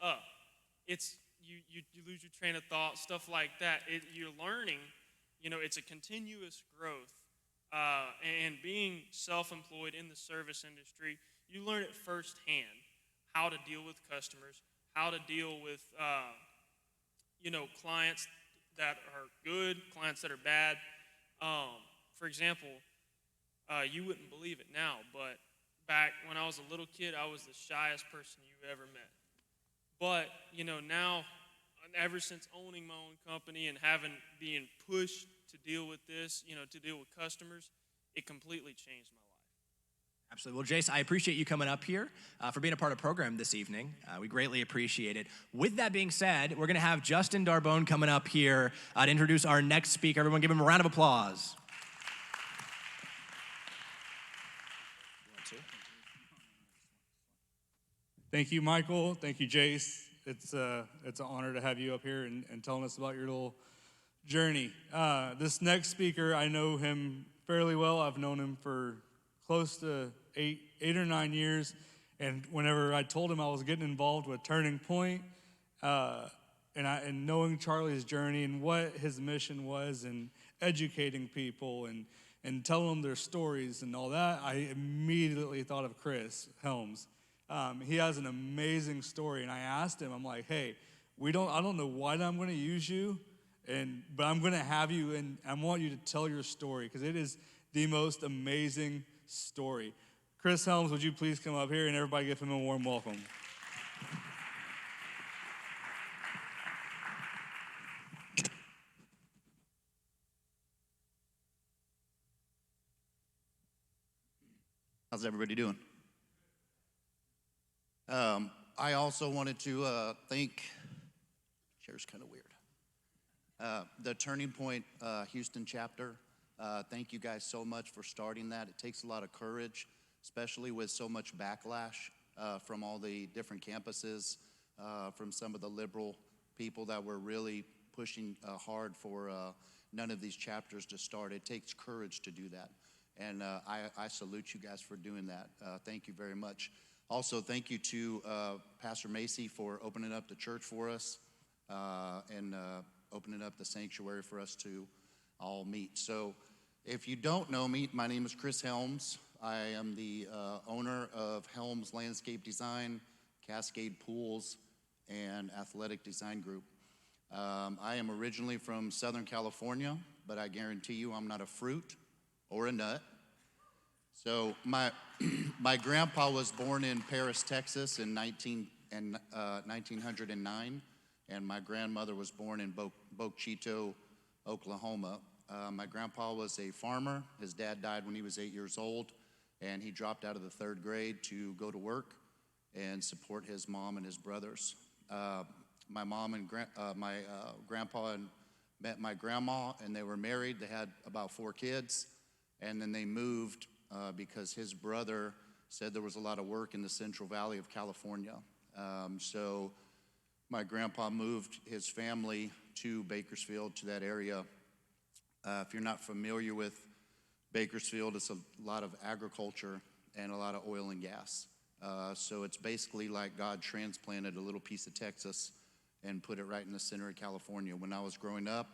it's you lose your train of thought, stuff like that. You're learning, it's a continuous growth. And being self-employed in the service industry, you learn it firsthand how to deal with customers, how to deal with, clients that are good, clients that are bad. For example, you wouldn't believe it now, but back when I was a little kid, I was the shyest person you ever met. But, now, ever since owning my own company and being pushed to deal with this, to deal with customers, it completely changed my life. Absolutely. Well, Jace, I appreciate you coming up here for being a part of the program this evening. We greatly appreciate it. With that being said, we're going to have Justin Darbone coming up here to introduce our next speaker. Everyone give him a round of applause. Thank you, Michael. Thank you, Jace. It's an honor to have you up here and telling us about your little journey. This next speaker, I know him fairly well. I've known him for close to eight or 9 years. And whenever I told him I was getting involved with Turning Point, and knowing Charlie's journey and what his mission was and educating people and telling them their stories and all that, I immediately thought of Chris Helms. He has an amazing story, and I asked him, I'm like, hey, I don't know what I'm going to use you, but I'm going to have you, and I want you to tell your story, because it is the most amazing story. Chris Helms, would you please come up here, and everybody give him a warm welcome. How's everybody doing? I also wanted to thank, chair's kind of weird, the Turning Point Houston chapter. Thank you guys so much for starting that. It takes a lot of courage, especially with so much backlash from all the different campuses, from some of the liberal people that were really pushing hard for none of these chapters to start. It takes courage to do that. And I salute you guys for doing that. Thank you very much. Also, thank you to Pastor Macy for opening up the church for us and opening up the sanctuary for us to all meet. So if you don't know me, my name is Chris Helms. I am the owner of Helms Landscape Design, Cascade Pools, and Athletic Design Group. I am originally from Southern California, but I guarantee you I'm not a fruit or a nut. So my grandpa was born in Paris, Texas in 1909, and my grandmother was born in Boquito, Oklahoma. My grandpa was a farmer. His dad died when he was 8 years old, and he dropped out of the 3rd grade to go to work and support his mom and his brothers. My mom and my grandpa met my grandma, and they were married. They had about 4 kids, and then they moved because his brother said there was a lot of work in the Central Valley of California. So my grandpa moved his family to Bakersfield, to that area. If you're not familiar with Bakersfield is a lot of agriculture and a lot of oil and gas. So it's basically like God transplanted a little piece of Texas and put it right in the center of California. When I was growing up,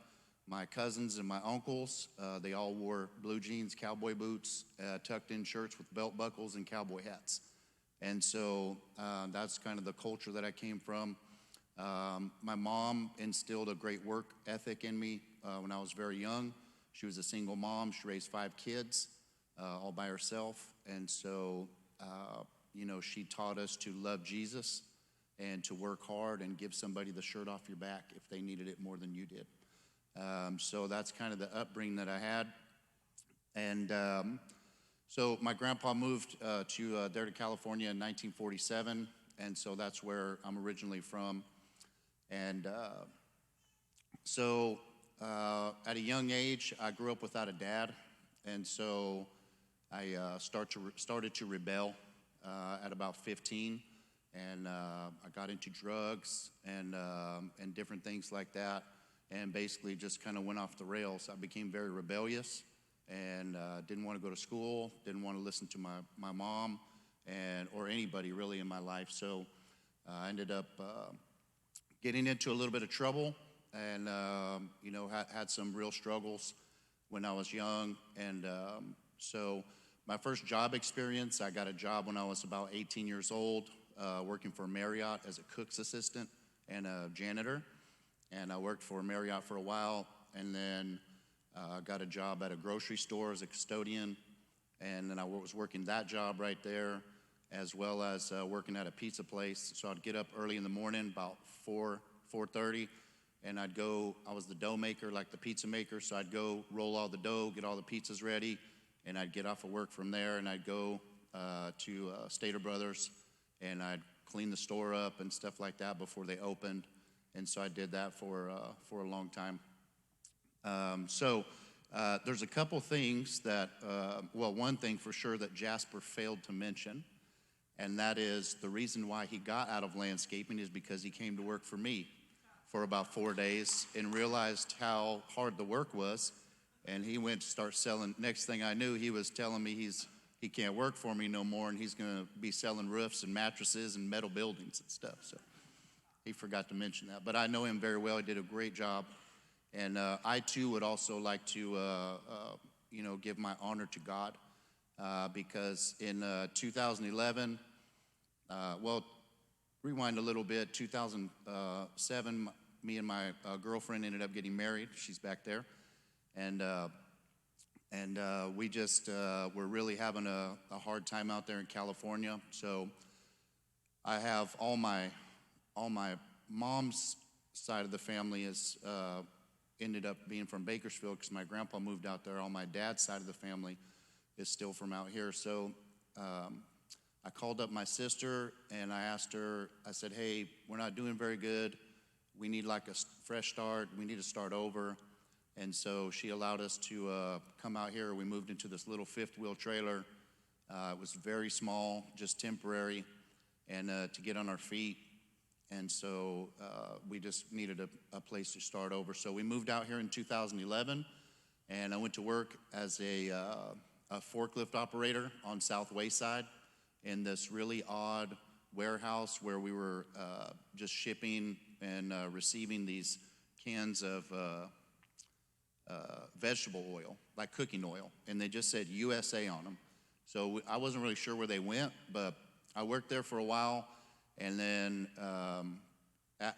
my cousins and my uncles, they all wore blue jeans, cowboy boots, tucked in shirts with belt buckles and cowboy hats. And so that's kind of the culture that I came from. My mom instilled a great work ethic in me when I was very young. She was a single mom. She raised 5 kids all by herself. And so, you know, she taught us to love Jesus and to work hard and give somebody the shirt off your back if they needed it more than you did. So that's kind of the upbringing that I had. And so my grandpa moved there to California in 1947, and so that's where I'm originally from. And so at a young age, I grew up without a dad, and so I started to rebel at about 15, and I got into drugs and different things like that, and basically just kind of went off the rails. I became very rebellious and didn't want to go to school, didn't want to listen to my mom or anybody really in my life. So I ended up getting into a little bit of trouble and, you know, had some real struggles when I was young. And so my first job experience, I got a job when I was about 18 years old, working for Marriott as a cook's assistant and a janitor. And I worked for Marriott for a while, and then got a job at a grocery store as a custodian. And then I was working that job right there, as well as working at a pizza place. So I'd get up early in the morning, about 4:30, and I was the dough maker, like the pizza maker, so I'd go roll all the dough, get all the pizzas ready, and I'd get off of work from there, and I'd go to Stater Brothers, and I'd clean the store up and stuff like that before they opened. And so I did that for a long time. So there's a couple things that, well, one thing for sure that Jasper failed to mention, and that is the reason why he got out of landscaping is because he came to work for me for about 4 days and realized how hard the work was. And he went to start selling. Next thing I knew, he was telling me he can't work for me no more, and he's going to be selling roofs and mattresses and metal buildings and stuff. So he forgot to mention that. But I know him very well. He did a great job. And I, too, would also like to, you know, give my honor to God because in 2011, well, rewind a little bit, 2007, me and my girlfriend ended up getting married. She's back there. And we just were really having a hard time out there in California. So I have all my mom's side of the family is ended up being from Bakersfield because my grandpa moved out there. All my dad's side of the family is still from out here. So I called up my sister and I asked her, I said, hey, we're not doing very good. We need like a fresh start. We need to start over. And so she allowed us to come out here. We moved into this little 5th-wheel trailer. It was very small, just temporary, and to get on our feet. And so we just needed a place to start over. So we moved out here in 2011, and I went to work as a forklift operator on South Wayside in this really odd warehouse where we were just shipping and receiving these cans of vegetable oil, like cooking oil, and they just said USA on them. So I wasn't really sure where they went, but I worked there for a while. And then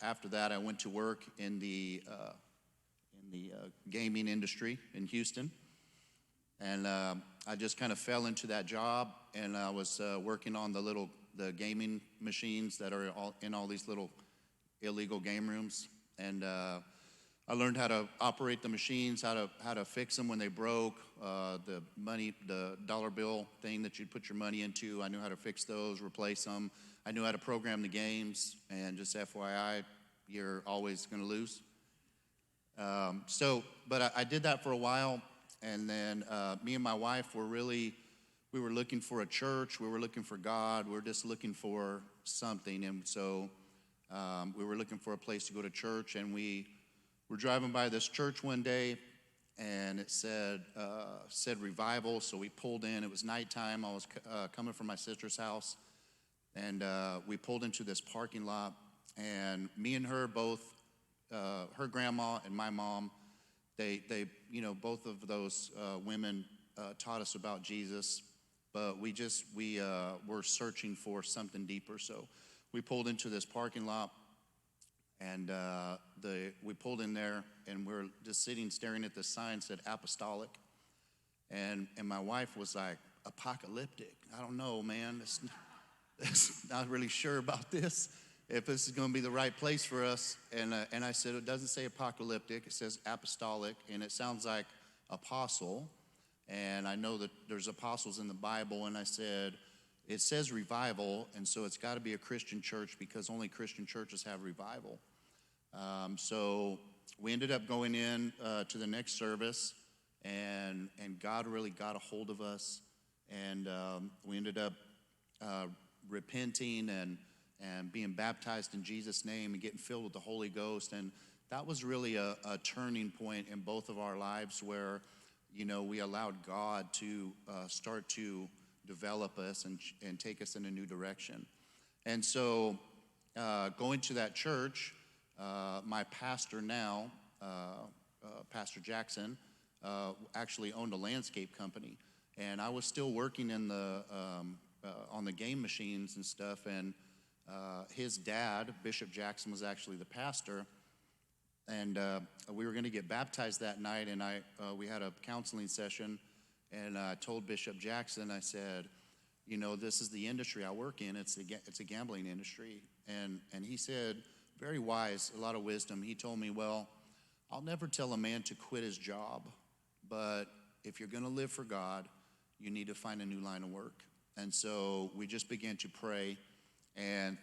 after that, I went to work in the gaming industry in Houston. And I just kind of fell into that job, and I was working on the gaming machines that are in all these little illegal game rooms. And I learned how to operate the machines, how to fix them when they broke, the dollar bill thing that you'd put your money into. I knew how to fix those, replace them. I knew how to program the games, and just FYI, you're always going to lose. But I did that for a while, and then me and my wife we were looking for a church, we were looking for God, we were just looking for something, and so we were looking for a place to go to church, and we were driving by this church one day, and it said revival. So we pulled in. It was nighttime. I was coming from my sister's house, and we pulled into this parking lot. And me and her both, her grandma and my mom, they both of those women taught us about Jesus. But we were searching for something deeper. So we pulled into this parking lot, and we pulled in there, and we're just sitting staring at the sign that said apostolic. And my wife was like, apocalyptic. I don't know, man. It's not really sure about this, if this is going to be the right place for us. And I said, it doesn't say apocalyptic. It says apostolic, and it sounds like apostle. And I know that there's apostles in the Bible, and I said, it says revival, and so it's got to be a Christian church because only Christian churches have revival. So we ended up going in to the next service, and God really got a hold of us, and we ended up repenting and being baptized in Jesus' name and getting filled with the Holy Ghost. And that was really a turning point in both of our lives where we allowed God to start to develop us and take us in a new direction. And so going to that church, my pastor now, Pastor Jackson, actually owned a landscape company. And I was still working in on the game machines and stuff. And his dad, Bishop Jackson, was actually the pastor. And we were going to get baptized that night, and we had a counseling session, and I told Bishop Jackson, I said, this is the industry I work in. It's a gambling industry. And he said, very wise, a lot of wisdom. He told me, well, I'll never tell a man to quit his job, but if you're going to live for God, you need to find a new line of work. And so we just began to pray, and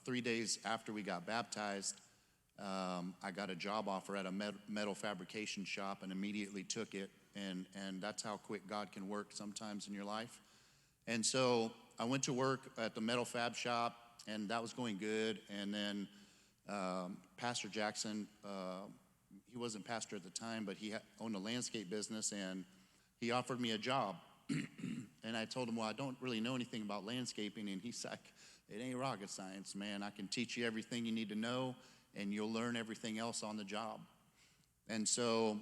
3 days after we got baptized, I got a job offer at a metal fabrication shop and immediately took it. And that's how quick God can work sometimes in your life. And so I went to work at the metal fab shop, and that was going good. And then Pastor Jackson, he wasn't pastor at the time, but he owned a landscape business, and he offered me a job. And I told him, well, I don't really know anything about landscaping. And he's like, it ain't rocket science, man. I can teach you everything you need to know, and you'll learn everything else on the job. And so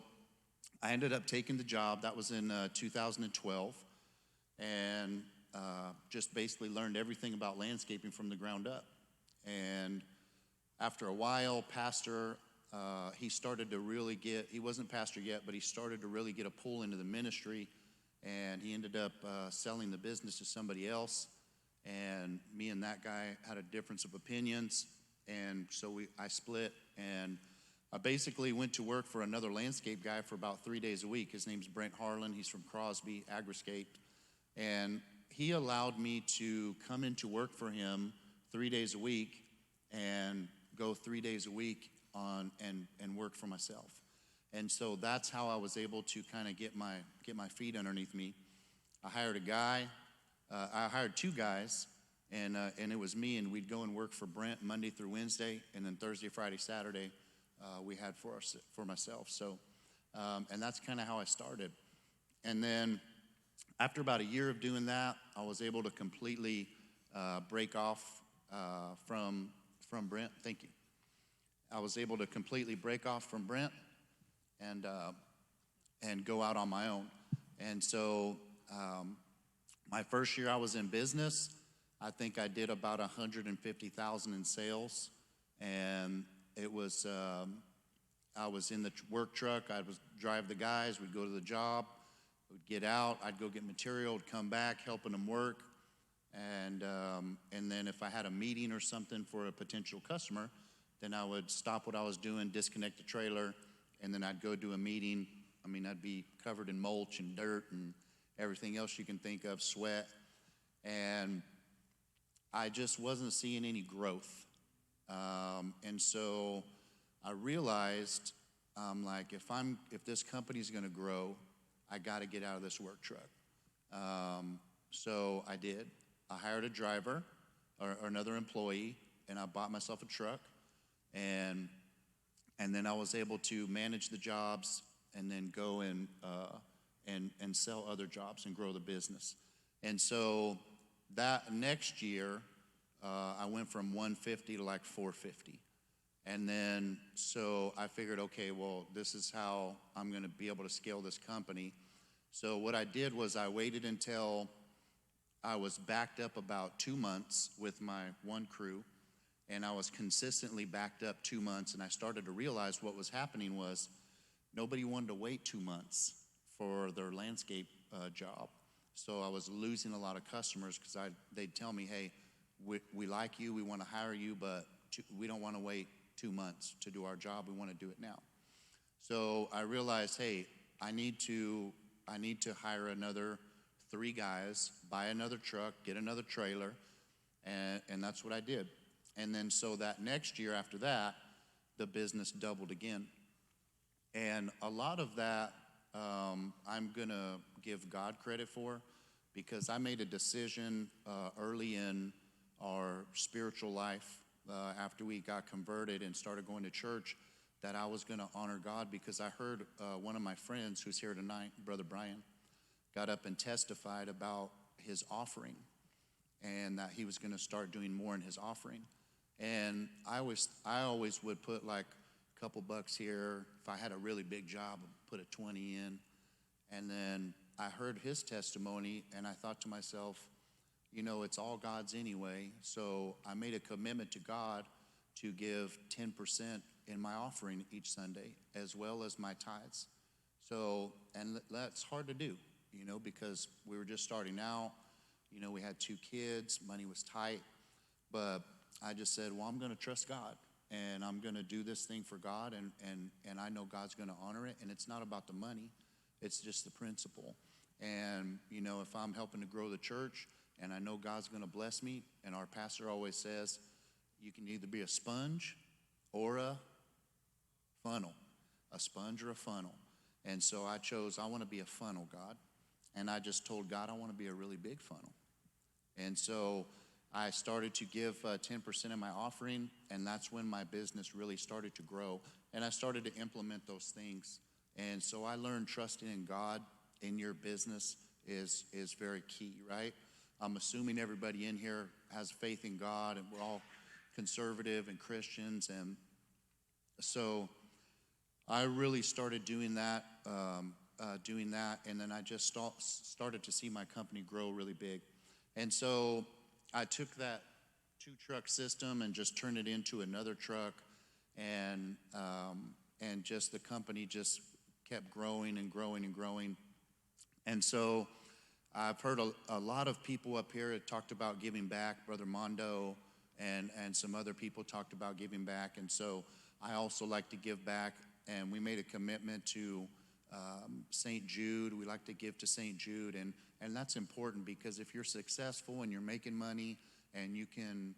I ended up taking the job. That was in 2012, and just basically learned everything about landscaping from the ground up. And after a while, Pastor, he started to really he wasn't pastor yet, but he started to really get a pull into the ministry, and he ended up selling the business to somebody else. And me and that guy had a difference of opinions, and so I split, and I basically went to work for another landscape guy for about 3 days a week. His name's Brent Harlan. He's from Crosby, Agriscape, and he allowed me to come into work for him 3 days a week and go 3 days a week and work for myself. And so that's how I was able to kind of get my feet underneath me. I hired a guy. I hired two guys, and it was me, and we'd go and work for Brent Monday through Wednesday, and then Thursday, Friday, Saturday we had for myself. So, and that's kind of how I started. And then after about a year of doing that, I was able to completely break off from Brent. Thank you. I was able to completely break off from Brent and go out on my own. And so my first year I was in business, I think I did about $150,000 in sales, and it was I was in the work truck. I would drive the guys. We'd go to the job. We'd get out. I'd go get material. Would come back, helping them work, and then if I had a meeting or something for a potential customer, then I would stop what I was doing, disconnect the trailer, and then I'd go do a meeting. I mean, I'd be covered in mulch and dirt and everything else you can think of, sweat, and I just wasn't seeing any growth. And so I realized, like, if this company's gonna grow, I gotta get out of this work truck. So I did. I hired a driver or another employee, and I bought myself a truck, and then I was able to manage the jobs and then go and sell other jobs and grow the business. And so that next year, I went from 150 to like 450. And then, so I figured, okay, well, this is how I'm going to be able to scale this company. So what I did was I waited until I was backed up about 2 months with my one crew, and I was consistently backed up 2 months, and I started to realize what was happening was nobody wanted to wait 2 months for their landscape job. So I was losing a lot of customers because they'd tell me, hey, we like you, we want to hire you, but we don't want to wait 2 months to do our job, we want to do it now. So I realized, hey, I need to hire another 3 guys, buy another truck, get another trailer, and that's what I did. And then so that next year after that, the business doubled again. And a lot of that I'm gonna give God credit for, because I made a decision early in our spiritual life after we got converted and started going to church, that I was gonna honor God, because I heard one of my friends who's here tonight, Brother Brian, got up and testified about his offering, and that he was gonna start doing more in his offering. And I always would put like a couple bucks here. If I had a really big job, I'd put a 20 in. And then I heard his testimony, and I thought to myself, you know, it's all God's anyway. So I made a commitment to God to give 10% in my offering each Sunday, as well as my tithes. So, and that's hard to do, you know, because we were just starting out. You know, we had 2 kids, money was tight, but I just said, well, I'm going to trust God, and I'm going to do this thing for God, and I know God's going to honor it, and it's not about the money, it's just the principle. And, you know, if I'm helping to grow the church, and I know God's going to bless me, and our pastor always says, you can either be a sponge or a funnel, a sponge or a funnel. And so I chose, I want to be a funnel, God. And I just told God I want to be a really big funnel. And so I started to give 10% of my offering, and that's when my business really started to grow. And I started to implement those things. And so I learned trusting in God in your business is very key, right? I'm assuming everybody in here has faith in God, and we're all conservative and Christians. And so I really started doing that, and then I just started to see my company grow really big. And so I took that 2-truck system and just turned it into another truck, and just the company just kept growing and growing and growing. And so I've heard a lot of people up here that talked about giving back. Brother Mondo and some other people talked about giving back, and so I also like to give back. And we made a commitment to St. Jude. We like to give to St. Jude, and that's important, because if you're successful and you're making money, and you can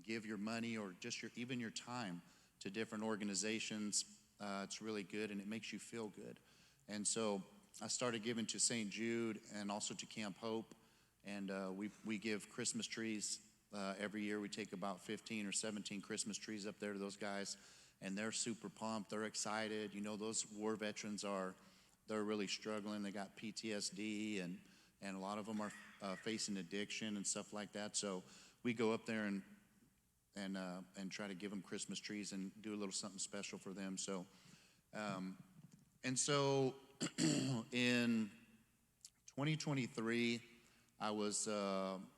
give your money or just even your time to different organizations, it's really good, and it makes you feel good. And so I started giving to St. Jude and also to Camp Hope, and we give Christmas trees every year. We take about 15 or 17 Christmas trees up there to those guys, and they're super pumped. They're excited. You know, those war veterans they're really struggling. They got PTSD, and a lot of them are facing addiction and stuff like that. So we go up there and try to give them Christmas trees and do a little something special for them. So, and so in 2023, I was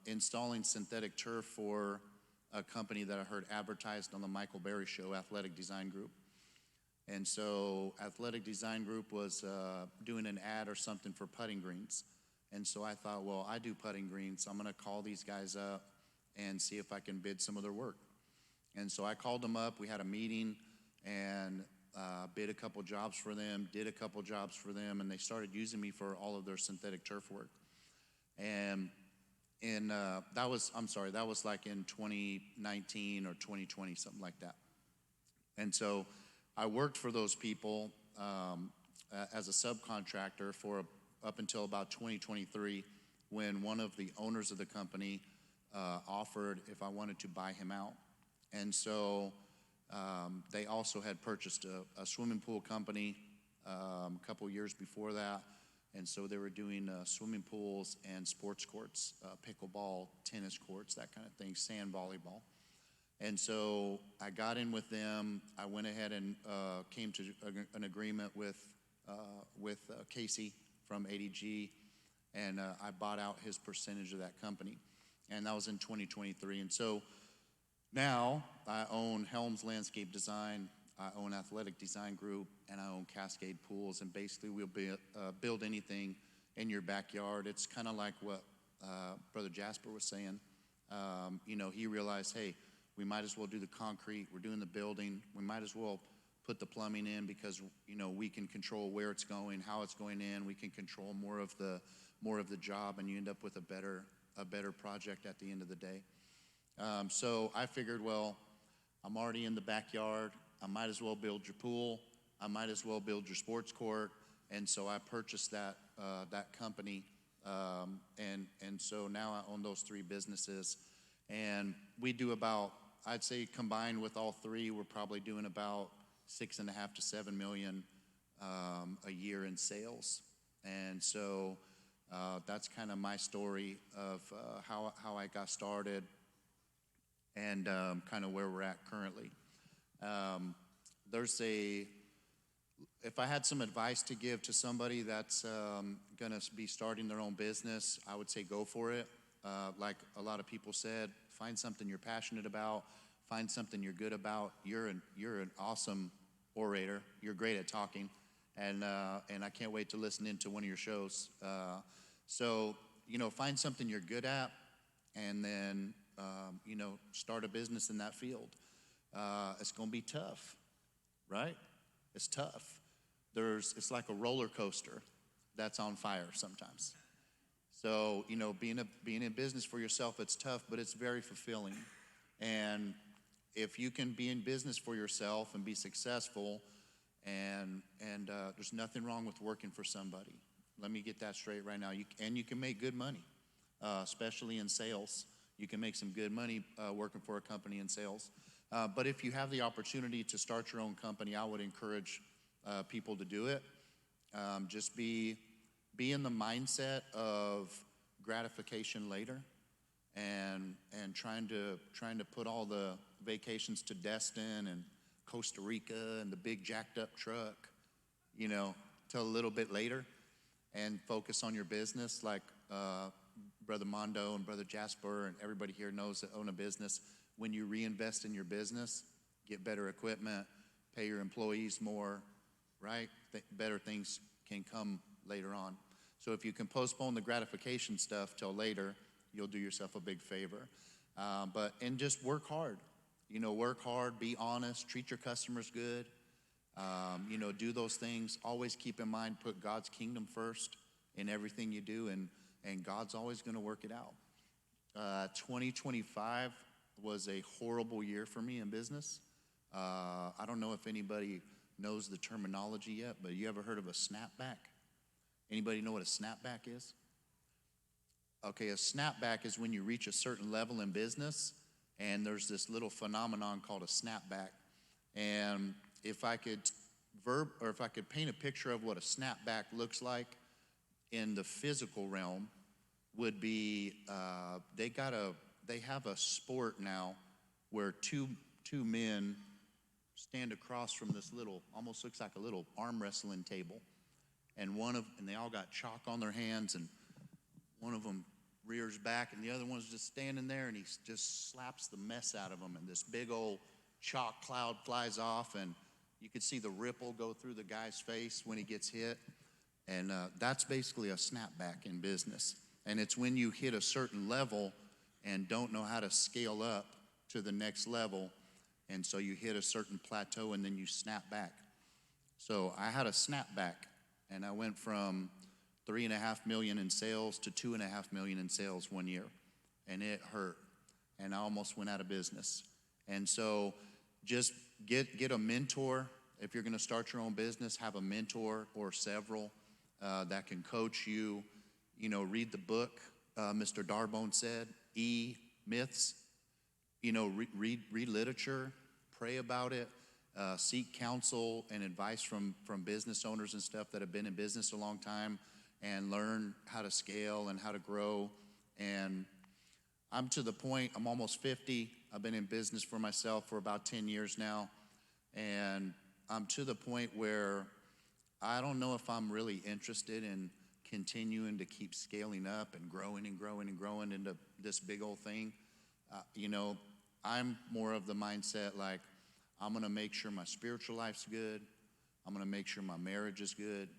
installing synthetic turf for a company that I heard advertised on the Michael Berry Show, Athletic Design Group. And so Athletic Design Group was doing an ad or something for putting greens. And so I thought, well, I do putting greens, so I'm gonna call these guys up and see if I can bid some of their work. And so I called them up, we had a meeting, and bid a couple jobs for them, did a couple jobs for them, and they started using me for all of their synthetic turf work. And that was like in 2019 or 2020, something like that. And so I worked for those people as a subcontractor for up until about 2023, when one of the owners of the company offered if I wanted to buy him out. And so they also had purchased a swimming pool company a couple years before that. And so they were doing swimming pools and sports courts, pickleball, tennis courts, that kind of thing, sand volleyball. And so I got in with them. I went ahead and came to an agreement with Casey from ADG, and I bought out his percentage of that company. And that was in 2023. And so now I own Helms Landscape Design, I own Athletic Design Group, and I own Cascade Pools. And basically we'll build anything in your backyard. It's kind of like what Brother Jasper was saying. He realized, hey, we might as well do the concrete. We're doing the building. We might as well put the plumbing in because, we can control where it's going, how it's going in. We can control more of the job, and you end up with a better project at the end of the day. So I figured, well, I'm already in the backyard. I might as well build your pool. I might as well build your sports court. And so I purchased that company. And so now I own those three businesses. And we do about, I'd say combined with all three, we're probably doing about 6.5 to 7 million a year in sales. And so that's kind of my story of how I got started and kind of where we're at currently. If I had some advice to give to somebody that's gonna be starting their own business, I would say go for it. Like a lot of people said, find something you're passionate about, find something you're good about. You're an awesome orator. You're great at talking, and I can't wait to listen into one of your shows. So find something you're good at, and then start a business in that field. It's gonna be tough, right? It's tough. It's like a roller coaster that's on fire sometimes. So, being in business for yourself, it's tough, but it's very fulfilling. And if you can be in business for yourself and be successful, and there's nothing wrong with working for somebody. Let me get that straight right now. You can make good money, especially in sales. You can make some good money working for a company in sales. But if you have the opportunity to start your own company, I would encourage people to do it. Just be in the mindset of gratification later, and trying to put all the vacations to Destin and Costa Rica and the big jacked up truck, till a little bit later, and focus on your business like Brother Mondo and Brother Jasper and everybody here knows that own a business. When you reinvest in your business, get better equipment, pay your employees more, right? Better things can come later on. So if you can postpone the gratification stuff till later, you'll do yourself a big favor. And just work hard. Work hard, be honest, treat your customers good. Do those things. Always keep in mind, put God's kingdom first in everything you do, and God's always going to work it out. 2025 was a horrible year for me in business. I don't know if anybody knows the terminology yet, but you ever heard of a snapback? Anybody know what a snapback is? Okay, a snapback is when you reach a certain level in business, and there's this little phenomenon called a snapback. And if I could paint a picture of what a snapback looks like in the physical realm, would be they have a sport now where two men stand across from this little, almost looks like a little arm wrestling table, and they all got chalk on their hands, and one of them rears back, and the other one's just standing there, and he just slaps the mess out of them, and this big old chalk cloud flies off, and you could see the ripple go through the guy's face when he gets hit, and that's basically a snapback in business. And it's when you hit a certain level and don't know how to scale up to the next level, and so you hit a certain plateau and then you snap back. So I had a snapback, and I went from 3.5 million in sales to 2.5 million in sales one year, and it hurt, and I almost went out of business. And so just get a mentor. If you're going to start your own business, have a mentor or several that can coach you. Read the book, Mr. Darbone said, Myths. Read literature, pray about it. seek counsel and advice from business owners and stuff that have been in business a long time, and learn how to scale and how to grow. And I'm to the point, I'm almost 50. I've been in business for myself for about 10 years now. And I'm to the point where I don't know if I'm really interested in continuing to keep scaling up and growing and growing and growing into this big old thing. You know, I'm more of the mindset like, I'm gonna make sure my spiritual life's good. I'm gonna make sure my marriage is good.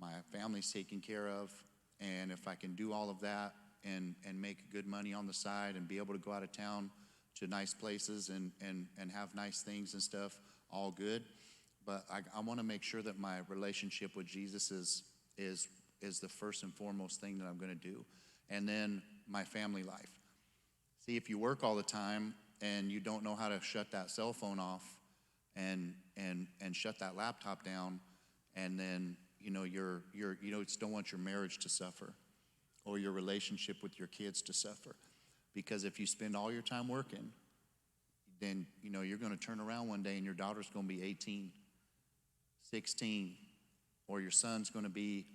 My family's taken care of. And if I can do all of that and make good money on the side and be able to go out of town to nice places and have nice things and stuff, all good. But I wanna make sure that my relationship with Jesus is the first and foremost thing that I'm gonna do. And then my family life. See, if you work all the time and you don't know how to shut that cell phone off and shut that laptop down, and then you just don't want your marriage to suffer or your relationship with your kids to suffer. Because if you spend all your time working, then you're going to turn around one day and your daughter's going to be 18, 16, or your son's going to be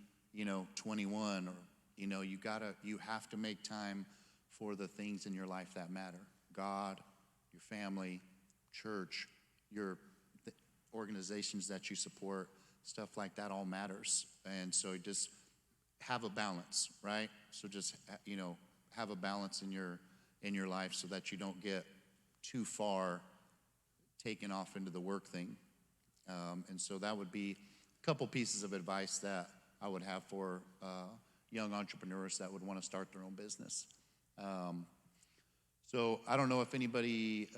21, or you have to make time for the things in your life that matter. God, your family, church, your organizations that you support, stuff like that all matters. And so just have a balance, right? So just have a balance in your life so that you don't get too far taken off into the work thing. And so that would be a couple pieces of advice that I would have for young entrepreneurs that would want to start their own business. So I don't know if anybody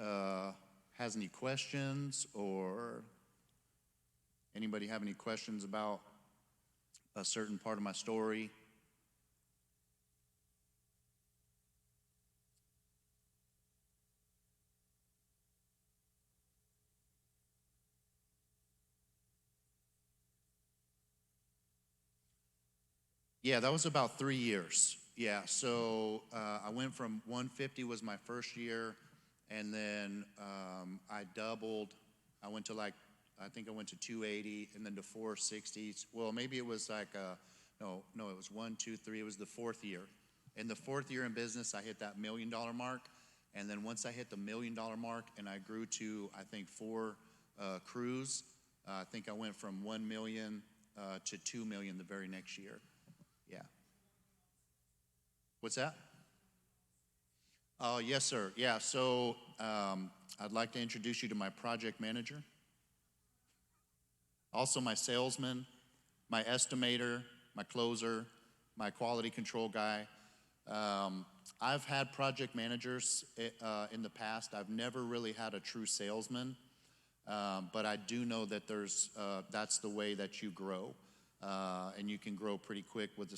has any questions, or anybody have any questions about a certain part of my story. Yeah, that was about 3 years. Yeah, so I went from 150 was my first year, and then I doubled. I went to I think I went to 280 and then to 460. Well, maybe it was no, it was 1, 2, 3. It was the fourth year. In the fourth year in business, I hit that $1 million mark. And then once I hit the $1 million mark and I grew to, I think, 4 crews, I think I went from 1 million to 2 million the very next year. Yeah. What's that? Oh, yes, sir. Yeah, so I'd like to introduce you to my project manager, also my salesman, my estimator, my closer, my quality control guy. I've had project managers in the past. I've never really had a true salesman, but I do know that that's the way that you grow, and you can grow pretty quick with a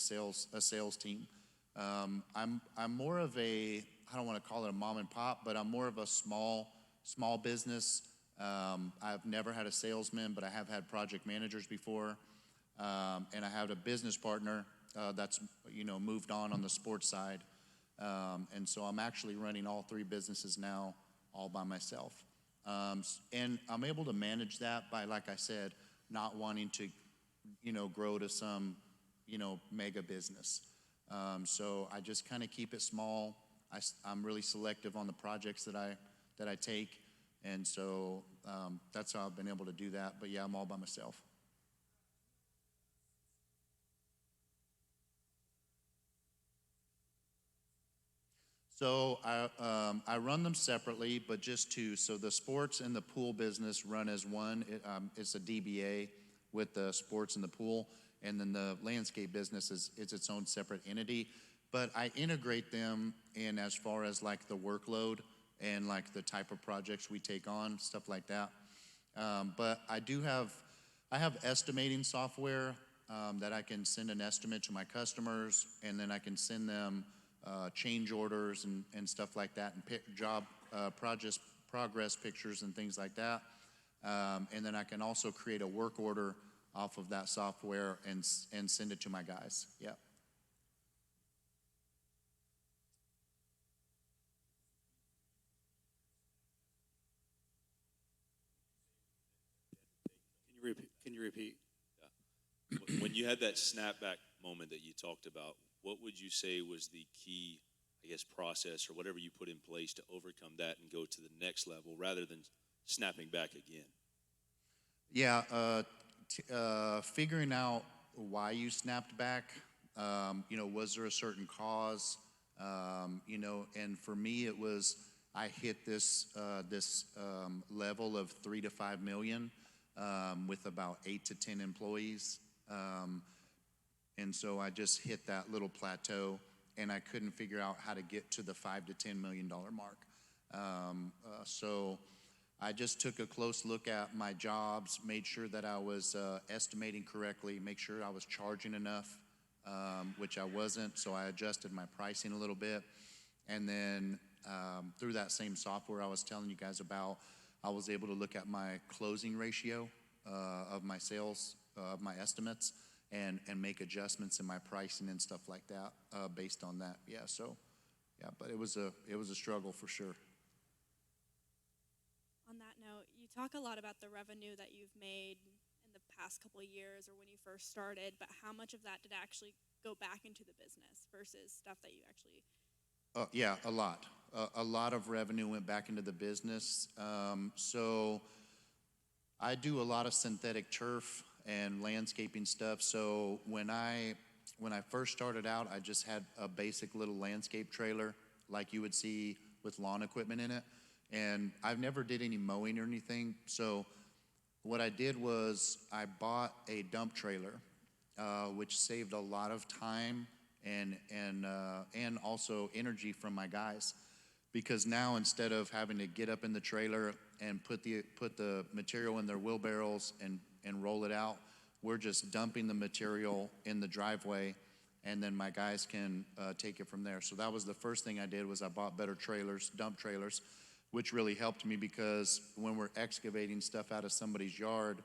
sales team. I'm more of I don't want to call it a mom and pop, but I'm more of a small business. I've never had a salesman, but I have had project managers before. And I have a business partner that's moved on the sports side. And so I'm actually running all 3 businesses now all by myself. And I'm able to manage that by, like I said, not wanting to grow to some mega business. So I just kind of keep it small. I'm really selective on the projects that I take. And so that's how I've been able to do that. But yeah, I'm all by myself. So I run them separately, but just 2. So the sports and the pool business run as one. It's a DBA with the sports and the pool. And then the landscape business is its own separate entity. But I integrate them in as far as like the workload and like the type of projects we take on, stuff like that. But I have estimating software that I can send an estimate to my customers, and then I can send them change orders and stuff like that, and job progress pictures and things like that. And then I can also create a work order off of that software and send it to my guys. Yeah. Can you repeat? When you had that snapback moment that you talked about, what would you say was the key, I guess, process or whatever you put in place to overcome that and go to the next level rather than snapping back again? Yeah, figuring out why you snapped back. Was there a certain cause? And for me, it was I hit this level of 3 to 5 million with about 8 to 10 employees. And so I just hit that little plateau, and I couldn't figure out how to get to the $5 to $10 million mark. So I just took a close look at my jobs, made sure that I was estimating correctly, make sure I was charging enough, which I wasn't, so I adjusted my pricing a little bit. And then through that same software I was telling you guys about, I was able to look at my closing ratio of my sales, of my estimates, and make adjustments in my pricing and stuff like that based on that. But it was a struggle for sure. On that note, you talk a lot about the revenue that you've made in the past couple of years or when you first started, but how much of that did actually go back into the business versus stuff that you actually... A lot. A lot of revenue went back into the business. So I do a lot of synthetic turf and landscaping stuff. So when I first started out, I just had a basic little landscape trailer like you would see with lawn equipment in it. And I've never did any mowing or anything. So what I did was I bought a dump trailer, which saved a lot of time and also energy from my guys. Because now instead of having to get up in the trailer and put the material in their wheelbarrows and roll it out, we're just dumping the material in the driveway, and then my guys can take it from there. So that was the first thing I did, was I bought better trailers, dump trailers, which really helped me, because when we're excavating stuff out of somebody's yard,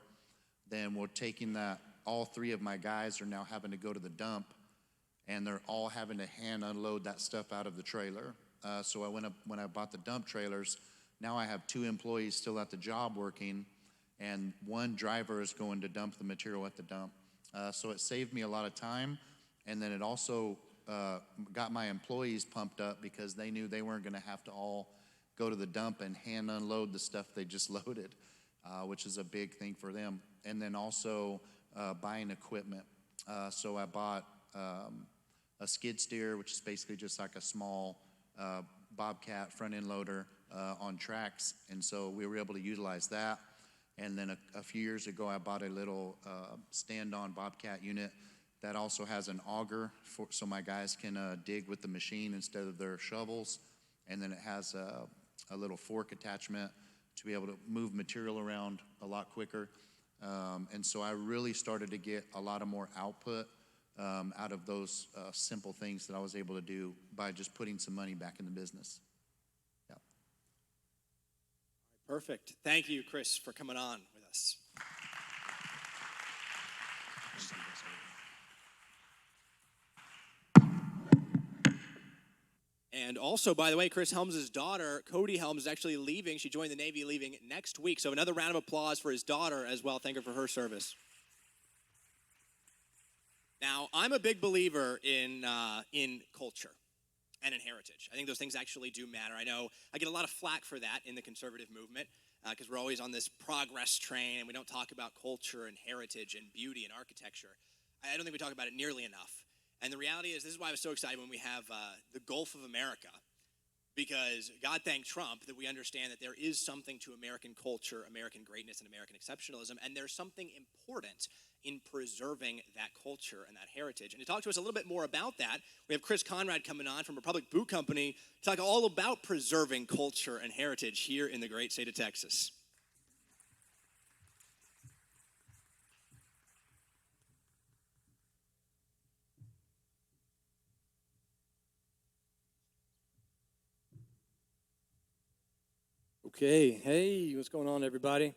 then we're taking that, all 3 of my guys are now having to go to the dump, and they're all having to hand unload that stuff out of the trailer. So when I bought the dump trailers, now I have 2 employees still at the job working, and 1 driver is going to dump the material at the dump. So it saved me a lot of time, and then it also got my employees pumped up because they knew they weren't going to have to all go to the dump and hand unload the stuff they just loaded, which is a big thing for them. And then also buying equipment. So I bought a skid steer, which is basically just like a small Bobcat front end loader on tracks, and so we were able to utilize that. And then a few years ago, I bought a little stand-on Bobcat unit that also has an auger so my guys can dig with the machine instead of their shovels. And then it has a little fork attachment to be able to move material around a lot quicker. And so I really started to get a lot of more output out of those simple things that I was able to do by just putting some money back in the business. Yeah. Perfect. Thank you, Chris, for coming on with us. And also, by the way, Chris Helms' daughter, Cody Helms, is actually leaving. She joined the Navy, leaving next week. So another round of applause for his daughter as well. Thank her for her service. Now, I'm a big believer in culture and in heritage. I think those things actually do matter. I know I get a lot of flack for that in the conservative movement because we're always on this progress train and we don't talk about culture and heritage and beauty and architecture. I don't think we talk about it nearly enough. And the reality is, this is why I was so excited when we have the Gulf of America, because God thank Trump that we understand that there is something to American culture, American greatness, and American exceptionalism, and there's something important in preserving that culture and that heritage. And to talk to us a little bit more about that, we have Chris Conrad coming on from Republic Boot Company to talk all about preserving culture and heritage here in the great state of Texas. Okay, hey, what's going on, everybody?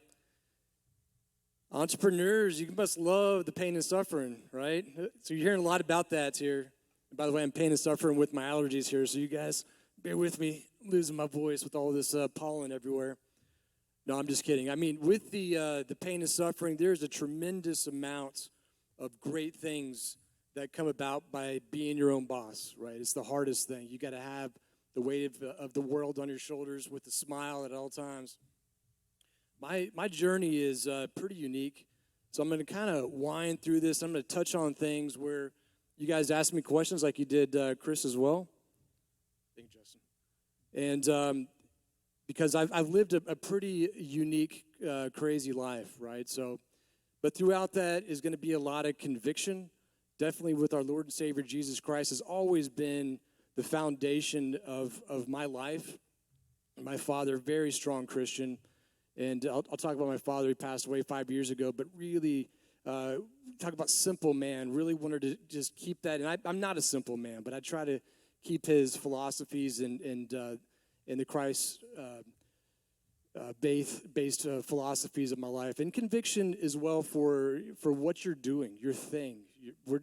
Entrepreneurs, you must love the pain and suffering, right? So you're hearing a lot about that here. And by the way, I'm pain and suffering with my allergies here, so you guys bear with me losing my voice with all this pollen everywhere. No, I'm just kidding. I mean, with the pain and suffering, there's a tremendous amount of great things that come about by being your own boss, right? It's the hardest thing. You got to have the weight of the world on your shoulders with a smile at all times. My journey is pretty unique, so I'm going to kind of wind through this. I'm going to touch on things where you guys ask me questions like you did, Chris, as well. Thank you, Justin. And because I've lived a pretty unique, crazy life, right? So, but throughout that is going to be a lot of conviction. Definitely with our Lord and Savior Jesus Christ has always been the foundation of my life. My father, very strong Christian. And I'll talk about my father. He passed away 5 years ago, but really talk about simple man. Really wanted to just keep that. And I'm not a simple man, but I try to keep his philosophies and the Christ based philosophies of my life. And conviction as well for what you're doing, your thing.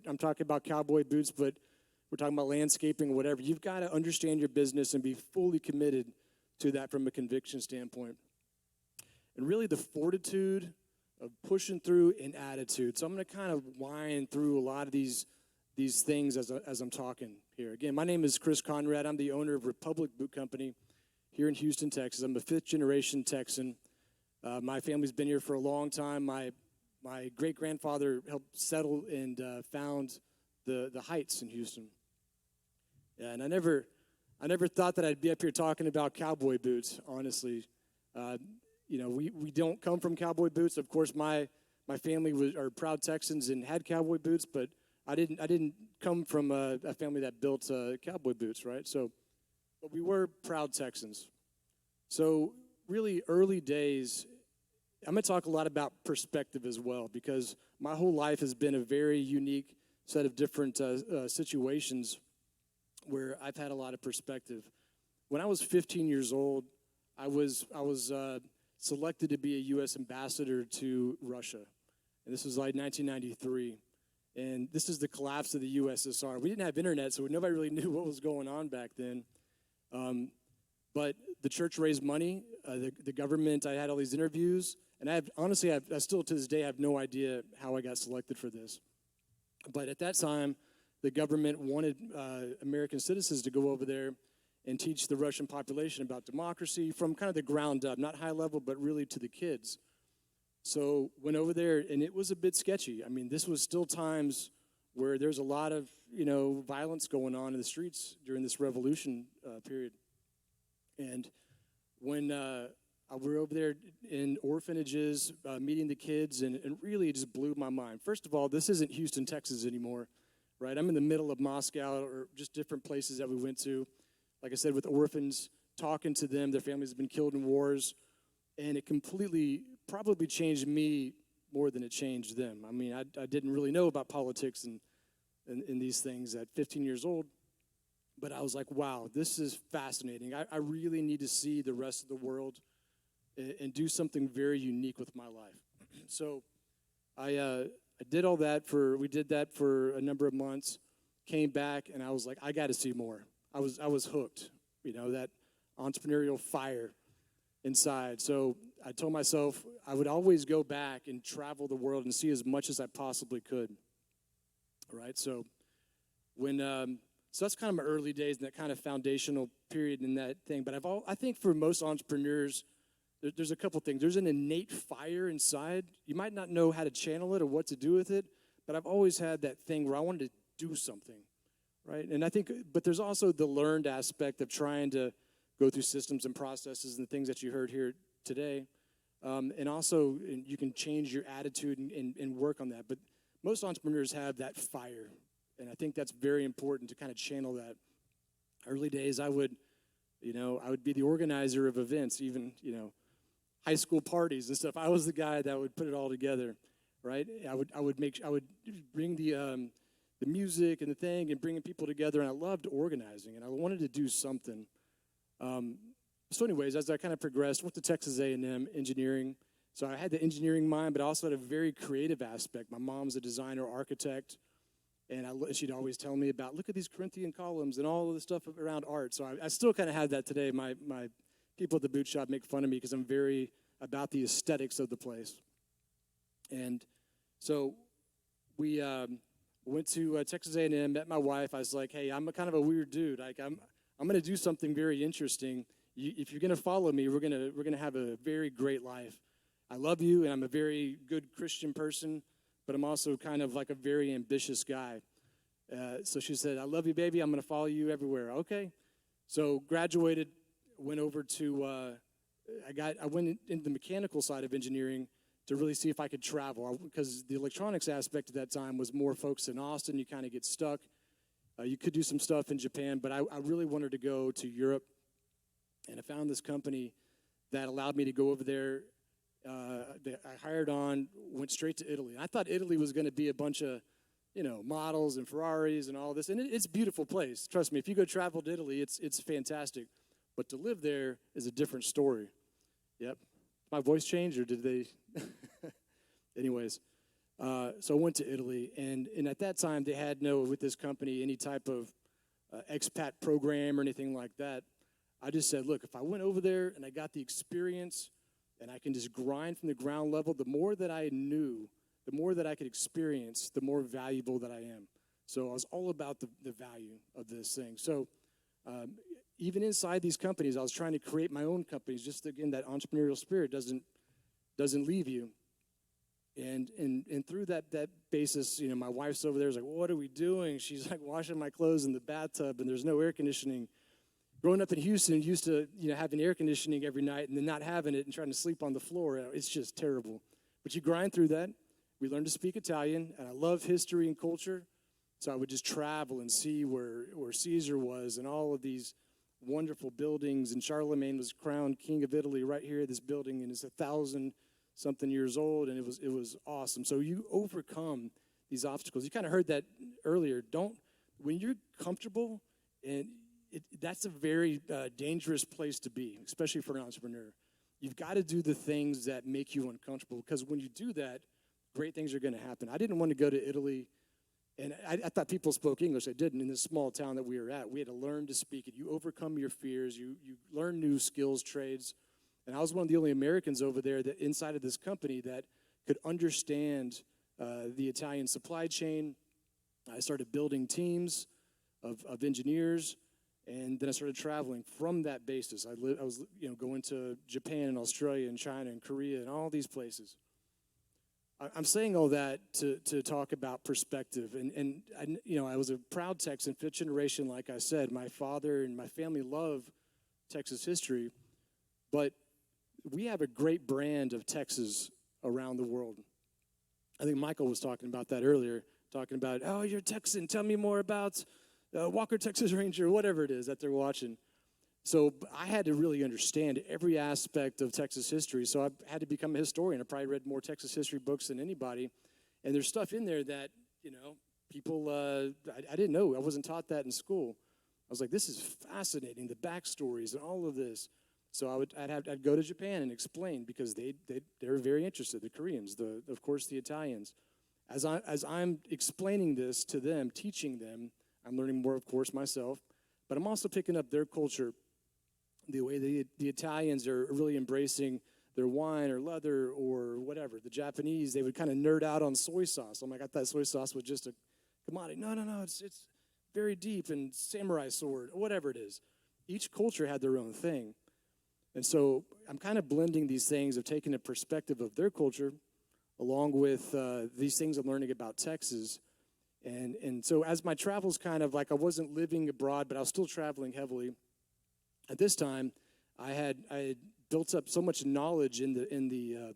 I'm talking about cowboy boots, but we're talking about landscaping, whatever. You've got to understand your business and be fully committed to that from a conviction standpoint. And really the fortitude of pushing through and attitude. So I'm going to kind of wind through a lot of these things as I'm talking here. Again, my name is Chris Conrad. I'm the owner of Republic Boot Company here in Houston, Texas. I'm a fifth-generation Texan. My family's been here for a long time. My great-grandfather helped settle and found the Heights in Houston. And I never thought that I'd be up here talking about cowboy boots, honestly. We don't come from cowboy boots. Of course, my family are proud Texans and had cowboy boots, but I didn't come from a family that built cowboy boots, right? So, but we were proud Texans. So really early days, I'm going to talk a lot about perspective as well, because my whole life has been a very unique set of different situations where I've had a lot of perspective. When I was 15 years old, I was selected to be a U.S. ambassador to Russia, and this was like 1993. And this is the collapse of the USSR. We didn't have internet, so nobody really knew what was going on back then. But the church raised money. The government, I had all these interviews. And I still to this day have no idea how I got selected for this. But at that time, the government wanted American citizens to go over there and teach the Russian population about democracy from kind of the ground up, not high level, but really to the kids. So went over there, and it was a bit sketchy. I mean, this was still times where there's a lot of, violence going on in the streets during this revolution period. And when we were over there in orphanages, meeting the kids, and really it just blew my mind. First of all, this isn't Houston, Texas anymore, right? I'm in the middle of Moscow or just different places that we went to. Like I said, with orphans, talking to them, their families have been killed in wars, and it completely probably changed me more than it changed them. I mean, I didn't really know about politics and these things at 15 years old, but I was like, wow, this is fascinating. I really need to see the rest of the world and do something very unique with my life. So I did all that we did that for a number of months, came back, and I was like, I got to see more. I was hooked, that entrepreneurial fire inside. So I told myself I would always go back and travel the world and see as much as I possibly could. All right, so so that's kind of my early days and that kind of foundational period in that thing. But I think for most entrepreneurs, there's a couple things. There's an innate fire inside. You might not know how to channel it or what to do with it, but I've always had that thing where I wanted to do something, right? And I think, but there's also the learned aspect of trying to go through systems and processes and the things that you heard here today. And also, you can change your attitude and work on that. But most entrepreneurs have that fire, and I think that's very important to kind of channel that. Early days, I would be the organizer of events, even, high school parties and stuff. I was the guy that would put it all together, right? I would bring the music and the thing and bringing people together, and I loved organizing, and I wanted to do something. So anyways, as I kind of progressed, went to Texas A&M engineering. So I had the engineering mind, but I also had a very creative aspect. My mom's a designer, architect, and she'd always tell me about, look at these Corinthian columns and all of the stuff around art. So I still kind of have that today. My people at the boot shop make fun of me because I'm very about the aesthetics of the place. And so we went to Texas A&M, met my wife. I was like, hey, I'm kind of a weird dude. Like I'm going to do something very interesting. If you're going to follow me, we're going to have a very great life. I love you, and I'm a very good Christian person, but I'm also kind of like a very ambitious guy. So she said, I love you, baby. I'm going to follow you everywhere. Okay. So graduated, went over to, I went into the mechanical side of engineering to really see if I could travel, because the electronics aspect at that time was more focused in Austin. You kind of get stuck. You could do some stuff in Japan, but I really wanted to go to Europe. And I found this company that allowed me to go over there. I hired on, went straight to Italy. I thought Italy was going to be a bunch of, models and Ferraris and all this. And it's a beautiful place. Trust me, if you go travel to Italy, it's fantastic. But to live there is a different story. Yep. My voice changed, or did they? Anyways, so I went to Italy. And at that time, they had with this company, any type of expat program or anything like that. I just said, look, if I went over there and I got the experience and I can just grind from the ground level, the more that I knew, the more that I could experience, the more valuable that I am. So I was all about the value of this thing. So even inside these companies, I was trying to create my own companies. Just, again, that entrepreneurial spirit doesn't leave you. And through that basis, my wife's over there is like, what are we doing? She's like washing my clothes in the bathtub, and there's no air conditioning. Growing up in Houston, used to having air conditioning every night and then not having it and trying to sleep on the floor. It's just terrible. But you grind through that. We learned to speak Italian, and I love history and culture. So I would just travel and see where Caesar was and all of these wonderful buildings. And Charlemagne was crowned king of Italy right here at this building, and it's 1,000-something years old, and it was awesome. So you overcome these obstacles. You kind of heard that earlier. When you're comfortable, and that's a very dangerous place to be, especially for an entrepreneur. You've got to do the things that make you uncomfortable, because when you do that, great things are going to happen. I didn't want to go to Italy, and I thought people spoke English. I didn't. In this small town that we were at, we had to learn to speak it. You overcome your fears. You learn new skills, trades. And I was one of the only Americans over there that inside of this company that could understand the Italian supply chain. I started building teams of engineers. And then I started traveling from that basis. I was going to Japan and Australia and China and Korea and all these places. I'm saying all that to talk about perspective. And I was a proud Texan, fifth generation, like I said. My father and my family love Texas history. But we have a great brand of Texas around the world. I think Michael was talking about that earlier, talking about, oh, you're Texan. Tell me more about Walker, Texas Ranger, whatever it is that they're watching. So I had to really understand every aspect of Texas history. So I had to become a historian. I probably read more Texas history books than anybody. And there's stuff in there that, people, I didn't know. I wasn't taught that in school. I was like, this is fascinating, the backstories and all of this. So I'd go to Japan and explain, because they're very interested, the Koreans, of course, the Italians. As I'm explaining this to them, teaching them, I'm learning more, of course, myself, but I'm also picking up their culture, the way the Italians are really embracing their wine or leather or whatever. The Japanese, they would kind of nerd out on soy sauce. I'm like, I thought soy sauce was just a commodity. No, it's very deep, and samurai sword, whatever it is. Each culture had their own thing. And so I'm kind of blending these things of taking a perspective of their culture along with these things I'm learning about Texas. And so as my travels kind of like, I wasn't living abroad, but I was still traveling heavily. At this time, I had built up so much knowledge in the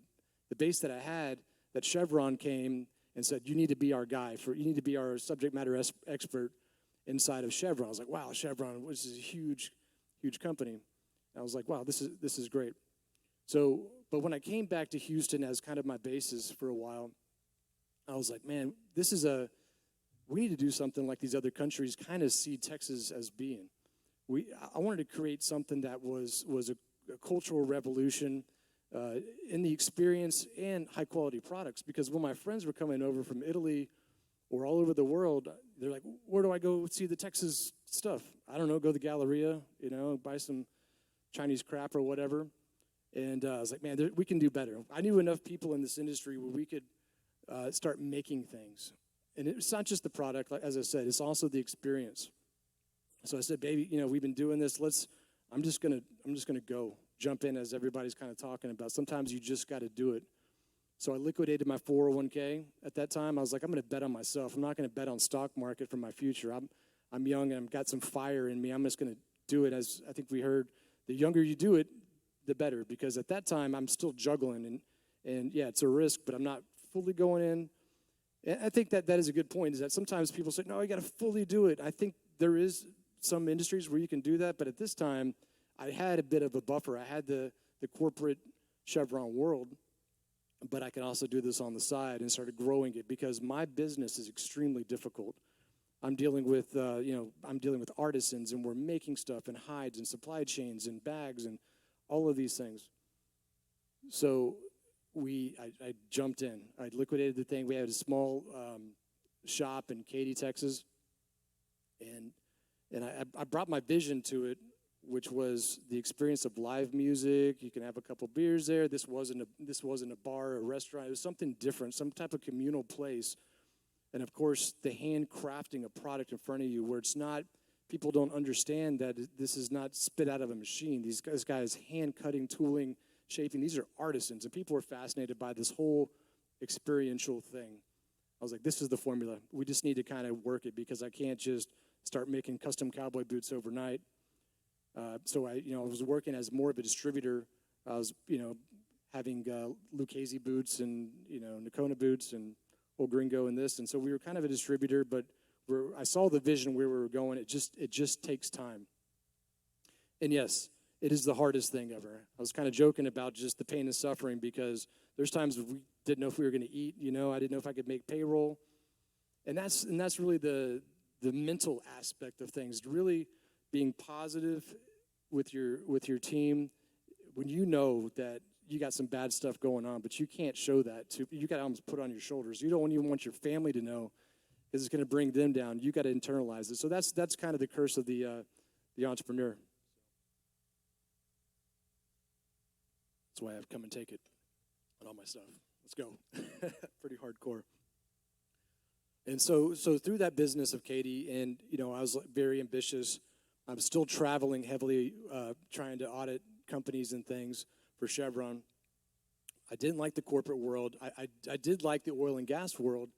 base that I had, that Chevron came and said, you need to be our guy, you need to be our subject matter expert inside of Chevron. I was like, wow, Chevron, this is a huge, huge company. I was like, wow, this is great. So, but when I came back to Houston as kind of my basis for a while, I was like, man, we need to do something like these other countries kind of see Texas as being. I wanted to create something that was a cultural revolution in the experience and high-quality products. Because when my friends were coming over from Italy or all over the world, they're like, where do I go see the Texas stuff? I don't know, go to the Galleria, buy some Chinese crap or whatever. And I was like, man, we can do better. I knew enough people in this industry where we could start making things. And it's not just the product, like, as I said, it's also the experience. So I said, baby, we've been doing this. I'm just gonna jump in, as everybody's kind of talking about. Sometimes you just got to do it. So I liquidated my 401k at that time. I was like, I'm going to bet on myself. I'm not going to bet on stock market for my future. I'm young and I've got some fire in me. I'm just going to do it. As I think we heard, the younger you do it, the better. Because at that time, I'm still juggling. And yeah, it's a risk, but I'm not fully going in. And I think that is a good point, is that sometimes people say, no, you got to fully do it. I think there is some industries where you can do that. But at this time, I had a bit of a buffer. I had the corporate Chevron world, but I could also do this on the side and started growing it, because my business is extremely difficult. I'm dealing with, artisans, and we're making stuff and hides and supply chains and bags and all of these things. So I jumped in. I liquidated the thing. We had a small shop in Katy, Texas, and I brought my vision to it, which was the experience of live music. You can have a couple beers there. This wasn't a bar or a restaurant. It was something different, some type of communal place. And of course, the handcrafting a product in front of you, where it's not, people don't understand that this is not spit out of a machine. These guys hand cutting, tooling, shaping. These are artisans, and people are fascinated by this whole experiential thing. I was like, this is the formula. We just need to kind of work it, because I can't just start making custom cowboy boots overnight. So I was working as more of a distributor. I was, having Lucchese boots and, Nakona boots and Old Gringo and this. And so we were kind of a distributor, but I saw the vision where we were going. It just takes time. And yes, it is the hardest thing ever. I was kind of joking about just the pain and suffering, because there's times we didn't know if we were going to eat. I didn't know if I could make payroll. And that's really the mental aspect of things, really being positive with your team when you know that you got some bad stuff going on, but you can't show that you got to almost put it on your shoulders. You don't even want your family to know, because it's going to bring them down. You got to internalize it. So that's kind of the curse of the entrepreneur. That's why I've come and take it on all my stuff. Let's go. Pretty hardcore. And so through that business of Katy, and I was very ambitious. I'm still traveling heavily, trying to audit companies and things for Chevron. I didn't like the corporate world. I did like the oil and gas world,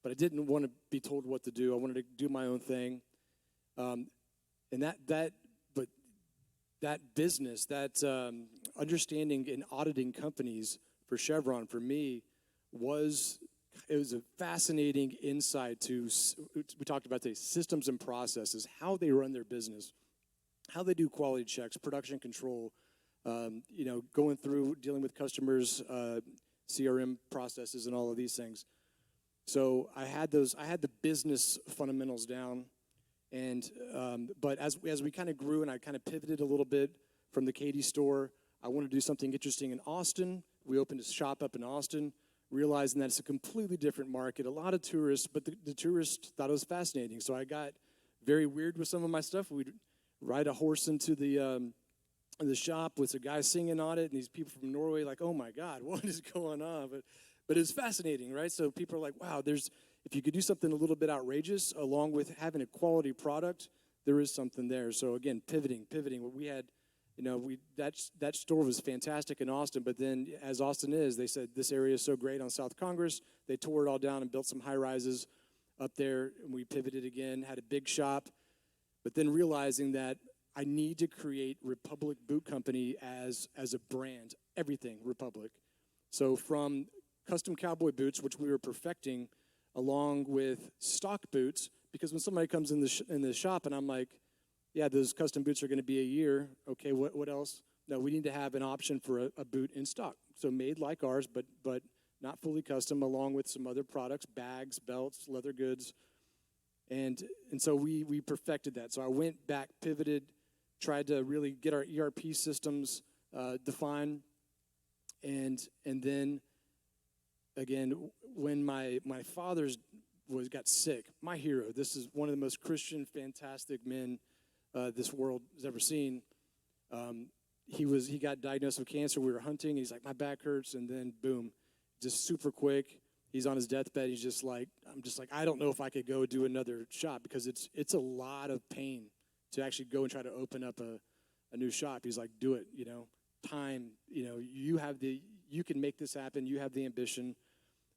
but I didn't want to be told what to do. I wanted to do my own thing. And that business, that understanding and auditing companies for Chevron, for me, was a fascinating insight to, we talked about today, systems and processes, how they run their business, how they do quality checks, production control, going through, dealing with customers, CRM processes, and all of these things. So I had the business fundamentals down, and but as we kind of grew, and I kind of pivoted a little bit from the Katy store, I wanted to do something interesting in Austin. We opened a shop up in Austin, realizing that it's a completely different market, a lot of tourists, but the tourists thought it was fascinating. So I got very weird with some of my stuff. We'd ride a horse into the shop with a guy singing on it, and these people from Norway like, oh my God, what is going on? But it's fascinating, right? So people are like, wow, if you could do something a little bit outrageous along with having a quality product, there is something there. So again, pivoting. What we had, that store was fantastic in Austin, but then as Austin is, they said this area is so great on South Congress. They tore it all down and built some high rises up there, and we pivoted again, had a big shop, but then realizing that I need to create Republic Boot Company as a brand, everything Republic. So from custom cowboy boots, which we were perfecting, along with stock boots, because when somebody comes in the shop and I'm like, yeah, those custom boots are going to be a year. Okay, what else? No, we need to have an option for a boot in stock. So made like ours, but not fully custom, along with some other products, bags, belts, leather goods. And so we perfected that. So I went back, pivoted, tried to really get our ERP systems defined. And then, again, when my father got sick, my hero, this is one of the most Christian, fantastic men this world has ever seen. he got diagnosed with cancer. We were hunting. He's like, my back hurts, and then boom, just super quick. He's on his deathbed. He's just like, I'm just like, I don't know if I could go do another shop because it's a lot of pain to actually go and try to open up a new shop. He's like, do it, time, you can make this happen. You have the ambition,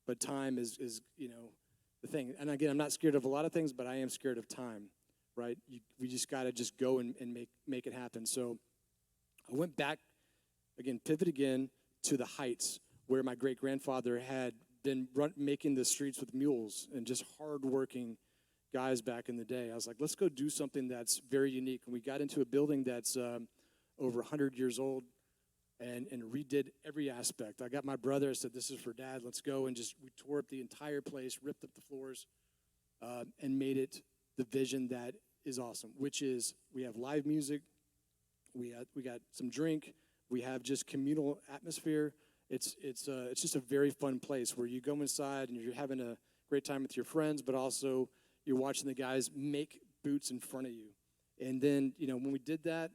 but time is the thing. And again, I'm not scared of a lot of things, but I am scared of time, right? We just got to just go and make it happen. So I went back, pivot again to the Heights, where my great-grandfather had been making the streets with mules and just hard-working guys back in the day. I was like, let's go do something that's very unique. And we got into a building that's over 100 years old and redid every aspect. I got my brother. I said, this is for Dad. Let's go. And we tore up the entire place, ripped up the floors, and made it the vision that is awesome, which is we have live music. We got some drink. We have just communal atmosphere. It's just a very fun place where you go inside and you're having a great time with your friends, but also you're watching the guys make boots in front of you. And then, when we did that,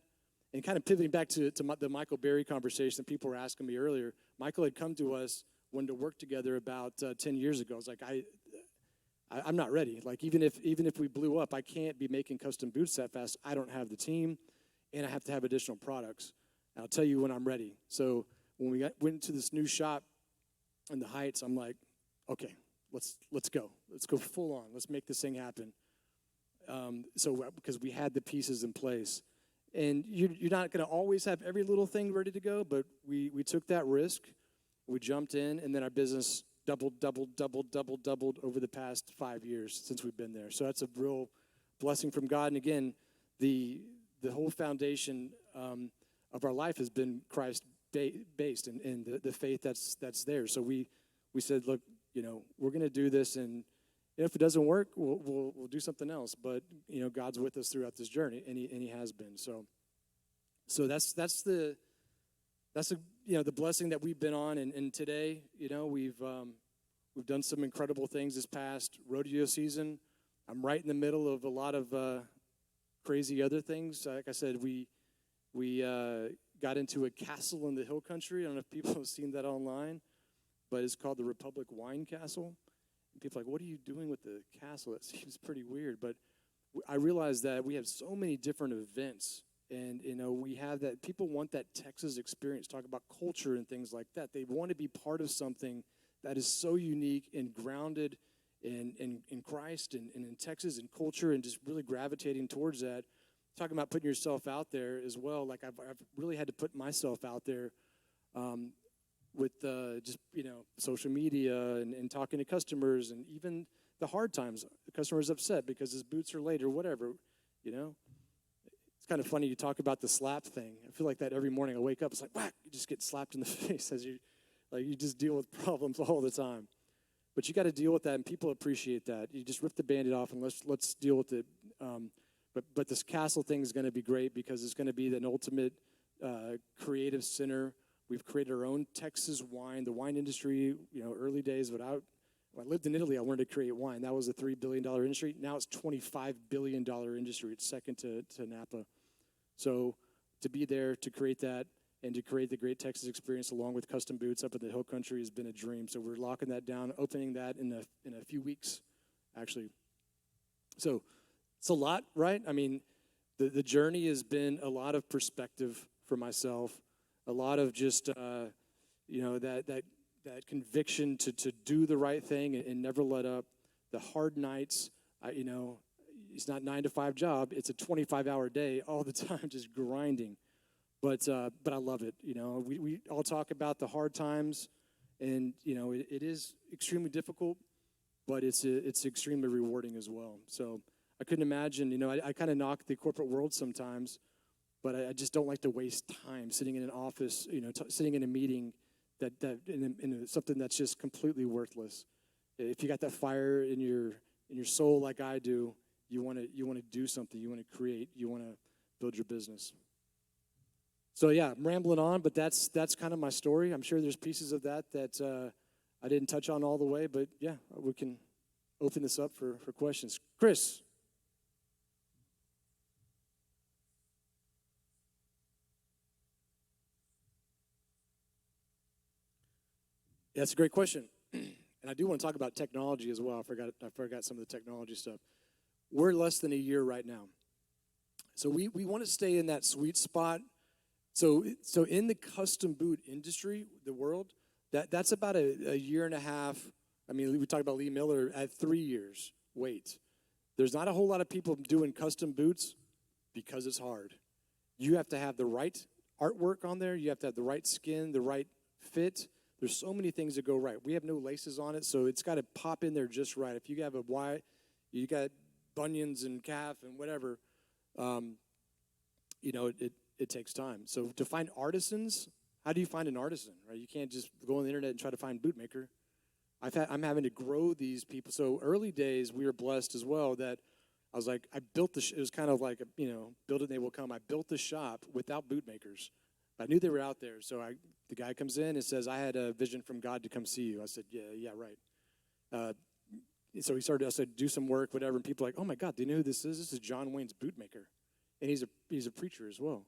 and kind of pivoting back to the Michael Berry conversation that people were asking me earlier, Michael had come to us, wanted to work together about 10 years ago. I was like, I'm not ready. Like, even if we blew up, I can't be making custom boots that fast. I don't have the team, and I have to have additional products. And I'll tell you when I'm ready. So when we went into this new shop in the Heights, I'm like, okay, let's go. Let's go full on. Let's make this thing happen. Because we had the pieces in place. And you're not going to always have every little thing ready to go, but we took that risk. We jumped in, and then our business doubled over the past 5 years since we've been there. So that's a real blessing from God. And again, the whole foundation of our life has been Christ-based and the faith that's there. So we said, look, we're going to do this, and if it doesn't work, we'll do something else. But God's with us throughout this journey, and He has been. So that's the blessing that we've been on. And today, we've done some incredible things this past rodeo season. I'm right in the middle of a lot of crazy other things. Like I said, we got into a castle in the hill country. I don't know if people have seen that online, but it's called the Republic Wine Castle. And people are like, what are you doing with the castle? It seems pretty weird. But I realized that we have so many different events. And, we have that. People want that Texas experience, talk about culture and things like that. They want to be part of something that is so unique and grounded in Christ and in Texas and culture, and just really gravitating towards that. Talking about putting yourself out there as well. Like I've really had to put myself out there with just, social media and talking to customers, and even the hard times. The customer's upset because his boots are late or whatever, It's kind of funny you talk about the slap thing. I feel like that every morning I wake up, it's like, whack, you just get slapped in the face as you just deal with problems all the time. But you got to deal with that, and people appreciate that. You just rip the Band-Aid off, and let's deal with it. But this castle thing is going to be great because it's going to be an ultimate creative center. We've created our own Texas wine. The wine industry, early days, when I lived in Italy, I wanted to create wine. That was a $3 billion industry. Now it's $25 billion industry. It's second to Napa. So to be there, to create that, and to create the great Texas experience along with custom boots up in the hill country has been a dream. So we're locking that down, opening that in a few weeks, actually. So it's a lot, right? I mean, the journey has been a lot of perspective for myself, a lot of just, that conviction to do the right thing and never let up. The hard nights, it's not 9 to 5 job. It's a 25-hour day all the time, just grinding. But I love it. We all talk about the hard times, and it is extremely difficult, but it's extremely rewarding as well. So I couldn't imagine. I kind of knock the corporate world sometimes, but I just don't like to waste time sitting in an office, sitting in a meeting that in something that's just completely worthless. If you got that fire in your soul like I do, you want to do something. You want to create. You want to build your business. So yeah, I'm rambling on, but that's kind of my story. I'm sure there's pieces of that I didn't touch on all the way, but yeah, we can open this up for questions. Chris. That's a great question. And I do want to talk about technology as well. I forgot some of the technology stuff. We're less than a year right now. So we want to stay in that sweet spot. So in the custom boot industry, the world, that's about a year and a half. I mean, we talked about Lee Miller at 3 years wait. There's not a whole lot of people doing custom boots because it's hard. You have to have the right artwork on there. You have to have the right skin, the right fit. There's so many things that go right. We have no laces on it, so it's got to pop in there just right. If you have you got bunions and calf and whatever, it takes time. So to find artisans, how do you find an artisan, right? You can't just go on the internet and try to find bootmaker. I'm having to grow these people. So early days, we were blessed as well that I was like, I built it was kind of like, build it and they will come. I built the shop without bootmakers. I knew they were out there. So the guy comes in and says, I had a vision from God to come see you. I said, yeah, right. So I said, do some work, whatever. And people are like, oh my God, do you know who this is? This is John Wayne's bootmaker. And he's a preacher as well.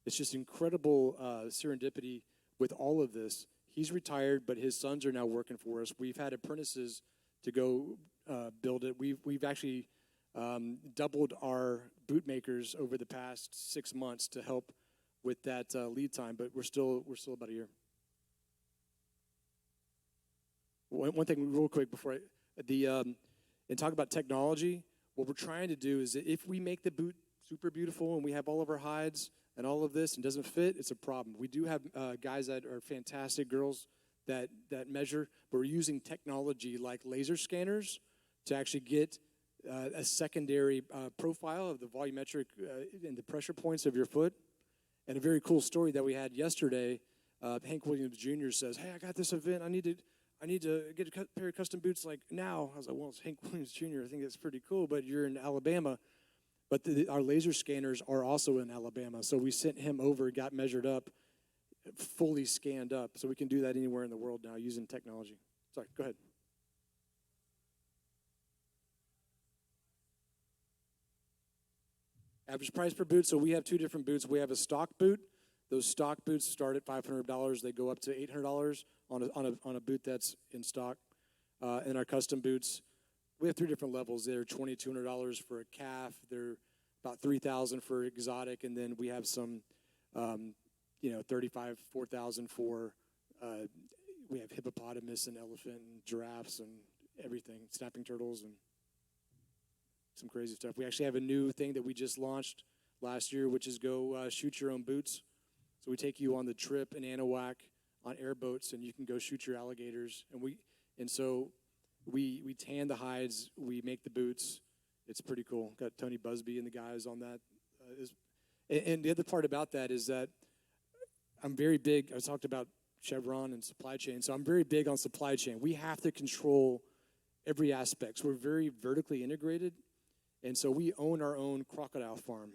It's just incredible serendipity with all of this. He's retired, but his sons are now working for us. We've had apprentices to go build it. We've actually doubled our bootmakers over the past 6 months to help with that lead time, but we're still about a year. One thing real quick before and talk about technology, what we're trying to do is that if we make the boot super beautiful and we have all of our hides and all of this and doesn't fit, it's a problem. We do have guys that are fantastic, girls that measure, but we're using technology like laser scanners to actually get a secondary profile of the volumetric and the pressure points of your foot. And a very cool story that we had yesterday, Hank Williams Jr. says, hey, I got this event. I need to get a pair of custom boots like now. I was like, well, it's Hank Williams Jr. I think that's pretty cool, but you're in Alabama. But our laser scanners are also in Alabama. So we sent him over, got measured up, fully scanned up. So we can do that anywhere in the world now using technology. Sorry, go ahead. Average price per boot. So we have two different boots. We have a stock boot. Those stock boots start at $500. They go up to $800 on a boot that's in stock. And our custom boots, we have three different levels. They're $2,200 for a calf. They're about $3,000 for exotic, and then we have some, $3,500, $4,000 for. We have hippopotamus and elephant and giraffes and everything, snapping turtles and some crazy stuff. We actually have a new thing that we just launched last year, which is go shoot your own boots. So we take you on the trip in Anahuac on airboats, and you can go shoot your alligators. And so we tan the hides, we make the boots. It's pretty cool. Got Tony Busby and the guys on that. And the other part about that is that I'm very big. I talked about Chevron and supply chain. So I'm very big on supply chain. We have to control every aspect. So we're very vertically integrated. And so we own our own crocodile farm.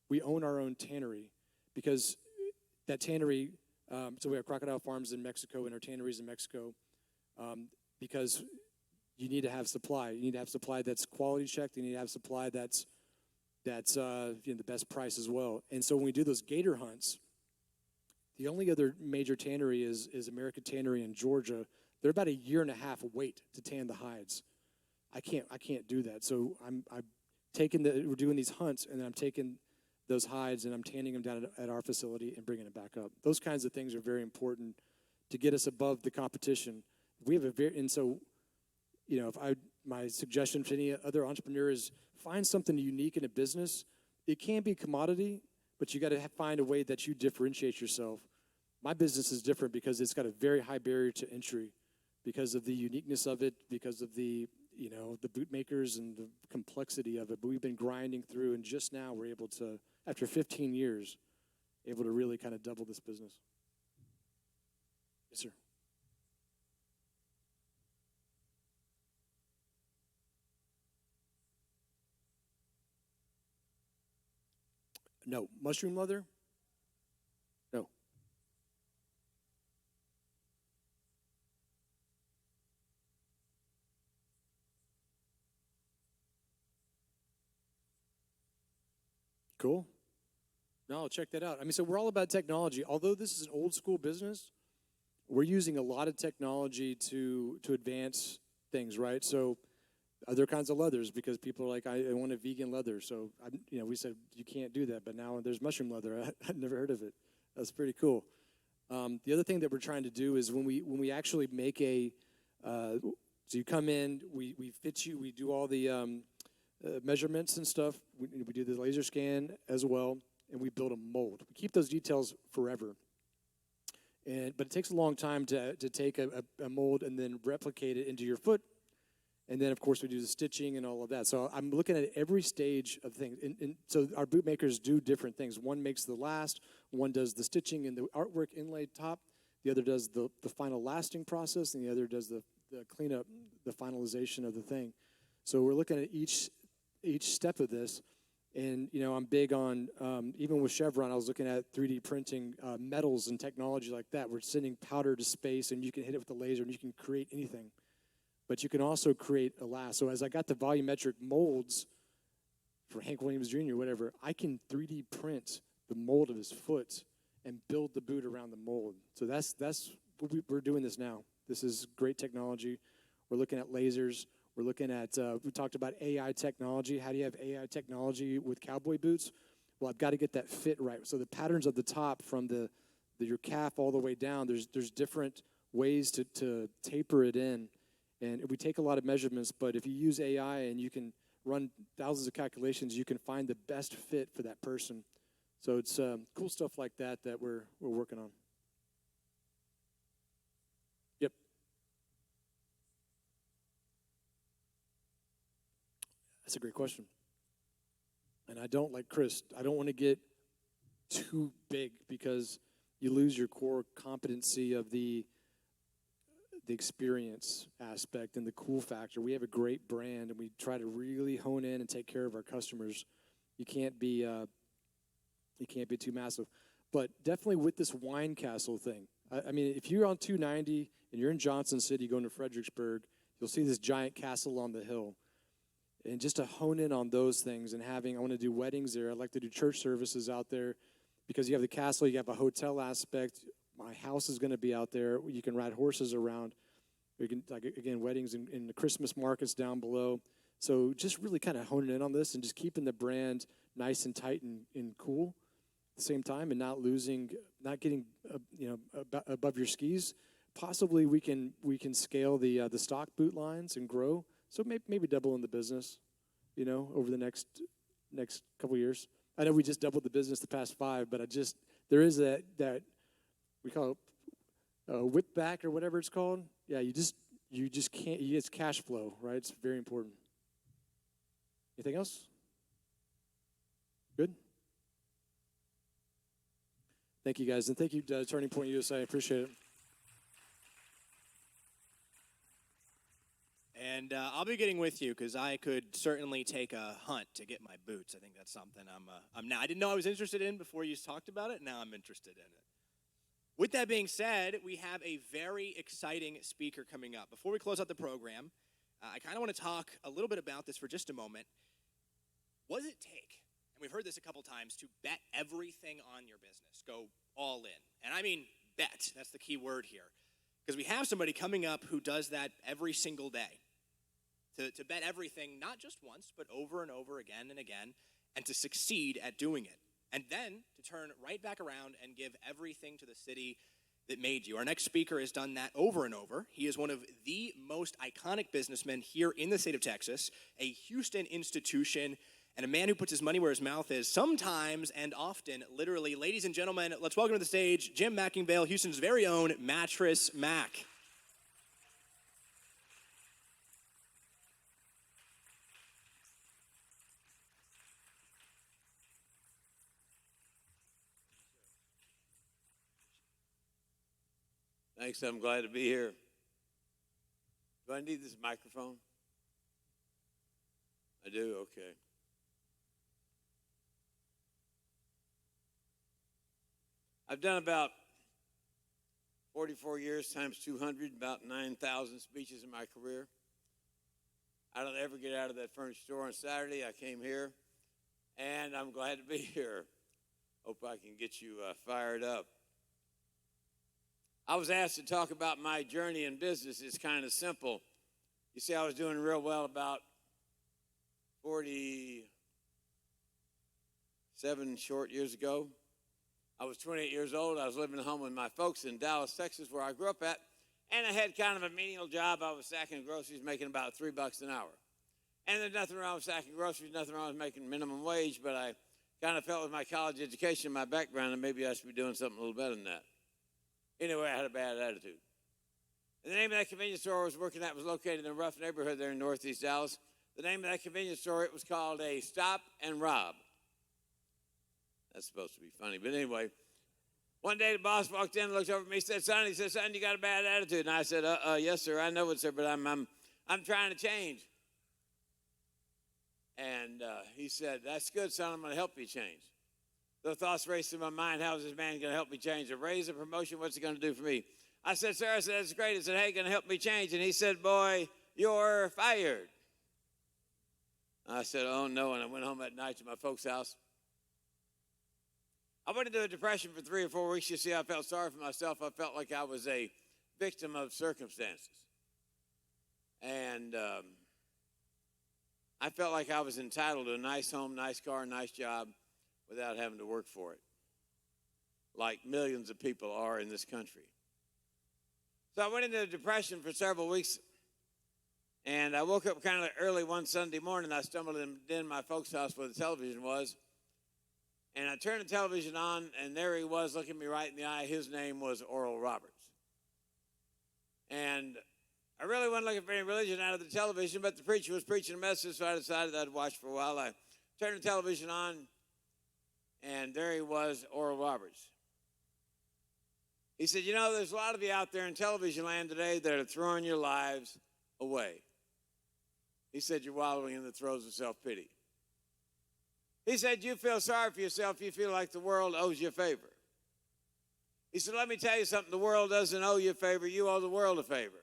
We own our own tannery because that tannery, so we have crocodile farms in Mexico and our tanneries in Mexico because you need to have supply. You need to have supply that's quality checked. You need to have supply that's the best price as well. And so when we do those gator hunts, the only other major tannery is American Tannery in Georgia. They're about a year and a half wait to tan the hides. I can't do that. So we're doing these hunts, and then I'm taking those hides and I'm tanning them down at our facility and bringing it back up. Those kinds of things are very important to get us above the competition. We have my suggestion to any other entrepreneur is find something unique in a business. It can't be commodity, but you got to find a way that you differentiate yourself. My business is different because it's got a very high barrier to entry because of the uniqueness of it, because of the bootmakers and the complexity of it. But we've been grinding through, and just now we're able to, after 15 years, able to really kind of double this business. Yes, sir. No. Mushroom leather? No. Cool. No, check that out. I mean, so we're all about technology. Although this is an old school business, we're using a lot of technology to advance things, right? So other kinds of leathers, because people are like, I want a vegan leather. So, we said, you can't do that. But now there's mushroom leather. I'd never heard of it. That's pretty cool. The other thing that we're trying to do is when we actually make so you come in, we fit you, we do all the measurements and stuff. We do the laser scan as well, and we build a mold. We keep those details forever. But it takes a long time to take a mold and then replicate it into your foot. And then, of course, we do the stitching and all of that. So I'm looking at every stage of things. And so our boot makers do different things. One makes the last. One does the stitching and the artwork inlaid top. The other does the final lasting process. And the other does the cleanup, the finalization of the thing. So we're looking at each step of this. And, I'm big on, even with Chevron, I was looking at 3D printing metals and technology like that. We're sending powder to space, and you can hit it with a laser, and you can create anything. But you can also create a last. So as I got the volumetric molds for Hank Williams Jr., whatever, I can 3D print the mold of his foot and build the boot around the mold. So that's we're doing this now. This is great technology. We're looking at lasers. We're looking at, we talked about AI technology. How do you have AI technology with cowboy boots? Well, I've got to get that fit right. So the patterns of the top from your calf all the way down, there's different ways to taper it in. And we take a lot of measurements, but if you use AI and you can run thousands of calculations, you can find the best fit for that person. So it's cool stuff like that we're working on. Yep. That's a great question. And I don't, like Chris, I don't want to get too big because you lose your core competency of the experience aspect and the cool factor. We have a great brand, and we try to really hone in and take care of our customers. You can't be too massive. But definitely with this wine castle thing, I mean, if you're on 290 and you're in Johnson City going to Fredericksburg, you'll see this giant castle on the hill. And just to hone in on those things and I want to do weddings there. I'd like to do church services out there because you have the castle, you have a hotel aspect. My house is going to be out there. You can ride horses around. You can, again, weddings and the Christmas markets down below. So just really kind of honing in on this and just keeping the brand nice and tight and cool at the same time and not getting above your skis. Possibly we can scale the stock boot lines and grow. So maybe double in the business, over the next couple of years. I know we just doubled the business the past 5, but there is that we call it whip back or whatever it's called. Yeah, you just can't. It's cash flow, right? It's very important. Anything else? Good. Thank you, guys, and thank you, Turning Point USA. I appreciate it. And I'll be getting with you because I could certainly take a hunt to get my boots. I think that's something I'm now. I didn't know I was interested in before you talked about it. Now I'm interested in it. With that being said, we have a very exciting speaker coming up. Before we close out the program, I kind of want to talk a little bit about this for just a moment. What does it take, and we've heard this a couple times, to bet everything on your business, go all in? And I mean bet, that's the key word here. Because we have somebody coming up who does that every single day. To bet everything, not just once, but over and over again and again, and to succeed at doing it. And then to turn right back around and give everything to the city that made you. Our next speaker has done that over and over. He is one of the most iconic businessmen here in the state of Texas, a Houston institution, and a man who puts his money where his mouth is sometimes and often, literally. Ladies and gentlemen, let's welcome to the stage Jim Mackingale, Houston's very own Mattress Mac. Thanks, I'm glad to be here. Do I need this microphone? I do, okay. I've done about 44 years times 200, about 9,000 speeches in my career. I don't ever get out of that furniture store on Saturday. I came here, and I'm glad to be here. Hope I can get you fired up. I was asked to talk about my journey in business. It's kind of simple. You see, I was doing real well about 47 short years ago. I was 28 years old. I was living at home with my folks in Dallas, Texas, where I grew up at. And I had kind of a menial job. I was sacking groceries, making about $3 an hour. And there's nothing wrong with sacking groceries, nothing wrong with making minimum wage, but I kind of felt with my college education, my background, that maybe I should be doing something a little better than that. Anyway, I had a bad attitude. And the name of that convenience store I was working at was located in a rough neighborhood there in northeast Dallas. The name of that convenience store, it was called a Stop and Rob. That's supposed to be funny, but anyway. One day the boss walked in and looked over at me. He said, son, you got a bad attitude. And I said, yes, sir, I know it, sir, but I'm trying to change. And he said, that's good, son, I'm going to help you change. The thoughts raced through my mind, how is this man going to help me change? A raise, a promotion, what's he going to do for me? I said, sir, that's great. He said, hey, going to help me change? And he said, boy, you're fired. I said, oh, no, and I went home that night to my folks' house. I went into a depression for 3 or 4 weeks. You see, I felt sorry for myself. I felt like I was a victim of circumstances. And I felt like I was entitled to a nice home, nice car, nice job without having to work for it, like millions of people are in this country. So I went into a depression for several weeks, and I woke up kind of early one Sunday morning. I stumbled in my folks' house where the television was. And I turned the television on, and there he was looking me right in the eye. His name was Oral Roberts. And I really wasn't looking for any religion out of the television, but the preacher was preaching a message, so I decided I'd watch for a while. I turned the television on, and there he was, Oral Roberts. He said, you know, there's a lot of you out there in television land today that are throwing your lives away. He said, you're wallowing in the throes of self-pity. He said, you feel sorry for yourself. You feel like the world owes you a favor. He said, let me tell you something. The world doesn't owe you a favor. You owe the world a favor.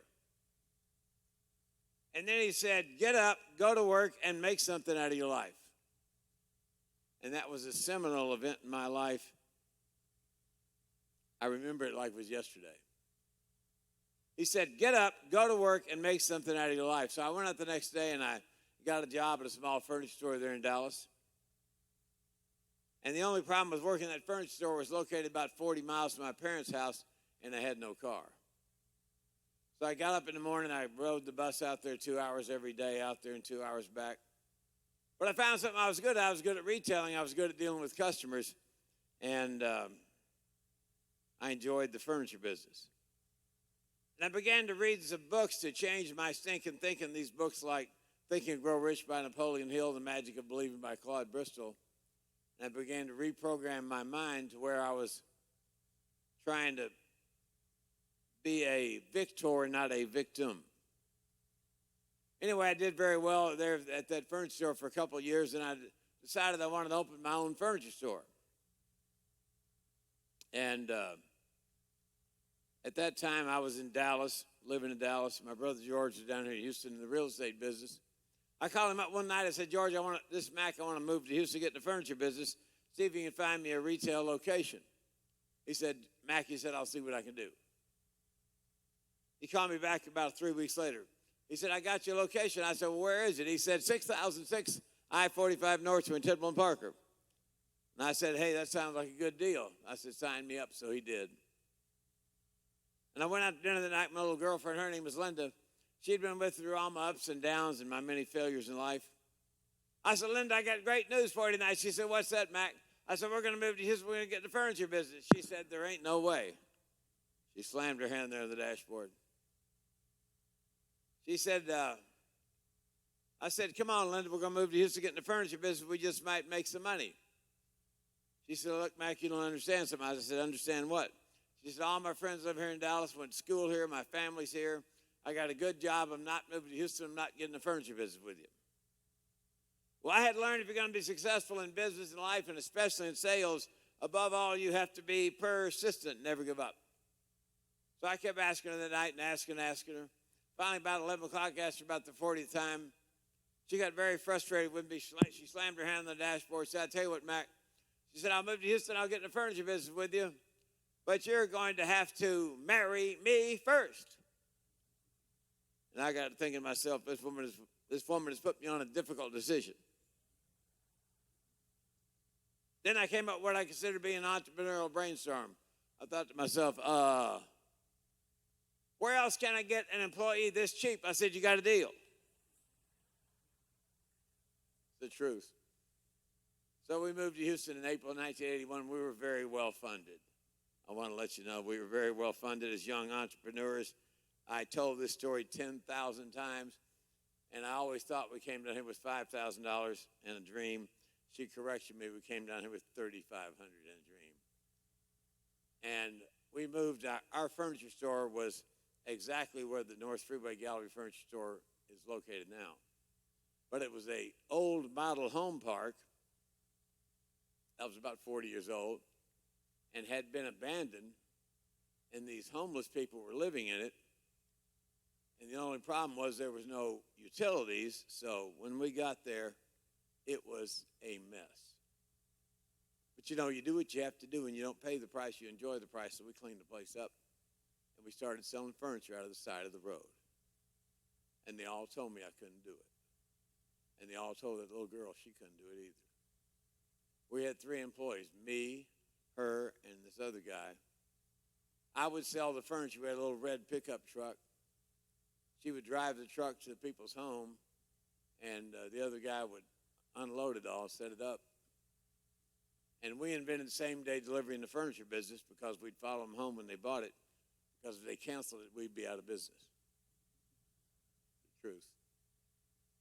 And then he said, get up, go to work, and make something out of your life. And that was a seminal event in my life. I remember it like it was yesterday. He said, get up, go to work, and make something out of your life. So I went out the next day, and I got a job at a small furniture store there in Dallas. And the only problem with working at that furniture store was located about 40 miles from my parents' house, and I had no car. So I got up in the morning, I rode the bus out there 2 hours every day, out there and 2 hours back. But I found something I was good at. I was good at retailing. I was good at dealing with customers. And I enjoyed the furniture business. And I began to read some books to change my stinking thinking. These books like Think and Grow Rich by Napoleon Hill, The Magic of Believing by Claude Bristol. And I began to reprogram my mind to where I was trying to be a victor, not a victim. Anyway, I did very well there at that furniture store for a couple of years, and I decided I wanted to open my own furniture store. And at that time, I was in Dallas, living in Dallas. My brother George was down here in Houston in the real estate business. I called him up one night. I said, George, I want to move to Houston to get in the furniture business. See if you can find me a retail location. He said, Mac, he said, I'll see what I can do. He called me back about 3 weeks later. He said, I got your location. I said, well, where is it? He said, 6006 I-45 North in Tidwell and Parker. And I said, hey, that sounds like a good deal. I said, sign me up. So he did. And I went out to dinner the night with my little girlfriend. Her name was Linda. She'd been with through all my ups and downs and my many failures in life. I said, Linda, I got great news for you tonight. She said, what's that, Mac? I said, we're going to move to Houston. We're going to get in the furniture business. She said, there ain't no way. She slammed her hand there on the dashboard. She said, I said, come on, Linda, we're going to move to Houston to get in the furniture business. We just might make some money. She said, look, Mac, you don't understand something. I said, understand what? She said, all my friends live here in Dallas, went to school here, my family's here. I got a good job. I'm not moving to Houston. I'm not getting the furniture business with you. Well, I had learned if you're going to be successful in business and life, and especially in sales, above all, you have to be persistent, never give up. So I kept asking her that night and asking her. Finally, about 11 o'clock, I asked her about the 40th time. She got very frustrated with me. She slammed her hand on the dashboard. She said, I tell you what, Mac. She said, I'll move to Houston. I'll get in the furniture business with you. but you're going to have to marry me first. And I got to thinking to myself, this woman has put me on a difficult decision. Then I came up with what I consider to be an entrepreneurial brainstorm. I thought to myself, where else can I get an employee this cheap? I said, you got a deal. The truth. So we moved to Houston in April 1981. We were very well funded. I want to let you know we were very well funded as young entrepreneurs. I told this story 10,000 times, and I always thought we came down here with $5,000 and a dream. She corrected me. We came down here with $3,500 and a dream. And we moved. Our furniture store was exactly where the North Freeway Gallery Furniture Store is located now. But it was an old model home park that was about 40 years old and had been abandoned, and these homeless people were living in it. And the only problem was there was no utilities, so when we got there, it was a mess. But you know, you do what you have to do, and you don't pay the price, you enjoy the price, so we cleaned the place up, and we started selling furniture out of the side of the road. And they all told me I couldn't do it. And they all told that little girl she couldn't do it either. We had 3 employees, me, her, and this other guy. I would sell the furniture. We had a little red pickup truck. She would drive the truck to the people's home, and the other guy would unload it all, set it up. And we invented same-day delivery in the furniture business because we'd follow them home when they bought it, because if they canceled it, we'd be out of business. The truth.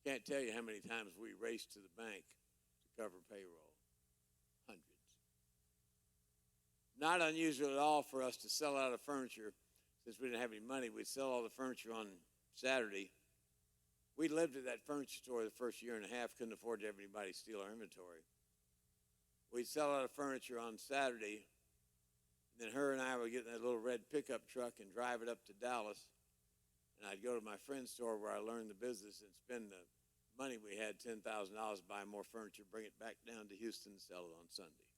Can't tell you how many times we raced to the bank to cover payroll. Hundreds. Not unusual at all for us to sell out of furniture. Since we didn't have any money, we'd sell all the furniture on Saturday. We lived at that furniture store the first year and a half, couldn't afford to have anybody steal our inventory. We'd sell out of furniture on Saturday, and then her and I would get in that little red pickup truck and drive it up to Dallas, and I'd go to my friend's store where I learned the business and spend the money we had, $10,000, buy more furniture, bring it back down to Houston and sell it on Sunday.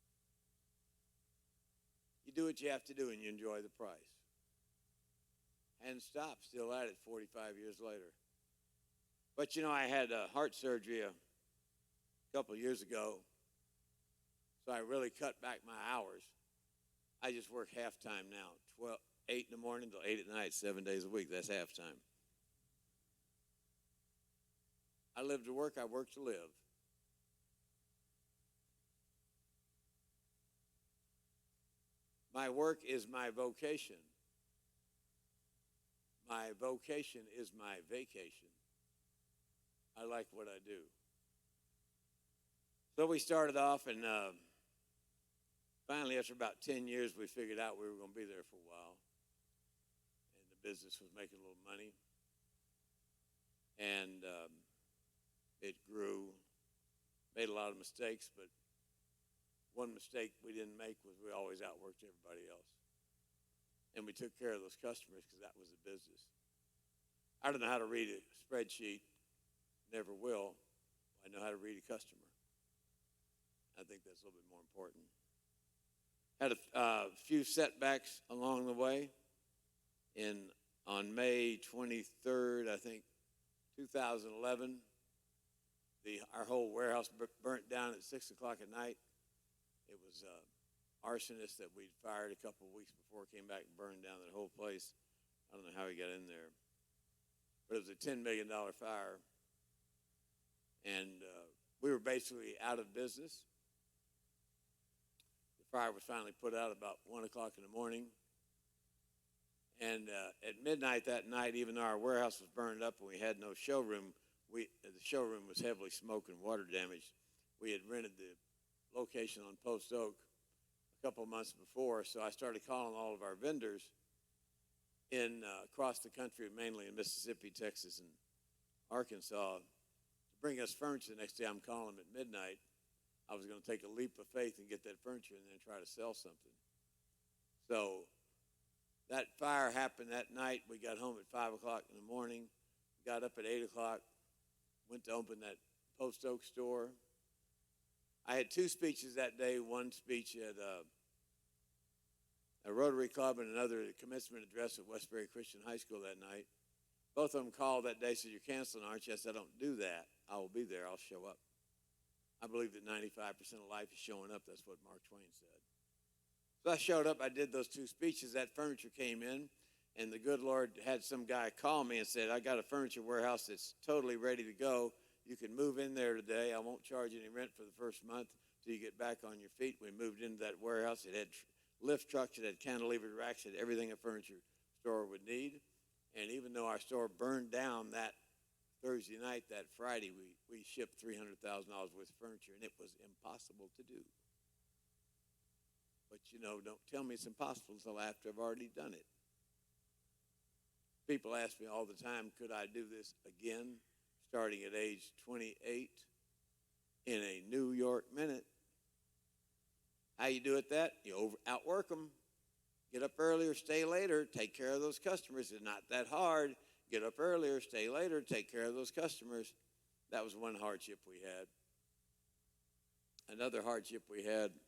You do what you have to do and you enjoy the price. And stop, still at it 45 years later. But you know, I had heart surgery a couple of years ago, so I really cut back my hours. I just work half-time now, 8 in the morning till 8 at night, 7 days a week. That's half-time. I live to work, I work to live. My work is my vocation. My vocation is my vacation. I like what I do. So we started off, and finally, after about 10 years, we figured out we were going to be there for a while. And the business was making a little money. And it grew, made a lot of mistakes, but one mistake we didn't make was we always outworked everybody else. And we took care of those customers because that was the business. I don't know how to read a spreadsheet, never will. I know how to read a customer. I think that's a little bit more important. Had a few setbacks along the way. On May 23rd, I think, 2011, our whole warehouse burnt down at 6 o'clock at night. It was arsonist that we'd fired a couple of weeks before came back and burned down that whole place. I don't know how he got in there. But it was a $10 million fire. And we were basically out of business. The fire was finally put out about 1 o'clock in the morning. And at midnight that night, even though our warehouse was burned up and we had no showroom, the showroom was heavily smoke and water damaged. We had rented the location on Post Oak a couple of months before, so I started calling all of our vendors across the country, mainly in Mississippi, Texas, and Arkansas, to bring us furniture. The next day I'm calling them at midnight. I was going to take a leap of faith and get that furniture and then try to sell something. So that fire happened that night. We got home at 5 o'clock in the morning, got up at 8 o'clock, went to open that Post Oak store. I had 2 speeches that day. One speech at a Rotary Club and another commencement address at Westbury Christian High School that night. Both of them called that day, said, "You're canceling, aren't you?" I said, "I don't do that. I will be there. I'll show up." I believe that 95% of life is showing up. That's what Mark Twain said. So I showed up. I did those 2 speeches. That furniture came in, and the good Lord had some guy call me and said, "I got a furniture warehouse that's totally ready to go. You can move in there today. I won't charge any rent for the first month till you get back on your feet." We moved into that warehouse. It had lift trucks. It had cantilevered racks. It had everything a furniture store would need. And even though our store burned down that Thursday night, that Friday, we shipped $300,000 worth of furniture, and it was impossible to do. But, don't tell me it's impossible until after I've already done it. People ask me all the time, could I do this again, starting at age 28 in a New York minute? How you do it that? You outwork them. Get up earlier, stay later, take care of those customers. It's not that hard. Get up earlier, stay later, take care of those customers. That was one hardship we had. Another hardship we had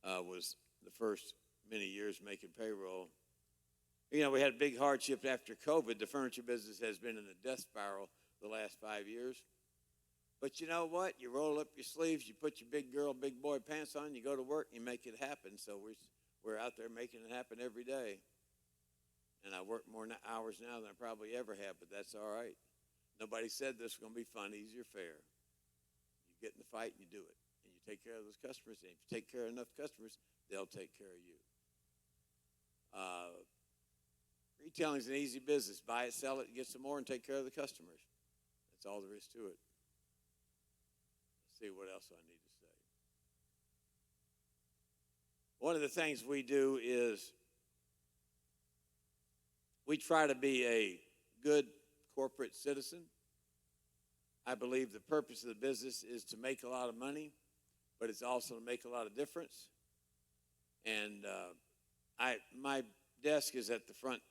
was the first many years making payroll. We had a big hardship after COVID. The furniture business has been in a death spiral the last 5 years. But you know what? You roll up your sleeves, you put your big girl, big boy pants on, you go to work, and you make it happen. So we're out there making it happen every day. And I work more hours now than I probably ever have, but that's all right. Nobody said this was going to be fun, easy, or fair. You get in the fight and you do it. And you take care of those customers. And if you take care of enough customers, they'll take care of you. Retailing is an easy business. Buy it, sell it, get some more, and take care of the customers. That's all there is to it. Let's see what else I need to say. One of the things we do is we try to be a good corporate citizen. I believe the purpose of the business is to make a lot of money, but it's also to make a lot of difference. And my desk is at the front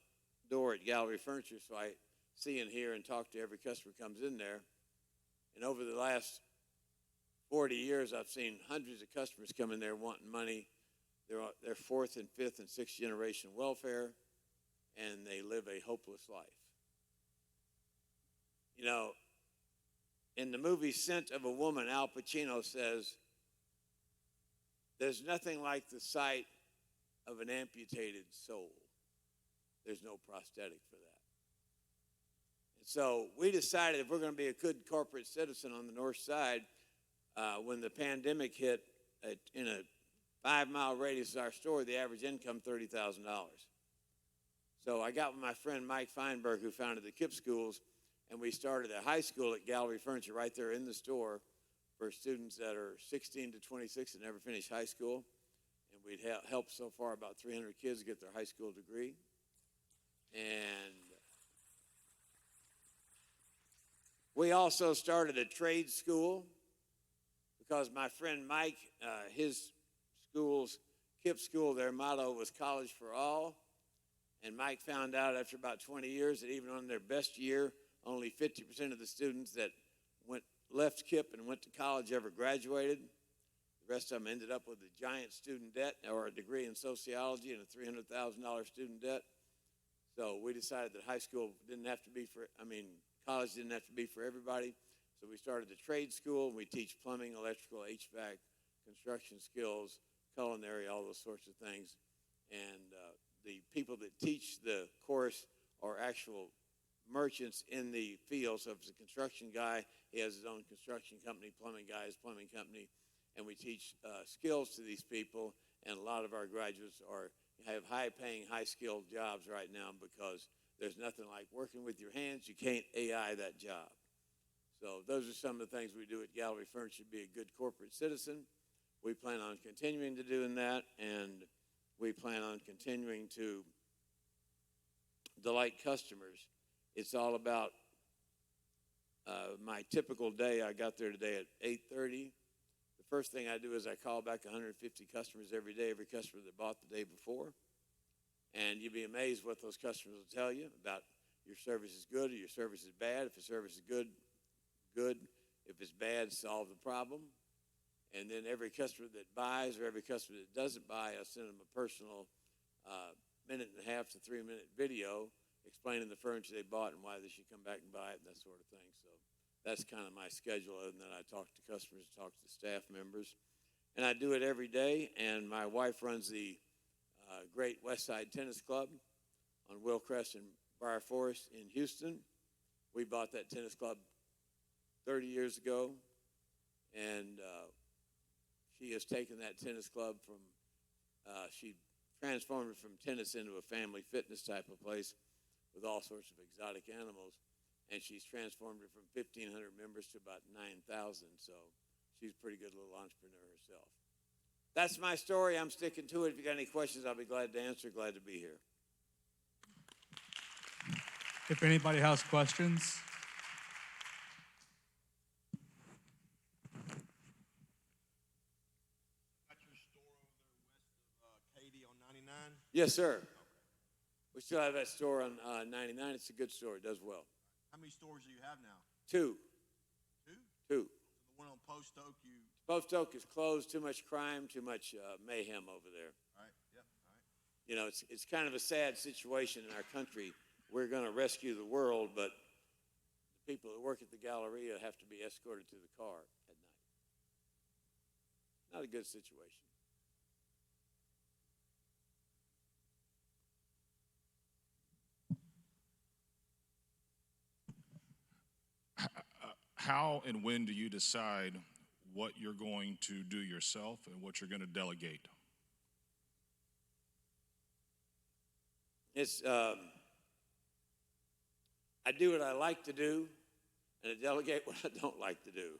door at Gallery Furniture, so I see and hear and talk to every customer who comes in there. And over the last 40 years, I've seen hundreds of customers come in there wanting money. They're 4th and 5th and 6th generation welfare, and they live a hopeless life. In the movie Scent of a Woman, Al Pacino says, "There's nothing like the sight of an amputated soul. There's no prosthetic for that." And so we decided if we're going to be a good corporate citizen on the north side, when the pandemic hit, in a 5-mile radius of our store, the average income $30,000. So I got with my friend Mike Feinberg, who founded the KIPP schools, and we started a high school at Gallery Furniture right there in the store for students that are 16 to 26 and never finished high school. And we'd helped so far about 300 kids get their high school degree. And we also started a trade school because my friend Mike, his school's KIPP school, their motto was college for all. And Mike found out after about 20 years that even on their best year, only 50% of the students that left KIPP and went to college ever graduated. The rest of them ended up with a giant student debt or a degree in sociology and a $300,000 student debt. So we decided that college didn't have to be for everybody. So we started the trade school. We teach plumbing, electrical, HVAC, construction skills, culinary, all those sorts of things. And the people that teach the course are actual merchants in the field. So if it's a construction guy, he has his own construction company, plumbing guy, his plumbing company. And we teach skills to these people. And a lot of our graduates have high-paying, high-skilled jobs right now because there's nothing like working with your hands. You can't AI that job. So those are some of the things we do at Gallery Furniture to be a good corporate citizen. We plan on continuing to do that, and we plan on continuing to delight customers. It's all about my typical day. I got there today at 8:30. The first thing I do is I call back 150 customers every day, every customer that bought the day before. And you'd be amazed what those customers will tell you about your service is good or your service is bad. If the service is good, good. If it's bad, solve the problem. And then every customer that buys or every customer that doesn't buy, I send them a personal minute and a half to 3 minute video explaining the furniture they bought and why they should come back and buy it and that sort of thing. So that's kind of my schedule. Other than that, I talk to customers, talk to staff members. And I do it every day. And my wife runs the Great Westside Tennis Club on Willcrest and Briar Forest in Houston. We bought that tennis club 30 years ago. And she has taken that tennis club from, she transformed it from tennis into a family fitness type of place with all sorts of exotic animals. And she's transformed it from 1,500 members to about 9,000. So she's a pretty good little entrepreneur herself. That's my story. I'm sticking to it. If you got any questions, I'll be glad to answer. Glad to be here. If anybody has questions. Yes, sir. We still have that store on 99. It's a good store. It does well. How many stores do you have now? 2. 2? 2. The one on Post Oak, Post Oak is closed. Too much crime, too much mayhem over there. All right, yep, all right. You know, it's kind of a sad situation in our country. We're going to rescue the world, but the people that work at the Galleria have to be escorted to the car at night. Not a good situation. How and when do you decide what you're going to do yourself and what you're going to delegate? It's I do what I like to do, and I delegate what I don't like to do.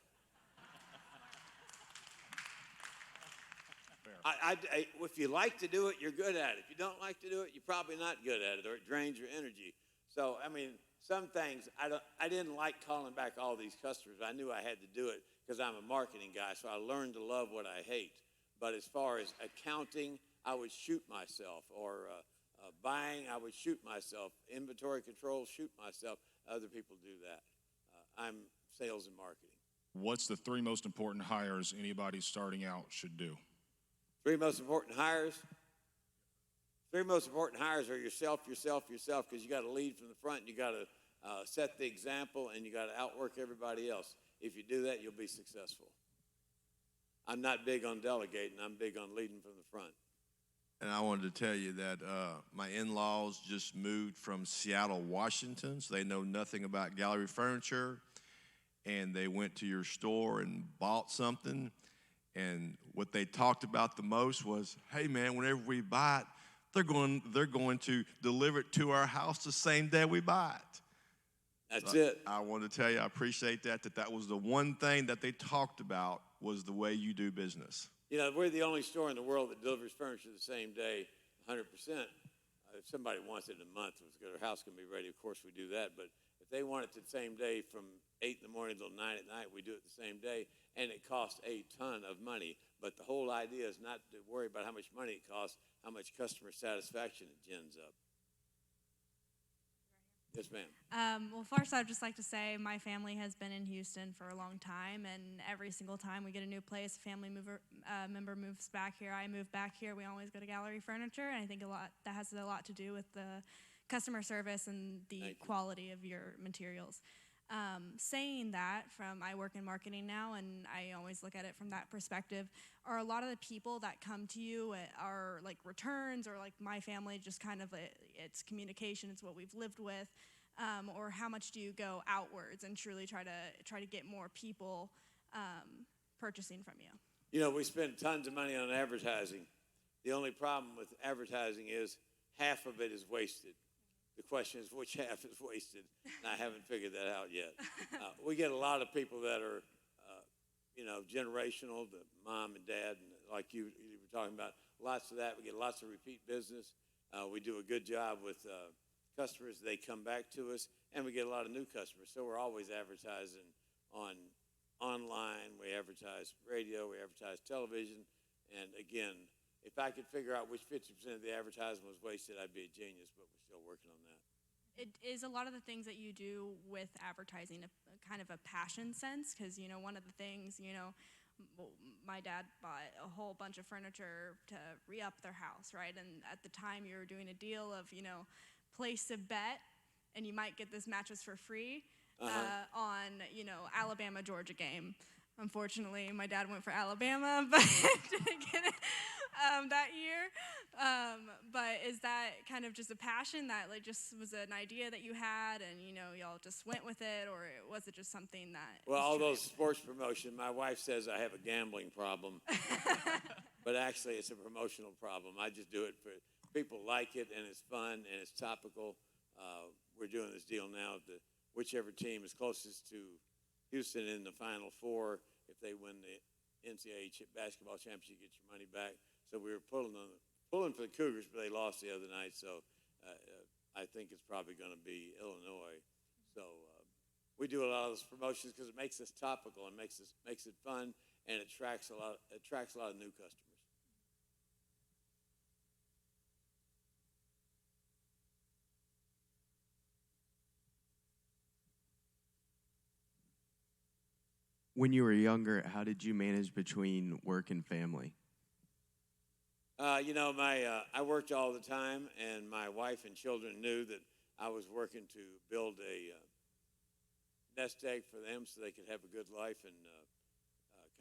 If you like to do it, you're good at it. If you don't like to do it, you're probably not good at it, or it drains your energy. So, I mean, some things I didn't like calling back all these customers. I knew I had to do it because I'm a marketing guy, so I learned to love what I hate. But as far as accounting, I would shoot myself, or buying, I would shoot myself. Inventory control, shoot myself. Other people do that. I'm sales and marketing. What's the 3 most important hires anybody starting out should do? 3 most important hires? 3 most important hires are yourself, because you got to lead from the front. You got to set the example, and you got to outwork everybody else. If you do that, you'll be successful. I'm not big on delegating. I'm big on leading from the front. And I wanted to tell you that my in-laws just moved from Seattle, Washington, so they know nothing about gallery furniture. And they went to your store and bought something. And what they talked about the most was, hey, man, whenever we buy it, they're going to deliver it to our house the same day we buy it. That's it. I want to tell you, I appreciate that was the one thing that they talked about was the way you do business. You know, we're the only store in the world that delivers furniture the same day, 100%. If somebody wants it in a month, if their house can be ready, of course we do that. But if they want it the same day from 8 in the morning till 9 at night, we do it the same day. And it costs a ton of money. But the whole idea is not to worry about how much money it costs, how much customer satisfaction it gins up. Yes, ma'am. Well, first, I'd just like to say my family has been in Houston for a long time, and every single time we get a new place, a family member moves back here, I move back here, we always go to Gallery Furniture, and I think that has a lot to do with the customer service and the quality of your materials. Saying that, I work in marketing now, and I always look at it from that perspective. Are a lot of the people that come to you are like returns, or like my family, just kind of it's communication, it's what we've lived with, or how much do you go outwards and truly try to get more people purchasing from you? You know, we spend tons of money on advertising. The only problem with advertising is half of it is wasted. The question is, which half is wasted? And I haven't figured that out yet. We get a lot of people that are, generational, the mom and dad, and like you were talking about, lots of that. We get lots of repeat business. We do a good job with customers. They come back to us, and we get a lot of new customers. So we're always advertising online. We advertise radio. We advertise television. And again, if I could figure out which 50% of the advertisement was wasted, I'd be a genius, but we're still working on that. It is a lot of the things that you do with advertising a kind of a passion sense, because, one of the things, my dad bought a whole bunch of furniture to re-up their house, right? And at the time you were doing a deal of, place a bet and you might get this mattress for free on, Alabama, Georgia game. Unfortunately, my dad went for Alabama, but didn't get it that year. But is that kind of just a passion that just was an idea that you had and, y'all just went with it, or was it just something that... Well, all those sports promotion, my wife says I have a gambling problem, but actually it's a promotional problem. I just do it for people like it, and it's fun, and it's topical. We're doing this deal now that whichever team is closest to Houston in the Final Four, if they win the NCAA basketball championship, you get your money back. So we were pulling for the Cougars, but they lost the other night. So I think it's probably going to be Illinois. So we do a lot of those promotions because it makes us topical and makes it fun, and it attracts a lot of new customers. When you were younger, how did you manage between work and family? I worked all the time, and my wife and children knew that I was working to build a nest egg for them so they could have a good life and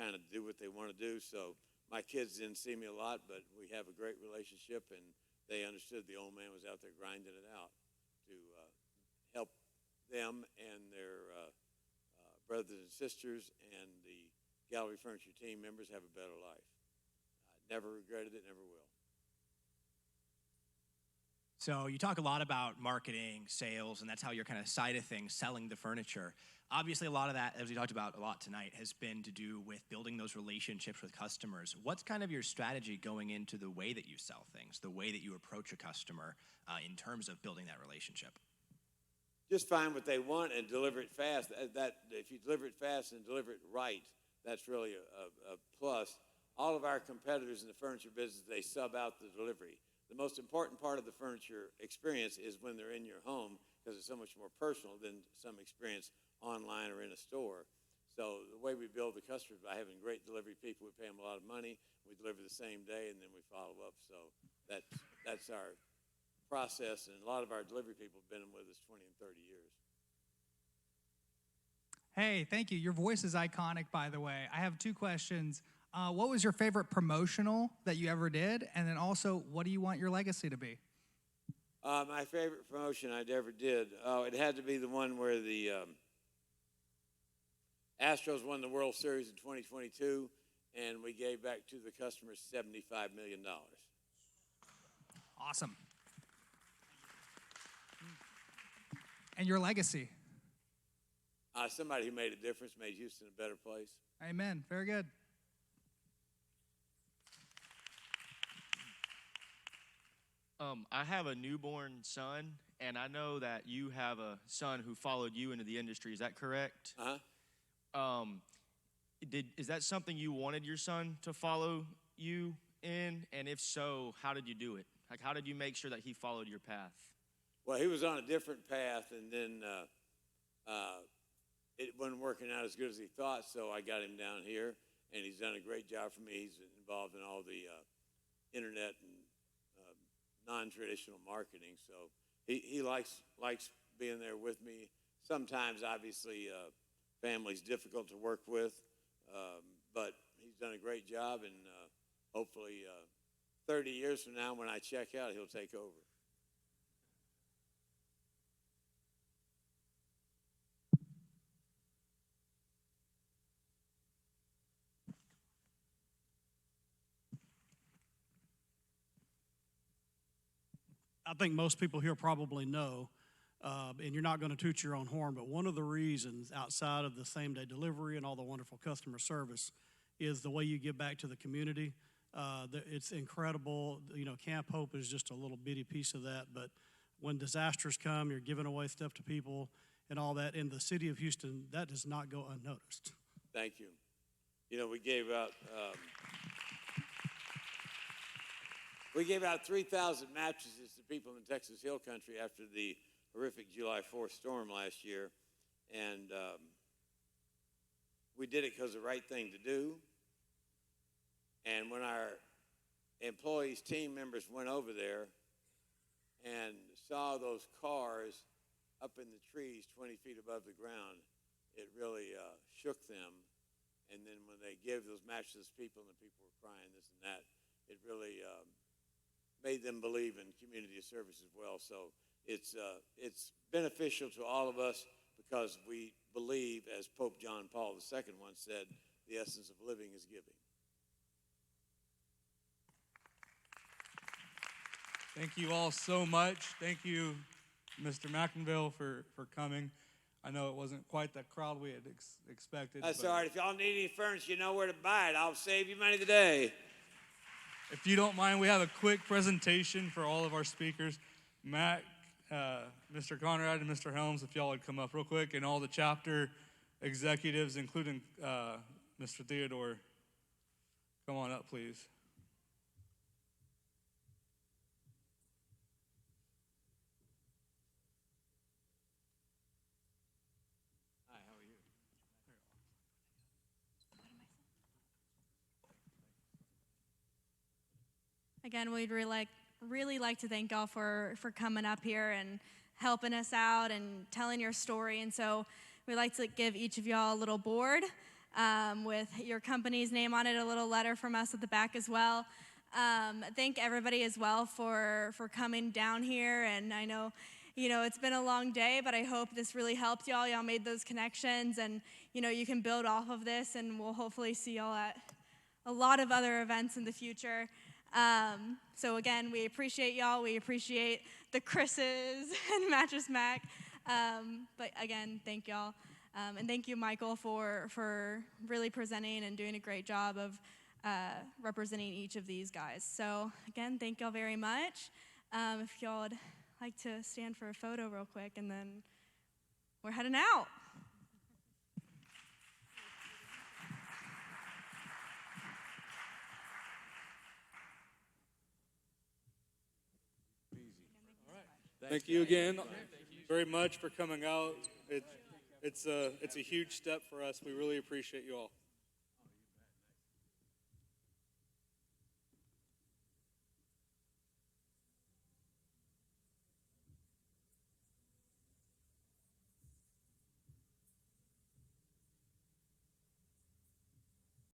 kind of do what they want to do. So my kids didn't see me a lot, but we have a great relationship, and they understood the old man was out there grinding it out to help them and their brothers and sisters and the Gallery Furniture team members have a better life. I never regretted it, never will. So you talk a lot about marketing, sales, and that's how your kind of side of things, selling the furniture. Obviously, a lot of that, as we talked about a lot tonight, has been to do with building those relationships with customers. What's kind of your strategy going into the way that you sell things, the way that you approach a customer in terms of building that relationship? Just find what they want and deliver it fast. That if you deliver it fast and deliver it right, that's really a plus. All of our competitors in the furniture business, they sub out the delivery. The most important part of the furniture experience is when they're in your home, because it's so much more personal than some experience online or in a store. So the way we build the customers by having great delivery people, we pay them a lot of money, we deliver the same day, and then we follow up. So that's our process, and a lot of our delivery people have been with us 20 and 30 years. Hey, thank you. Your voice is iconic, by the way. I have two questions. What was your favorite promotional that you ever did? And then also, what do you want your legacy to be? My favorite promotion I ever did, it had to be the one where the Astros won the World Series in 2022, and we gave back to the customers $75 million. Awesome. And your legacy? Somebody who made a difference, made Houston a better place. Amen. Very good. I have a newborn son, and I know that you have a son who followed you into the industry. Is that correct? Uh-huh. Is that something you wanted your son to follow you in? And if so, how did you do it? Like, how did you make sure that he followed your path? Well, he was on a different path, and then it wasn't working out as good as he thought, so I got him down here, and he's done a great job for me. He's involved in all the internet and non-traditional marketing, so he likes being there with me. Sometimes, obviously, family's difficult to work with, but he's done a great job, and hopefully 30 years from now when I check out, he'll take over. I think most people here probably know, and you're not going to toot your own horn, but one of the reasons outside of the same-day delivery and all the wonderful customer service is the way you give back to the community. It's incredible. You know, Camp Hope is just a little bitty piece of that, but when disasters come, you're giving away stuff to people and all that. In the city of Houston, that does not go unnoticed. Thank you. You know, we gave out 3,000 mattresses to people in the Texas Hill Country after the horrific July 4th storm last year. And we did it because the right thing to do. And when our employees, team members went over there and saw those cars up in the trees 20 feet above the ground, it really shook them. And then when they gave those matches to people and the people were crying this and that, it really made them believe in community service as well. So it's beneficial to all of us because we believe, as Pope John Paul II once said, the essence of living is giving. Thank you all so much. Thank you, Mr. McInville, for coming. I know it wasn't quite the crowd we had expected. That's all right. If y'all need any furniture, you know where to buy it. I'll save you money today. If you don't mind, we have a quick presentation for all of our speakers. Matt, Mr. Conrad, and Mr. Helms, if y'all would come up real quick, and all the chapter executives, including Mr. Theodore, come on up, please. Again, we'd really like to thank y'all for coming up here and helping us out and telling your story. And so we'd like to give each of y'all a little board with your company's name on it, a little letter from us at the back as well. Thank everybody as well for coming down here. And I know, it's been a long day, but I hope this really helped y'all. Y'all made those connections, and, you can build off of this, and we'll hopefully see y'all at a lot of other events in the future. So again, we appreciate y'all. We appreciate the Chris's and Mattress Mac. But again, thank y'all. And thank you, Michael, for really presenting and doing a great job of representing each of these guys. So again, thank y'all very much. If y'all would like to stand for a photo real quick, and then we're heading out. Thank you again very much for coming out. It's a huge step for us. We really appreciate you all.